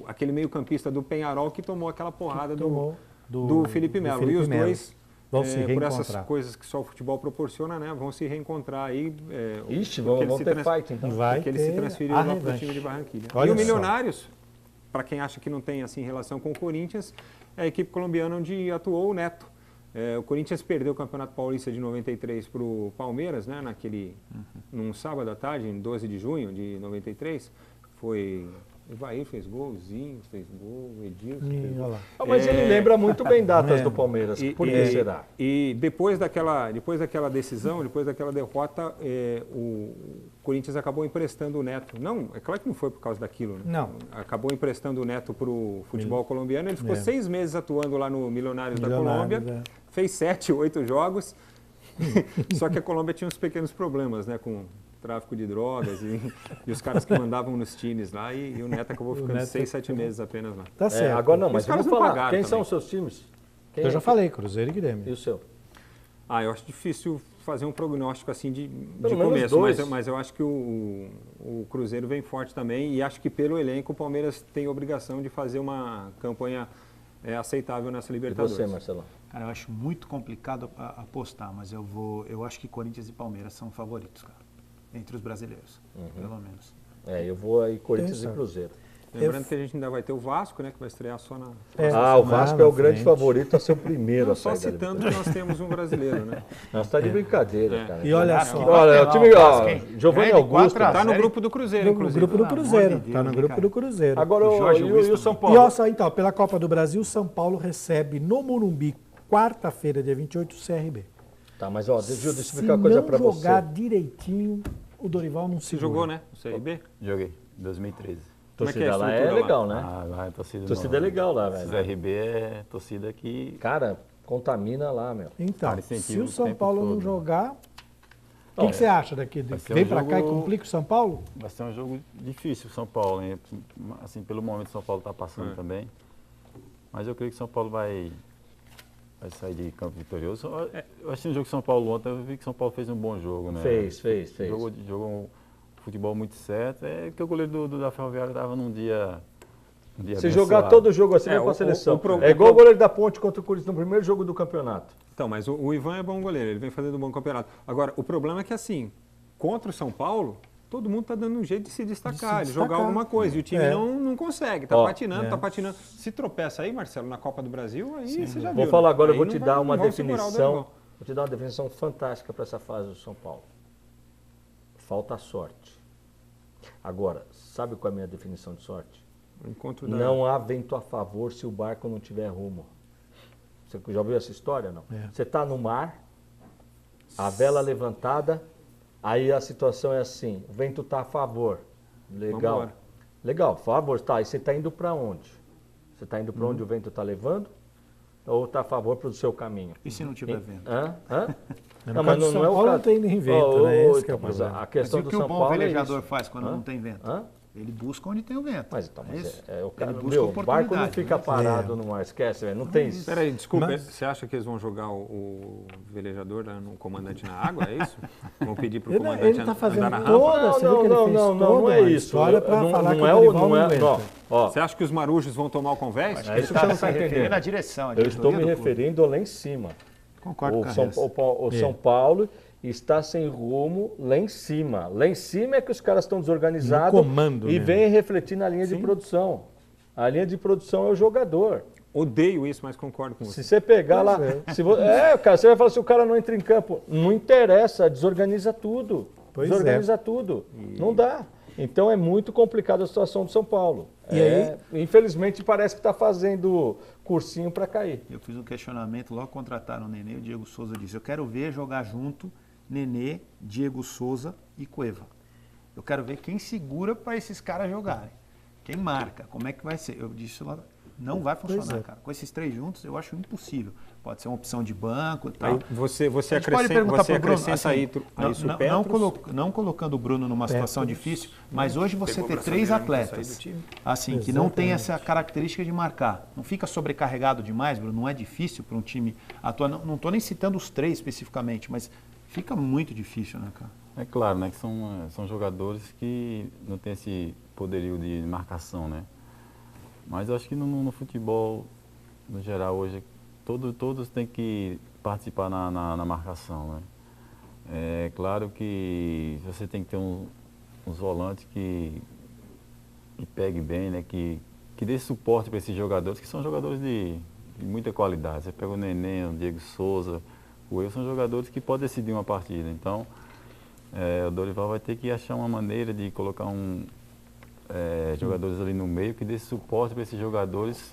aquele meio-campista do Penharol que tomou aquela porrada Tomou do Felipe Melo. Felipe E os Melo. dois, Vão se por essas reencontrar. coisas que só o futebol proporciona, né, vão se reencontrar aí. Ixi, porque vamos ele ter se fight então. Vai porque ele se ter transferiu a lá para o revanche. time de Barranquilla. Olha E o só. Milionários, para quem acha que não tem assim relação com o Corinthians, é a equipe colombiana onde atuou o Neto. O Corinthians perdeu o Campeonato Paulista de 93 para o Palmeiras, né, num sábado à tarde, em 12 de junho de 93. Foi... Evair fez golzinho, fez gol, Edilson fez gol. Olha lá. Mas ele lembra muito bem datas do Palmeiras. Por que será? E depois daquela decisão, depois daquela derrota, o Corinthians acabou emprestando o Neto. Não, é claro que não foi por causa daquilo. Né? Não. Acabou emprestando o Neto para o futebol colombiano. Ele ficou 6 meses atuando lá no Milionários da Milionários, Colômbia. Fez 7, 8 jogos. Só que a Colômbia tinha uns pequenos problemas, né? Com tráfico de drogas e os caras que mandavam nos times lá. E o Neto acabou ficando Neto 6, 7 meses apenas lá. Tá certo. Agora não, mas Os eu vou caras não falar. pagaram Quem são também. os seus times? Quem Eu é já que- falei, Cruzeiro e E Grêmio. o seu? Eu acho difícil fazer um prognóstico assim de Pelo menos começo, dois. mas eu acho que o Cruzeiro vem forte também e acho que pelo elenco o Palmeiras tem obrigação de fazer uma campanha aceitável nessa E Libertadores. você, Marcelo? Cara, eu acho muito complicado apostar, mas eu acho que Corinthians e Palmeiras são favoritos, cara. Entre os brasileiros, pelo menos. Eu vou aí Corinthians e Interessante. Cruzeiro. Lembrando que a gente ainda vai ter o Vasco, né? Que vai estrear só na... o Vasco é o grande favorito a ser o primeiro Não, a sair só citando que nós temos um brasileiro, né? Nós tá de brincadeira, cara. E olha só. Olha, o time, Giovanni Augusto. Tá no grupo do Cruzeiro, No inclusive. grupo do Cruzeiro. de Tá no Deus, grupo cara. do Cruzeiro. Agora, e o São E Paulo? olha só, então, pela Copa do Brasil, São Paulo recebe no Morumbi, quarta-feira, dia 28, o CRB. Tá, mas ó, deixa eu Se explicar uma coisa pra não você. jogar direitinho, o Dorival não Você se jogou, né? O CRB? Joguei, em 2013. A torcida Como é que é a lá é estrutura legal, né? Lá é torcida. A torcida é legal lá, velho. CRB é torcida que... Cara, contamina lá, meu. Então, Cara, se incentivo o o São tempo Paulo não todo. jogar, o que você acha daqui? vai ser Vem um pra cá e jogo- complica o São Paulo? Vai ser um jogo difícil pro São Paulo, hein? Assim, pelo momento o São Paulo está passando também. Mas eu creio que o São Paulo vai sair de campo vitorioso. Eu achei um jogo de São Paulo ontem, eu vi que o São Paulo fez um bom jogo, né? Fez. Jogou um futebol muito certo. É que o goleiro da Ferroviária estava num dia Se jogar todo jogo assim, vai pra seleção. É igual o goleiro da Ponte contra o Corinthians no primeiro jogo do campeonato. Então, mas o Ivan é bom goleiro, ele vem fazendo um bom campeonato. Agora, o problema é que assim, contra o São Paulo, todo mundo tá dando um jeito de se destacar, de jogar alguma coisa. E o time não consegue, tá patinando. Se tropeça aí, Marcelo, na Copa do Brasil, aí você já viu. Vou falar agora, Aí eu vou te não dar vai- uma não vão segurar o definição. Dorival. Vou te dar uma definição fantástica para essa fase do São Paulo. Falta sorte. Agora, sabe qual é a minha definição de sorte? O encontro da... Não há vento a favor se o barco não tiver rumo. Você já ouviu essa história, não? Você está no mar, a vela levantada, aí a situação é assim, o vento está a favor. Legal. Vambora. Legal, a favor, tá. E você está indo para onde? Você está indo para onde o vento está levando? Ou está a favor para o seu caminho? E se não tiver vento? Hã? No caso do São Paulo não tem nem vento, né? Esse que é o mas problema. a Mas questão e o do que São o bom Paulo é velejador isso. faz quando Hã? não tem vento? Hã? Ele busca onde tem o vento. Mas então, É isso? o cara, busca meu, o barco não oportunidade, fica né? parado no mar, esquece, velho. Não tem isso. Peraí, desculpa, Mas- você acha que eles vão jogar o velejador no comandante na água, é isso? Vão pedir pro Ele comandante tá fazendo andar na rampa? toda, você viu que ele fez não toda é uma isso. história pra falar que o é Dorival não não é, aguenta. ó, Você acha que os marujos vão tomar o convés? É isso que você não está entendendo. Na direção. a Eu estou diretoria me do clube. referindo lá em cima. Concordo com O a São, Carreira. São Paulo está sem rumo lá em cima. Lá em cima é que os caras estão desorganizados No comando, e né? vem refletir na linha de produção. A linha de produção é o jogador. Odeio isso, mas concordo com Se você. você pegar lá. Cara, você vai falar se o cara não entra em campo. Não interessa, desorganiza tudo. Pois Desorganiza tudo. Não dá. Então é muito complicada a situação do São Paulo. E Infelizmente parece que está fazendo cursinho para cair. Eu fiz um questionamento, logo contrataram o Nenê, o Diego Souza disse, eu quero ver jogar junto Nenê, Diego Souza e Cueva. Eu quero ver quem segura para esses caras jogarem. Quem marca, como é que vai ser? Eu disse lá, não vai funcionar, cara. Com esses três juntos, eu acho impossível. Pode ser uma opção de banco e tal. Aí você A gente pode acrescenta, perguntar você pro Bruno, acrescenta assim, isso não, Petros. não colocando o Bruno numa situação difícil, mas hoje você Pegou ter o três braçadeira, não quer atletas sair do time. assim que não tem essa característica de marcar, não fica sobrecarregado demais, Bruno, não é difícil para um time atuar. Não estou nem citando os três especificamente, mas fica muito difícil, né, cara? É claro, né, que são jogadores que não têm esse poderio de marcação, né? Mas eu acho que no futebol, no geral, hoje, todos têm que participar na marcação, né? É claro que você tem que ter uns volantes que peguem bem, né? Que dê suporte para esses jogadores, que são jogadores de muita qualidade. Você pega o Nenê, o Diego Souza, o Wilson, são jogadores que podem decidir uma partida. Então, o Dorival vai ter que achar uma maneira de colocar jogadores ali no meio que dê suporte para esses jogadores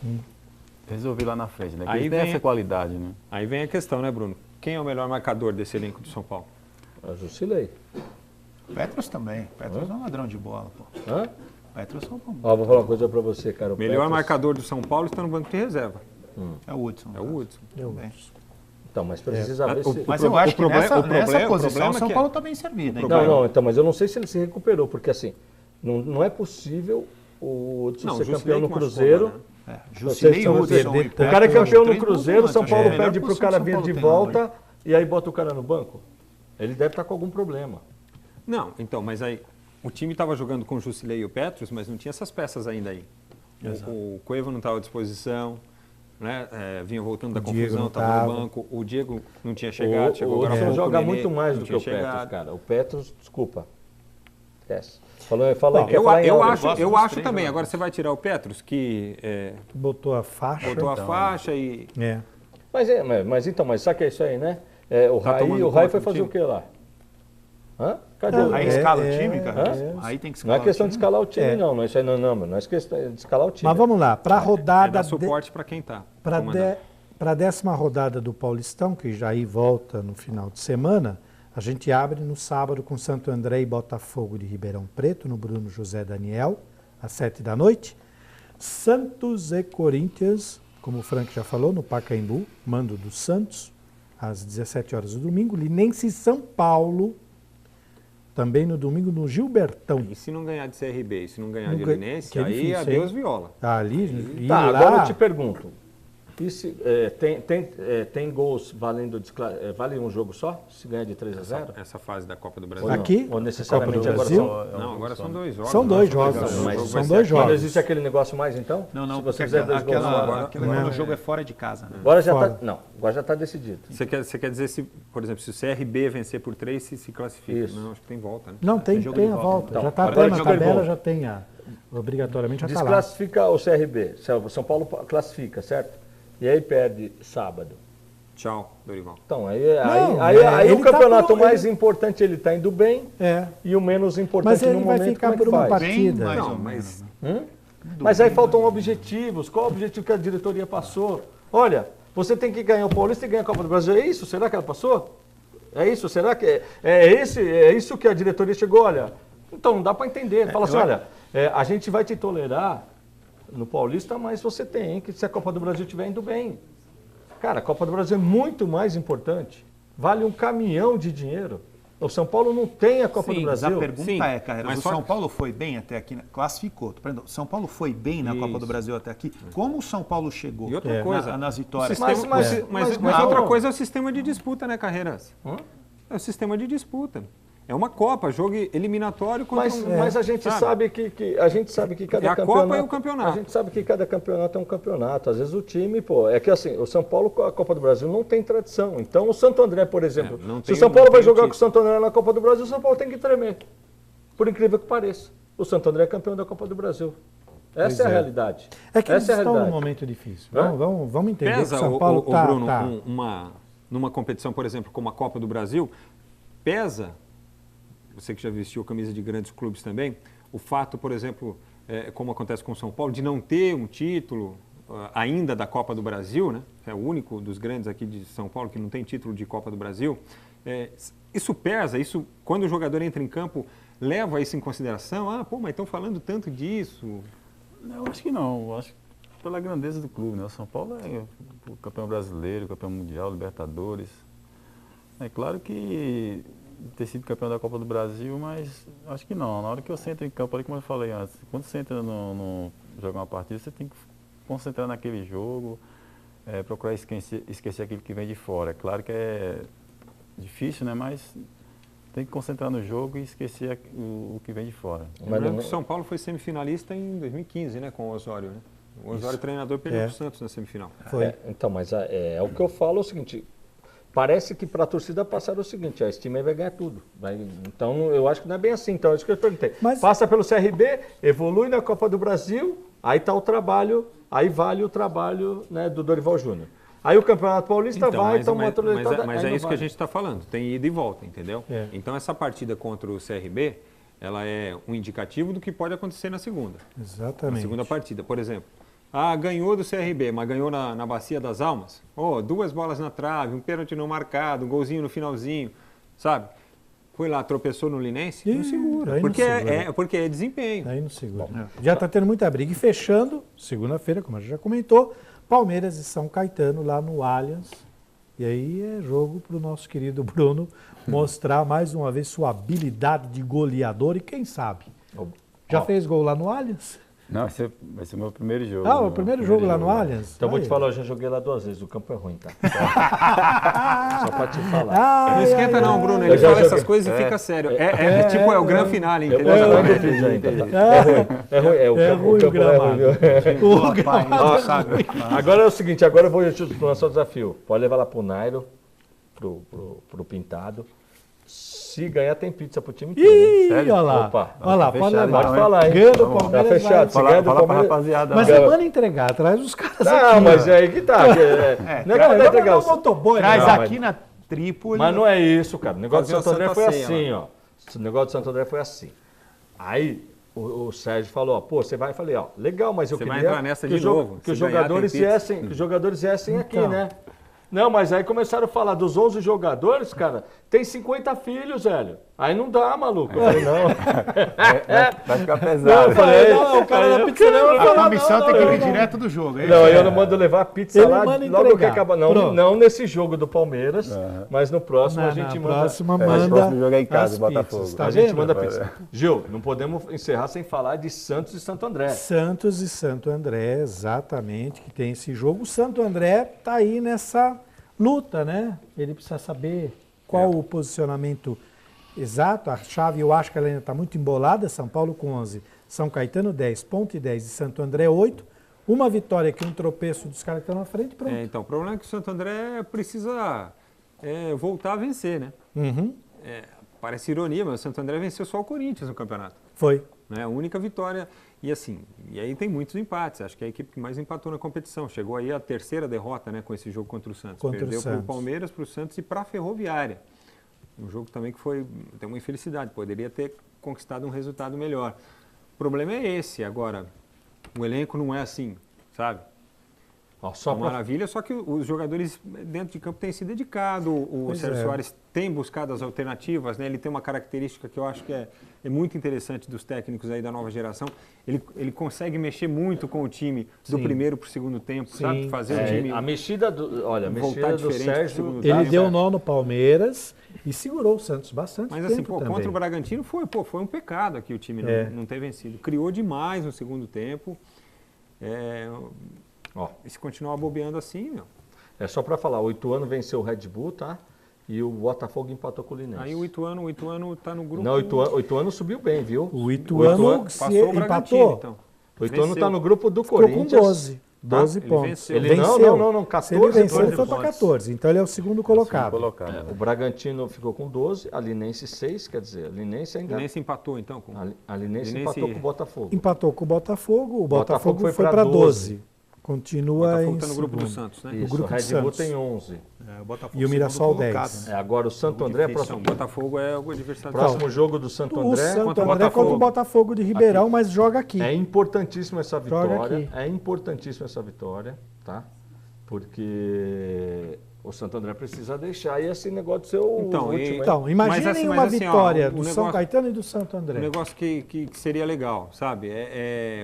resolver lá na frente, né? Que Aí eles têm vem- essa qualidade, né? Aí vem a questão, né, Bruno? Quem é o melhor marcador desse elenco do São Paulo? A Jusilei. Petros também. Petros é um ladrão de bola, pô. Hã? Petros é um Ó, vou falar uma coisa para você, cara. O melhor marcador do São Paulo está no banco de reserva. é o Hudson. É o Hudson. Também. Então, mas precisa ver se... Mas eu acho que nessa problema posição o é São que- Paulo está bem servido. Hein? Não, então, mas eu não sei se ele se recuperou, porque assim, não é possível o Hudson Não, o ser Jusilei campeão no que machucou Cruzeiro. agora, né? Jusilei e Vocês Hudson. estão- e o O cara é Petros, campeão no três Cruzeiro, volantes, São acho Paulo que é a melhor pede pro posição cara que São vir de Paulo tem volta e aí bota o cara no banco. Ele deve estar com algum problema. Não, então, mas aí o time estava jogando com o Jusilei e o Petros, mas não tinha essas peças ainda aí. O Cueva não estava à disposição, né? Vinha voltando da O Diego confusão, não estava no tava. banco. O Diego não tinha chegado, chegou O agora há Hudson pouco, joga Nenê muito mais não do que o tinha Petros, chegado. cara. O Petros, desculpa. Esquece. Fala aí, eu acho também. Agora você vai tirar o Petros, que botou a faixa. botou a faixa e... É. Mas sabe que é isso aí, né? O Tá Rai tomando foi conta do fazer o time? que lá? Hã? Cadê? Não, Aí escala o time, cara? Aí tem que Não escalar é questão o de time. escalar o time, É. não. Isso aí não é questão de escalar o time. Mas vamos lá, para a É rodada... dar suporte para quem tá. Para comandando. a 10ª rodada do Paulistão, que já aí volta no final de semana, a gente abre no sábado com Santo André e Botafogo de Ribeirão Preto, no Bruno José Daniel, às 7 da noite. Santos e Corinthians, como o Frank já falou, no Pacaembu, mando do Santos, às 17 horas do domingo. Linense e São Paulo, também no domingo, no Gilbertão. E se não ganhar de CRB, e se não ganhar de Nunca- Linense, que é aí difícil, adeus hein? viola. Ali, e Tá, lá... agora eu te pergunto. E se, tem gols valendo... vale um jogo só? Se ganha de 3-0? Essa fase da Copa do Brasil. Aqui? Ou necessariamente Copa do agora Brasil? só... Não, agora são 2 jogos. São 2 jogos, Mas- são mas 2 Não jogos. existe aquele negócio mais, então? Não, Se porque você fizer 2 gols fora. aquela quando o jogo é fora de casa, né? Agora já Fora. tá... Não, agora já está decidido. Você quer dizer, se, por exemplo, se o CRB vencer por 3, se classifica? Isso. Não, acho que tem volta, né? Não, tem jogo a de volta. volta. Então, Já está agora até na jogo de tabela, volta. já tem obrigatoriamente já está lá. Desclassifica o CRB. O São Paulo classifica, certo? E aí perde sábado. Tchau, Dorival. Então, aí ele o campeonato tá por- mais importante ele está indo bem É. e o menos Mas importante ele no vai momento ficar como é por que uma faz? partida. Mais Não, ou mas Mas aí faltam objetivos. Qual o objetivo que a diretoria passou? Olha, você tem que ganhar o Paulista e ganhar a Copa do Brasil. É isso? Será que ela passou? É isso? Será que é isso que a diretoria chegou? Olha, então não dá para entender. Fala assim, olha, a gente vai te tolerar no Paulista, mas você tem que, se a Copa do Brasil estiver indo bem. Cara, a Copa do Brasil é muito mais importante. Vale um caminhão de dinheiro. O São Paulo não tem a Copa do Mas a Brasil. pergunta Sim, é, Carreiras, mas o só- São Paulo foi bem até aqui? Classificou. São Paulo foi bem na Copa do Isso. Brasil até aqui? Como o São Paulo chegou E outra coisa, nas vitórias? Mas outra coisa é o sistema de disputa, né, Carreiras? É o sistema de disputa. É uma Copa, jogo eliminatório contra Mas a gente sabe que a gente sabe que cada É a campeonato... Copa e o campeonato. A gente sabe que cada campeonato é um campeonato. Às vezes o time, é que assim, o São Paulo com a Copa do Brasil não tem tradição. Então o Santo André, por exemplo, não se tem- o São Paulo não vai tem jogar título. com o Santo André na Copa do Brasil, o São Paulo tem que tremer. Por incrível que pareça. O Santo André é campeão da Copa do Brasil. Essa é a realidade. É que eles Essa é a estão num realidade. momento difícil. Hã? Vamos entender Pesa, que o São Paulo está... Bruno, numa competição, por exemplo, como a Copa do Brasil, pesa, você que já vestiu a camisa de grandes clubes também, o fato, por exemplo, como acontece com o São Paulo, de não ter um título ainda da Copa do Brasil, né? É o único dos grandes aqui de São Paulo que não tem título de Copa do Brasil. Isso pesa, isso, quando o jogador entra em campo, leva isso em consideração? Mas estão falando tanto disso. Eu acho que não, eu acho que pela grandeza do clube, né? O São Paulo é o campeão brasileiro, campeão mundial, Libertadores. É claro que ter sido campeão da Copa do Brasil, mas acho que não. Na hora que você entra em campo, ali como eu falei antes, quando você entra no jogar uma partida, você tem que concentrar naquele jogo, procurar esquecer aquilo que vem de fora. É claro que é difícil, né? Mas tem que concentrar no jogo e esquecer o que vem de fora. Lembrando que o São Paulo foi semifinalista em 2015, né, com o Osório, né? O Osório, treinador, perdeu para o Santos na semifinal. Foi. Então, mas o que eu falo é o seguinte, parece que para a torcida passaram o seguinte, esse time aí vai ganhar tudo. Então, eu acho que não é bem assim. Então, é isso que eu perguntei. Mas- Passa pelo CRB, evolui na Copa do Brasil, aí está o trabalho, aí vale o trabalho, né, do Dorival Júnior. Aí o Campeonato Paulista vai, então uma trajeitória... Mas é isso que a gente está falando, tem ida e volta, entendeu? É. Então essa partida contra o CRB, ela é um indicativo do que pode acontecer na segunda. Na Exatamente. segunda partida, por exemplo. Ganhou do CRB, mas ganhou na Bacia das Almas. 2 bolas na trave, um pênalti não marcado, um golzinho no finalzinho, sabe? Foi lá, tropeçou no Linense, não segura. aí não Porque segura. porque é desempenho. Aí não segura. Já está tendo muita briga. E fechando, segunda-feira, como a gente já comentou, Palmeiras e São Caetano lá no Allianz. E aí é jogo para o nosso querido Bruno mostrar mais uma vez sua habilidade de goleador e quem sabe. Já fez gol lá no Allianz? Não, vai ser o meu primeiro jogo. O primeiro jogo lá no Allianz? Então, eu vou te Aí. falar, eu já joguei lá 2 vezes, o campo é ruim, tá? Só para te falar. Não esquenta não, Bruno, ele Eu já fala essas joguei. coisas e fica sério. Tipo, é o grande finale, entendeu? Eu fiz ainda, tá? É ruim, É ruim o gramado. Boa, pai, não sabe. Agora é o seguinte, agora eu vou lançar o desafio. Pode levar lá pro Nairo, pro Pintado. Se ganhar, tem pizza pro time inteiro. hein? Ih, Sério? olha lá. Opa. Olha lá, pode fechado, levar. Pode falar, hein? Ganha do Vamos, Palmeiras. tá fechado. vai. Se ganhar do Fala pra Palmeiras... rapaziada. Mas lá. não manda entregar, traz os caras Não, aqui. mas ó. é aí que tá. Não é que vai entregar Não, os... motoboy, Traz não. aqui na Trípoli. Mas não é isso, cara. O negócio Fazer do Santo uma André foi Santa Ceia, assim, ó. O negócio do Santo André foi assim. Aí o Sérgio falou, ó, pô, você vai? Eu falei, ó, legal, mas eu Você queria vai entrar nessa que de novo. que os Se ganhar, jogadores tem pizza. viessem, que os jogadores viessem aqui, Então. né? Não, mas aí começaram a falar dos 11 jogadores, cara, tem 50 filhos, velho. Aí não dá, maluco. Eu falei, não. Vai ficar Não, pesado. eu falei, Não, o cara da pizzaria vai A falar, comissão não, tem que não, vir não. direto do jogo. Não, eu não mando levar pizza Ele lá manda logo que entregar. acaba. Não, Pronto. não nesse jogo do Palmeiras, mas no próximo a gente manda. próxima mas manda o próximo jogo é em casa, as Botafogo. pizzas, tá A gente vendo? manda pizza. Gil, não podemos encerrar sem falar de Santos e Santo André. Santos e Santo André, exatamente, que tem esse jogo. O Santo André tá aí nessa luta, né? Ele precisa saber qual o posicionamento exato. A chave, eu acho que ela ainda está muito embolada. São Paulo com 11, São Caetano 10, Ponte 10 e Santo André 8. Uma vitória aqui, um tropeço dos caras que estão na frente, pronto. Então, o problema é que o Santo André precisa voltar a vencer, né? Uhum, Parece ironia, mas o Santo André venceu só o Corinthians no campeonato. foi. Né? A única vitória. E assim, e aí tem muitos empates. Acho que é a equipe que mais empatou na competição. Chegou aí a terceira derrota, né, com esse jogo contra o Santos. Contra o Perdeu para o Santos. Palmeiras, para o Santos e para a Ferroviária. Um jogo também que tem uma infelicidade. Poderia ter conquistado um resultado melhor. O problema é esse. Agora, o elenco não é assim, sabe? Ó, só Uma pra... maravilha, só que os jogadores dentro de campo têm se dedicado. O Pois Sérgio é. Soares tem buscado as alternativas, né? Ele tem uma característica que eu acho que é muito interessante dos técnicos aí da nova geração. Ele consegue mexer muito com o time do Sim. primeiro para o segundo tempo, Sim. sabe? Fazer o time A mexida do, olha, a voltar mexida do diferente pro Sérgio. segundo Ele tempo. deu nó no Palmeiras e segurou o Santos bastante Mas tempo assim, pô, também. contra o Bragantino foi um pecado aqui o time não ter vencido. Criou demais no segundo tempo. Ó, E se continuar bobeando assim, meu. é só pra falar, o Ituano venceu o Red Bull, tá? E o Botafogo empatou com o Linense. Aí o Ituano tá no grupo. Não, o Ituano subiu bem, viu? O Ituano se passou o Bragantino, empatou, então. O Ituano Venceu. tá no grupo do ficou com Corinthians. 12. 12 Ele pontos. venceu. Ele não, 14 Se ele venceu, ele pontos. foi para 14. Então ele é o segundo colocado. O Bragantino ficou com 12, a Linense 6, quer dizer, a Linense ainda... E nem se empatou, então. Com... A Linense Linense- empatou com o Botafogo. Empatou com o Botafogo Botafogo Botafogo foi foi pra para 12. 12. O Continua Botafogo em está no grupo do segundo. Santos, né? Isso, grupo o do Red Bull Santos. tem 11. É, o Botafogo E o Mirassol segundo 10. colocado, né? Agora o Santo André, Difícil, próximo, não. O Botafogo é o adversário. próximo jogo do Santo O André. Santo contra o André contra o Botafogo. Botafogo de Ribeirão, mas joga aqui. É importantíssima essa Joga vitória. aqui. É importantíssima essa vitória, tá? Porque o Santo André precisa deixar e esse negócio de ser o Então, último. hein? Então, imaginem Mas assim, uma mas assim, ó, vitória o do São negócio- Caetano e do Santo André. Um negócio que seria legal, sabe?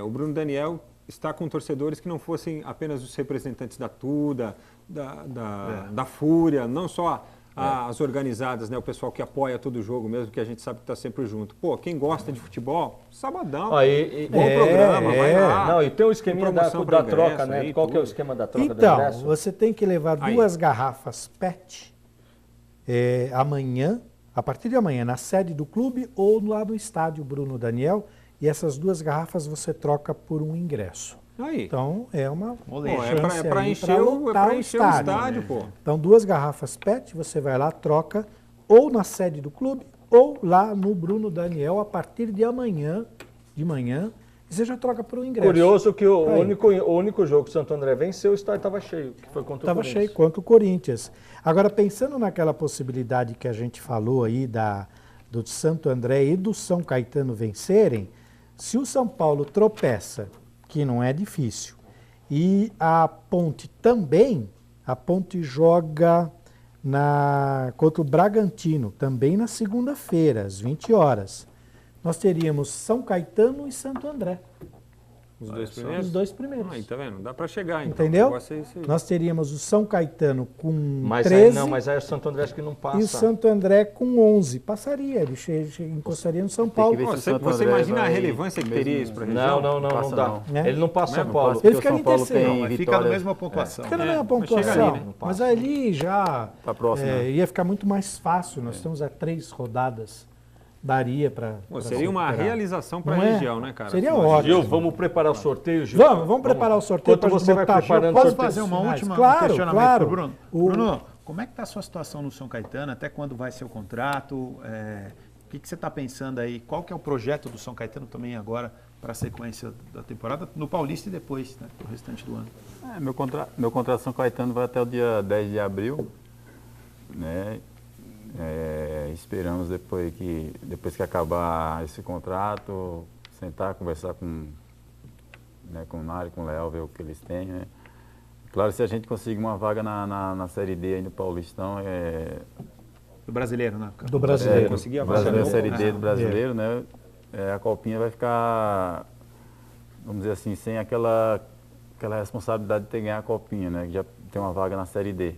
O Bruno Daniel está com torcedores que não fossem apenas os representantes da Tuda, da Fúria, não só as organizadas, né? O pessoal que apoia todo jogo mesmo, que a gente sabe que está sempre junto. Pô, quem gosta de futebol, sabadão. Aí, Bom programa, vai lá. Não, e tem o esqueminha Tem da, promoção da pra troca, ingresso né? aí, Qual que é o tudo. esquema da troca do Então, ingresso? você tem que levar Aí. 2 garrafas PET amanhã, a partir de amanhã, na sede do clube ou lá no estádio Bruno Daniel. E essas 2 garrafas você troca por um ingresso. Aí. Então, é uma Pô, chance é para aí encher, pra o lotar estádio, pô. Então, 2 garrafas PET, você vai lá, troca ou na sede do clube ou lá no Bruno Daniel a partir de amanhã, de manhã, e você já troca por um ingresso. Curioso que o Aí. único jogo que o Santo André venceu, o estádio estava cheio, que foi contra o Estava Corinthians. cheio contra o Corinthians. Agora, pensando naquela possibilidade que a gente falou aí do Santo André e do São Caetano vencerem, se o São Paulo tropeça, que não é difícil, e a Ponte também, a Ponte joga contra o Bragantino, também na segunda-feira, às 20 horas. Nós teríamos São Caetano e Santo André, Os dois primeiros? os 2 primeiros. Aí, tá vendo? Dá para chegar, então. Entendeu? O negócio é isso aí. Nós teríamos o São Caetano com Mas 13 aí o Santo André acho que não passa. e o Santo André com 11. Passaria, ele encostaria no São Paulo. ver Pô, se o você Santo você André imagina a vai relevância que teria isso para a região? Não passa dá. não. Né? Ele não passa São Não Paulo. passa, Ele porque o fica São em Paulo terceiro. tem Mas fica vitória. na mesma pontuação. Fica na mesma mas chega pontuação. ali, né? Mas ali já Tá próximo, né? ia ficar muito mais fácil. Nós estamos a 3 rodadas. Daria para. Pô, seria uma realização para a Não é? região, né, cara? Seria Você imagina? ótimo. Gil, vamos preparar o sorteio, Gil? Vamos preparar o sorteio. Enquanto pra você vai botar preparando jogo. o Posso sorteio. fazer uma Mas, última claro, questionamento claro. pro Bruno? O- Bruno, como é que está a sua situação no São Caetano? Até quando vai ser o contrato? O que você está pensando aí? Qual que é o projeto do São Caetano também agora para a sequência da temporada? No Paulista e depois, né, para o restante do ano. Meu contrato São Caetano vai até o dia 10 de abril, né? Esperamos depois que acabar esse contrato, sentar, conversar com o Nário, com o Léo, ver o que eles têm, né? Claro, se a gente conseguir uma vaga na Série D aí no Paulistão, Do brasileiro, né? Do brasileiro. Conseguir a vaga brasileiro, não, Série D do brasileiro, né? A Copinha vai ficar, vamos dizer assim, sem aquela responsabilidade de ter ganhar a Copinha, né? Que já tem uma vaga na Série D.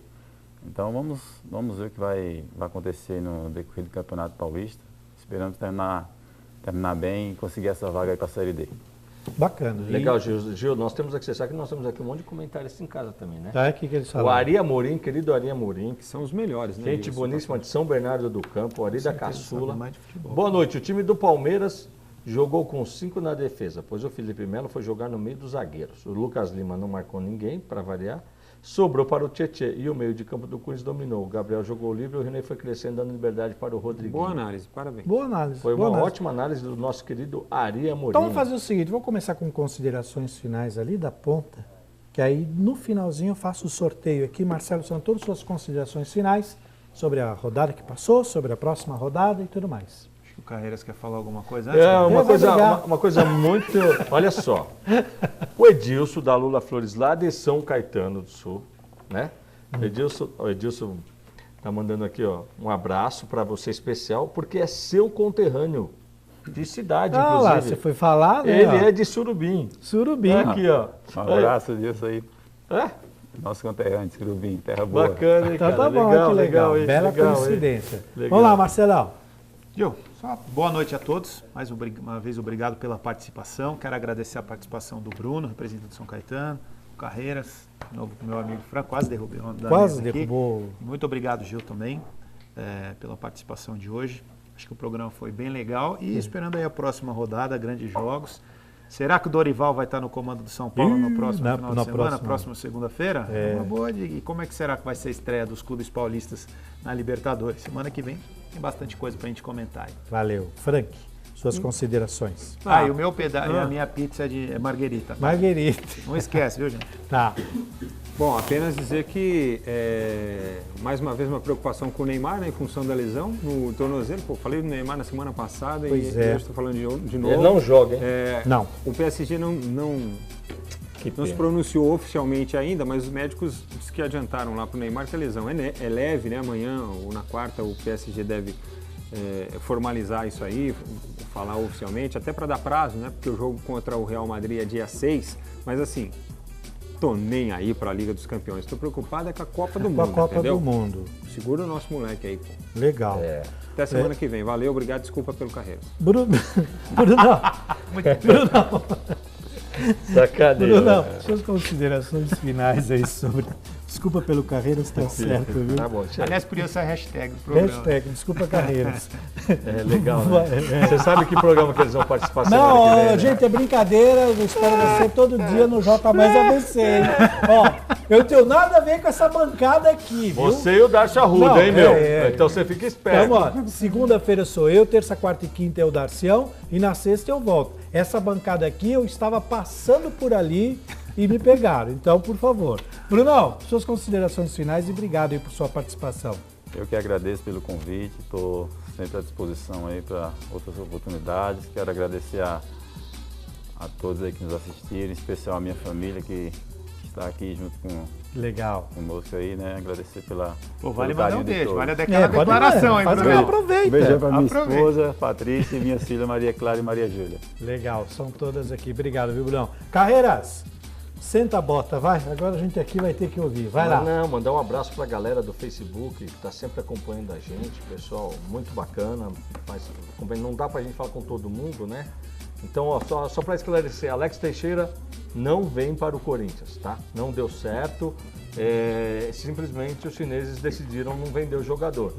Então vamos ver o que vai acontecer no decorrer do Campeonato Paulista. Esperamos terminar bem e conseguir essa vaga aí para a Série D. Bacana. Legal, Gil. Nós temos aqui, você sabe que nós temos aqui um monte de comentários em casa também, né? Tá, o que eles falam? O Ari Amorim, querido Ari Amorim, que são os melhores, né? gente boníssima de São Bernardo do Campo, Ari da Caçula. Mais de futebol. Boa noite, o time do Palmeiras jogou com 5 na defesa, pois o Felipe Melo foi jogar no meio dos zagueiros. O Lucas Lima não marcou ninguém, para variar. Sobrou para o Tietê e o meio de campo do Corinthians dominou. O Gabriel jogou livre e o René foi crescendo, dando liberdade para o Rodriguinho. Boa análise, parabéns. Boa análise. Foi boa uma análise. ótima análise do nosso querido Ari Amorim. Então vamos fazer o seguinte, vou começar com considerações finais ali da ponta, que aí no finalzinho eu faço o sorteio aqui. Marcelo Santoro, suas considerações finais sobre a rodada que passou, sobre a próxima rodada e tudo mais. Acho que o Carreiras quer falar alguma coisa antes? Uma coisa muito... Olha só, o Edilson da Lula Flores lá de São Caetano do Sul, né? O Edilson tá mandando aqui, ó, um abraço para você especial, porque é seu conterrâneo de cidade, inclusive. Lá, você foi falar, né? Ele é de Surubim. Surubim. Aqui, ó. Um abraço disso aí. É? Nosso conterrâneo, Surubim, terra boa. Bacana, hein, Então cara? tá bom, legal, que legal. hein? Bela Legal, hein? coincidência. Legal. Vamos lá, Marcelão. Gil, só boa noite a todos. Mais uma vez, obrigado pela participação. Quero agradecer a participação do Bruno, representante de São Caetano, o Carreiras, de novo meu amigo Franco, quase derrubei o da Quase mesa aqui. derrubou. Muito obrigado, Gil, também, pela participação de hoje. Acho que o programa foi bem legal e esperando aí a próxima rodada, grandes jogos. Será que o Dorival vai estar no comando do São Paulo no próximo final de semana, próxima segunda-feira? É uma boa dica. E como é que será que vai ser a estreia dos clubes paulistas na Libertadores? Semana que vem tem bastante coisa pra gente comentar aí. Valeu. Frank, suas considerações. E o meu pedaço, a minha pizza é marguerita. Tá? Marguerita. Não esquece, viu, gente? Tá. Bom, apenas dizer que, mais uma vez, uma preocupação com o Neymar, né, em função da lesão no tornozelo. Pô, falei do Neymar na semana passada Pois e é. hoje estou falando de novo. Ele não joga, hein? Não. O PSG não se pena. pronunciou oficialmente ainda, mas os médicos diz que adiantaram lá para o Neymar que a lesão é leve, né? Amanhã ou na quarta o PSG deve formalizar isso aí, falar oficialmente, até para dar prazo, né? Porque o jogo contra o Real Madrid é dia 6, mas assim, tô nem aí para a Liga dos Campeões, tô preocupado com a Copa do Mundo, Com a Copa entendeu? do Mundo. Segura o nosso moleque aí, pô. Legal. Até semana que vem. Valeu, obrigado, desculpa pelo Carreiras. Brunão. Sacaneiro. Brunão, suas considerações finais aí sobre... Desculpa pelo Carreiras, tá certo, viu? Tá bom, tchau. Aliás, podia ser a hashtag do programa. Hashtag, desculpa Carreiras. É legal, né? Você sabe que programa que eles vão participar semana Não, que vem, né? gente, é brincadeira, eu espero você todo dia no J mais ABC, hein? Ó, eu não tenho nada a ver com essa bancada aqui, viu? Você e o Darcy Arruda, Não, hein, meu? é. Então você fica esperto. Então, ó, segunda-feira sou eu, terça, quarta e quinta é o Darcião e na sexta eu volto. Essa bancada aqui eu estava passando por ali e me pegaram, então, por favor. Brunão, suas considerações finais e obrigado aí por sua participação. Eu que agradeço pelo convite, estou sempre à disposição aí para outras oportunidades. Quero agradecer a todos aí que nos assistiram, em especial a minha família que está aqui junto Legal. conosco aí, né? Agradecer pela Pô, vale pelo mandar carinho um de beijo, todos. vale daquela pode declaração, mandar, hein, faz Bruno? aproveita. Um beijão para minha Aproveita. esposa, Patrícia, e minhas filhas Maria Clara e Maria Júlia. Legal, são todas aqui. Obrigado, viu, Brunão? Carreiras, senta a bota, vai. Agora a gente aqui vai ter que ouvir. Vai lá. Não, mandar um abraço para a galera do Facebook que está sempre acompanhando a gente, pessoal, muito bacana, mas não dá para a gente falar com todo mundo, né? Então, ó, só para esclarecer, Alex Teixeira não vem para o Corinthians, tá? Não deu certo, simplesmente os chineses decidiram não vender o jogador.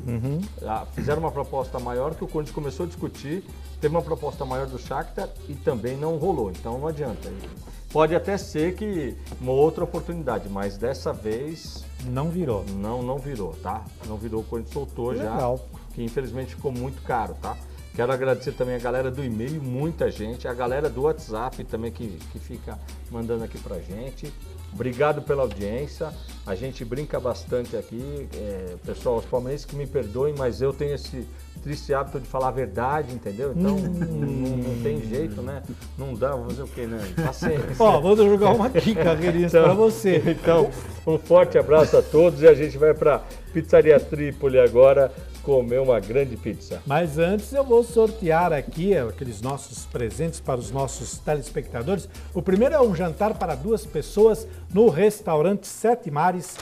Fizeram uma proposta maior que o Corinthians começou a discutir, teve uma proposta maior do Shakhtar e também não rolou, então não adianta. Pode até ser que uma outra oportunidade, mas dessa vez... Não virou. Não virou, tá? Não virou, o Corinthians soltou. Legal. Já, que infelizmente ficou muito caro, tá? Quero agradecer também a galera do e-mail, muita gente, a galera do WhatsApp também que fica mandando aqui pra gente. Obrigado pela audiência, a gente brinca bastante aqui, pessoal, os palmeirenses que me perdoem, mas eu tenho esse triste hábito de falar a verdade, entendeu? Então não tem jeito, né? Não dá, vou fazer o quê, né? Paciência. Ó, vou jogar uma aqui, Carreirinhas, pra você. Então, um forte abraço a todos e a gente vai pra Pizzaria Trípoli agora comer uma grande pizza. Mas antes eu vou sortear aqui aqueles nossos presentes para os nossos telespectadores. O primeiro é um jantar para 2 pessoas no restaurante Sete Mares.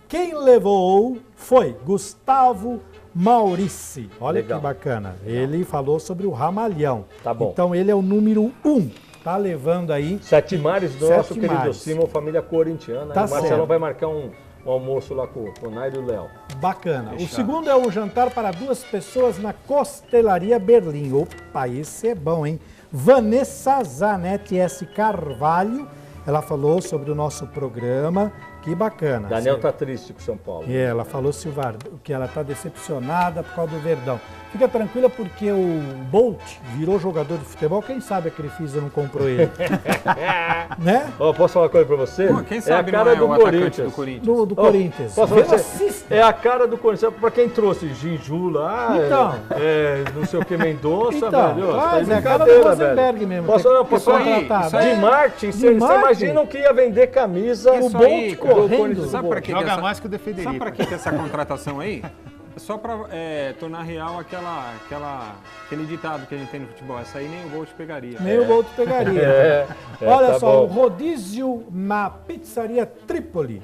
Quem levou foi Gustavo Maurici. Olha Legal. que bacana. Ele falou sobre o Ramalhão. Tá bom. Então ele é o número 1. Tá levando aí. Sete Mares do nosso Sete querido Mares. Simon, família corintiana. Tá O Marcelão certo. vai marcar um almoço lá com o Nairo e o Léo. Bacana. Fechado. O segundo é um jantar para 2 pessoas na Costelaria Berlim. Opa, esse é bom, hein? Vanessa Zanetti S. Carvalho. Ela falou sobre o nosso programa. Que bacana. Daniel tá triste com São Paulo. Ela falou que ela está decepcionada por causa do Verdão. Fica tranquila porque o Bolt virou jogador de futebol. Quem sabe a Crefisa não comprou ele? Né? Ó, posso falar uma coisa pra você? Pô, quem sabe é a cara não é do o atacante Corinthians. do Corinthians. Do Corinthians. Posso falar pra Velocista. você? É a cara do Corinthians. Pra quem trouxe Ginju lá, Então. não sei o que, Mendonça, Então, velho. mas tá é a cara do brincadeira, Rosenberg velho. mesmo. Posso Isso aí, contratar, isso aí. De Martin, De vocês Martin. imaginam que ia vender camisa Isso o Bolt aí, cara. do Correndo. Corinthians. Sabe pra que Joga essa- mais que o de Federico. Sabe pra que essa contratação aí? É só pra tornar real aquele ditado que a gente tem no futebol. Essa aí nem o Bolt pegaria. Nem o Bolt pegaria. Olha tá só, o bom. rodízio na Pizzaria Trípoli,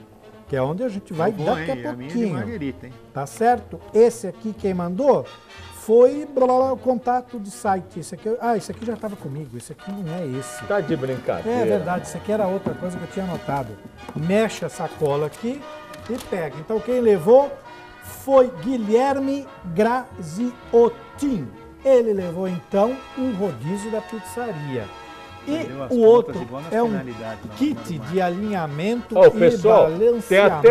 que é onde a gente vai Boa, daqui a hein? A minha de pouquinho. Marguerita, hein? Tá certo? Esse aqui quem mandou foi o contato de site. Esse aqui já estava comigo. Esse aqui não é esse. Tá de brincadeira. É verdade, isso aqui era outra coisa que eu tinha anotado. Mexe a sacola aqui e pega. Então quem levou foi Guilherme Graziotin. Ele levou então um rodízio da pizzaria. E Deu as o contas outro igual nas é um penalidades, não, kit de alinhamento Ó, o e pessoal tem balanceamento.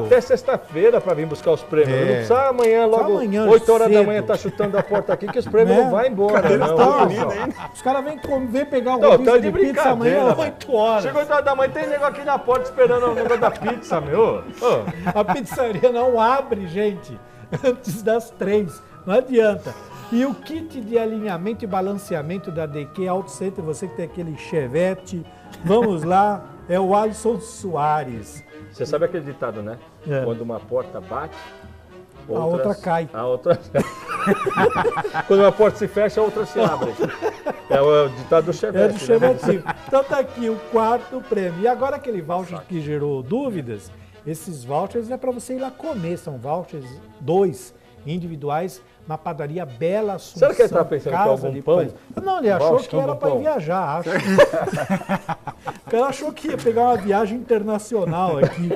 até sexta-feira para vir buscar os prêmios. Não precisa amanhã, logo amanhã 8 horas da cedo. manhã, tá chutando a porta aqui que os prêmios Né? não vão embora. Não, Então, pessoal. os caras vêm pegar o Não, rodízio tá de de pizza amanhã brincadeira, às 8 horas. Chegou 8 horas da manhã, tem nego aqui na porta esperando o negócio da pizza, meu. Ô, A pizzaria não abre, gente, antes das 3. Não adianta. E o kit de alinhamento e balanceamento da DQ Auto Center, você que tem aquele Chevette, vamos lá, é o Alisson Soares. Você sabe aquele ditado, né? É. Quando uma porta bate, A outra cai. A outra... Quando uma porta se fecha, a outra se abre. É o ditado do É Chevette. do né? Chevette. Então tá aqui o quarto prêmio. E agora aquele voucher que gerou dúvidas, esses vouchers é para você ir lá comer, são vouchers 2 individuais na padaria Bela Assunção. Será que ele tá pensando que é Casa algum de pão? Pães. Não, ele achou Voucher que era algum para ir pão? viajar, acho. O cara achou que ia pegar uma viagem internacional aqui.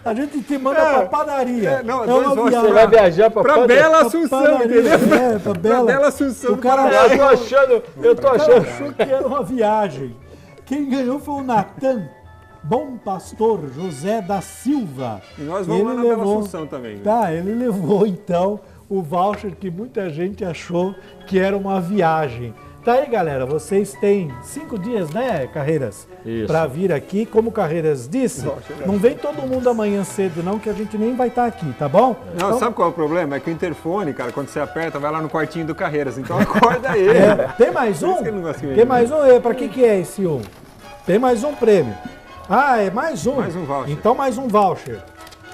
A gente te manda pra padaria. não, é dois uma vouchers. Você vai viagem. viajar pra Pra padaria? Bela Assunção, Padaria, entendeu? é, pra Bela. Bela Assunção O cara do Eu tô achando, O cara achou que era uma viagem. Quem ganhou foi o Natan Bom Pastor José da Silva. E nós vamos lá na Bela Assunção também. Viu? Tá, ele levou então o voucher que muita gente achou que era uma viagem. Tá aí, galera, vocês têm 5 dias, né, Carreiras? Isso. Pra vir aqui. Como o Carreiras disse, não vem todo mundo amanhã cedo não, que a gente nem vai estar aqui, tá bom? Não, Então, sabe qual é o problema? É que o interfone, cara, quando você aperta, vai lá no quartinho do Carreiras. Então acorda ele. tem mais Por isso um? que ele não gosta de Tem mim. mais um? Pra que é esse um? Tem mais um prêmio. Ah, é mais um. Mais um voucher. Então mais um voucher.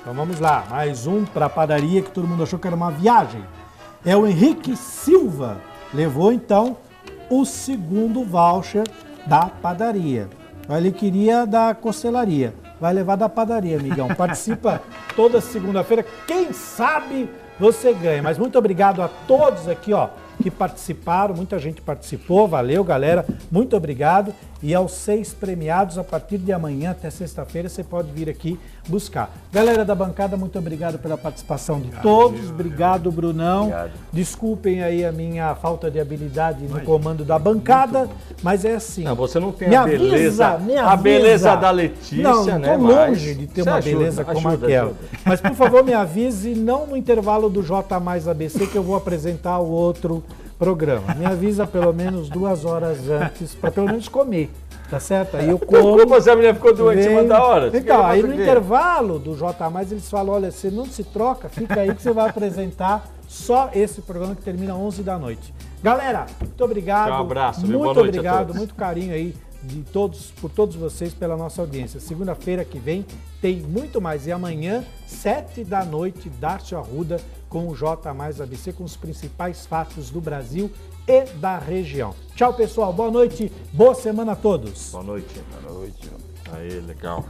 Então vamos lá, mais um para a padaria que todo mundo achou que era uma viagem. É o Henrique Silva. Levou então o segundo voucher da padaria. Ele queria da costelaria. Vai levar da padaria, amigão. Participa toda segunda-feira. Quem sabe você ganha. Mas muito obrigado a todos aqui, ó, que participaram. Muita gente participou. Valeu, galera. Muito obrigado. e aos 6 premiados, a partir de amanhã até sexta-feira, você pode vir aqui buscar. Galera da bancada, muito obrigado pela participação de todos. Obrigado, Brunão. Obrigado. Desculpem aí a minha falta de habilidade no comando da bancada, mas é assim. Não, você não tem Me a beleza, avisa. a beleza da Letícia, não, né? Tô longe de ter Você uma ajuda, beleza como ajuda, aquela. ajuda. Mas, por favor, me avise, não no intervalo do J mais ABC, que eu vou apresentar o outro programa. Me avisa pelo menos 2 horas antes, para pelo menos comer, tá certo? Aí eu como. Como você, a mulher ficou doente em cima da hora? Então, aí no intervalo do J mais eles falam, olha, você não se troca, fica aí que você vai apresentar só esse programa que termina 11 da noite. Galera, muito obrigado. Um abraço, viu? Muito Boa noite a obrigado, todos. muito carinho aí de todos, por todos vocês pela nossa audiência. Segunda-feira que vem tem muito mais. E amanhã, 7 da noite, Darcio Arruda com o J mais ABC, com os principais fatos do Brasil e da região. Tchau, pessoal. Boa noite. Boa semana a todos. Boa noite. Boa noite. Aí, legal.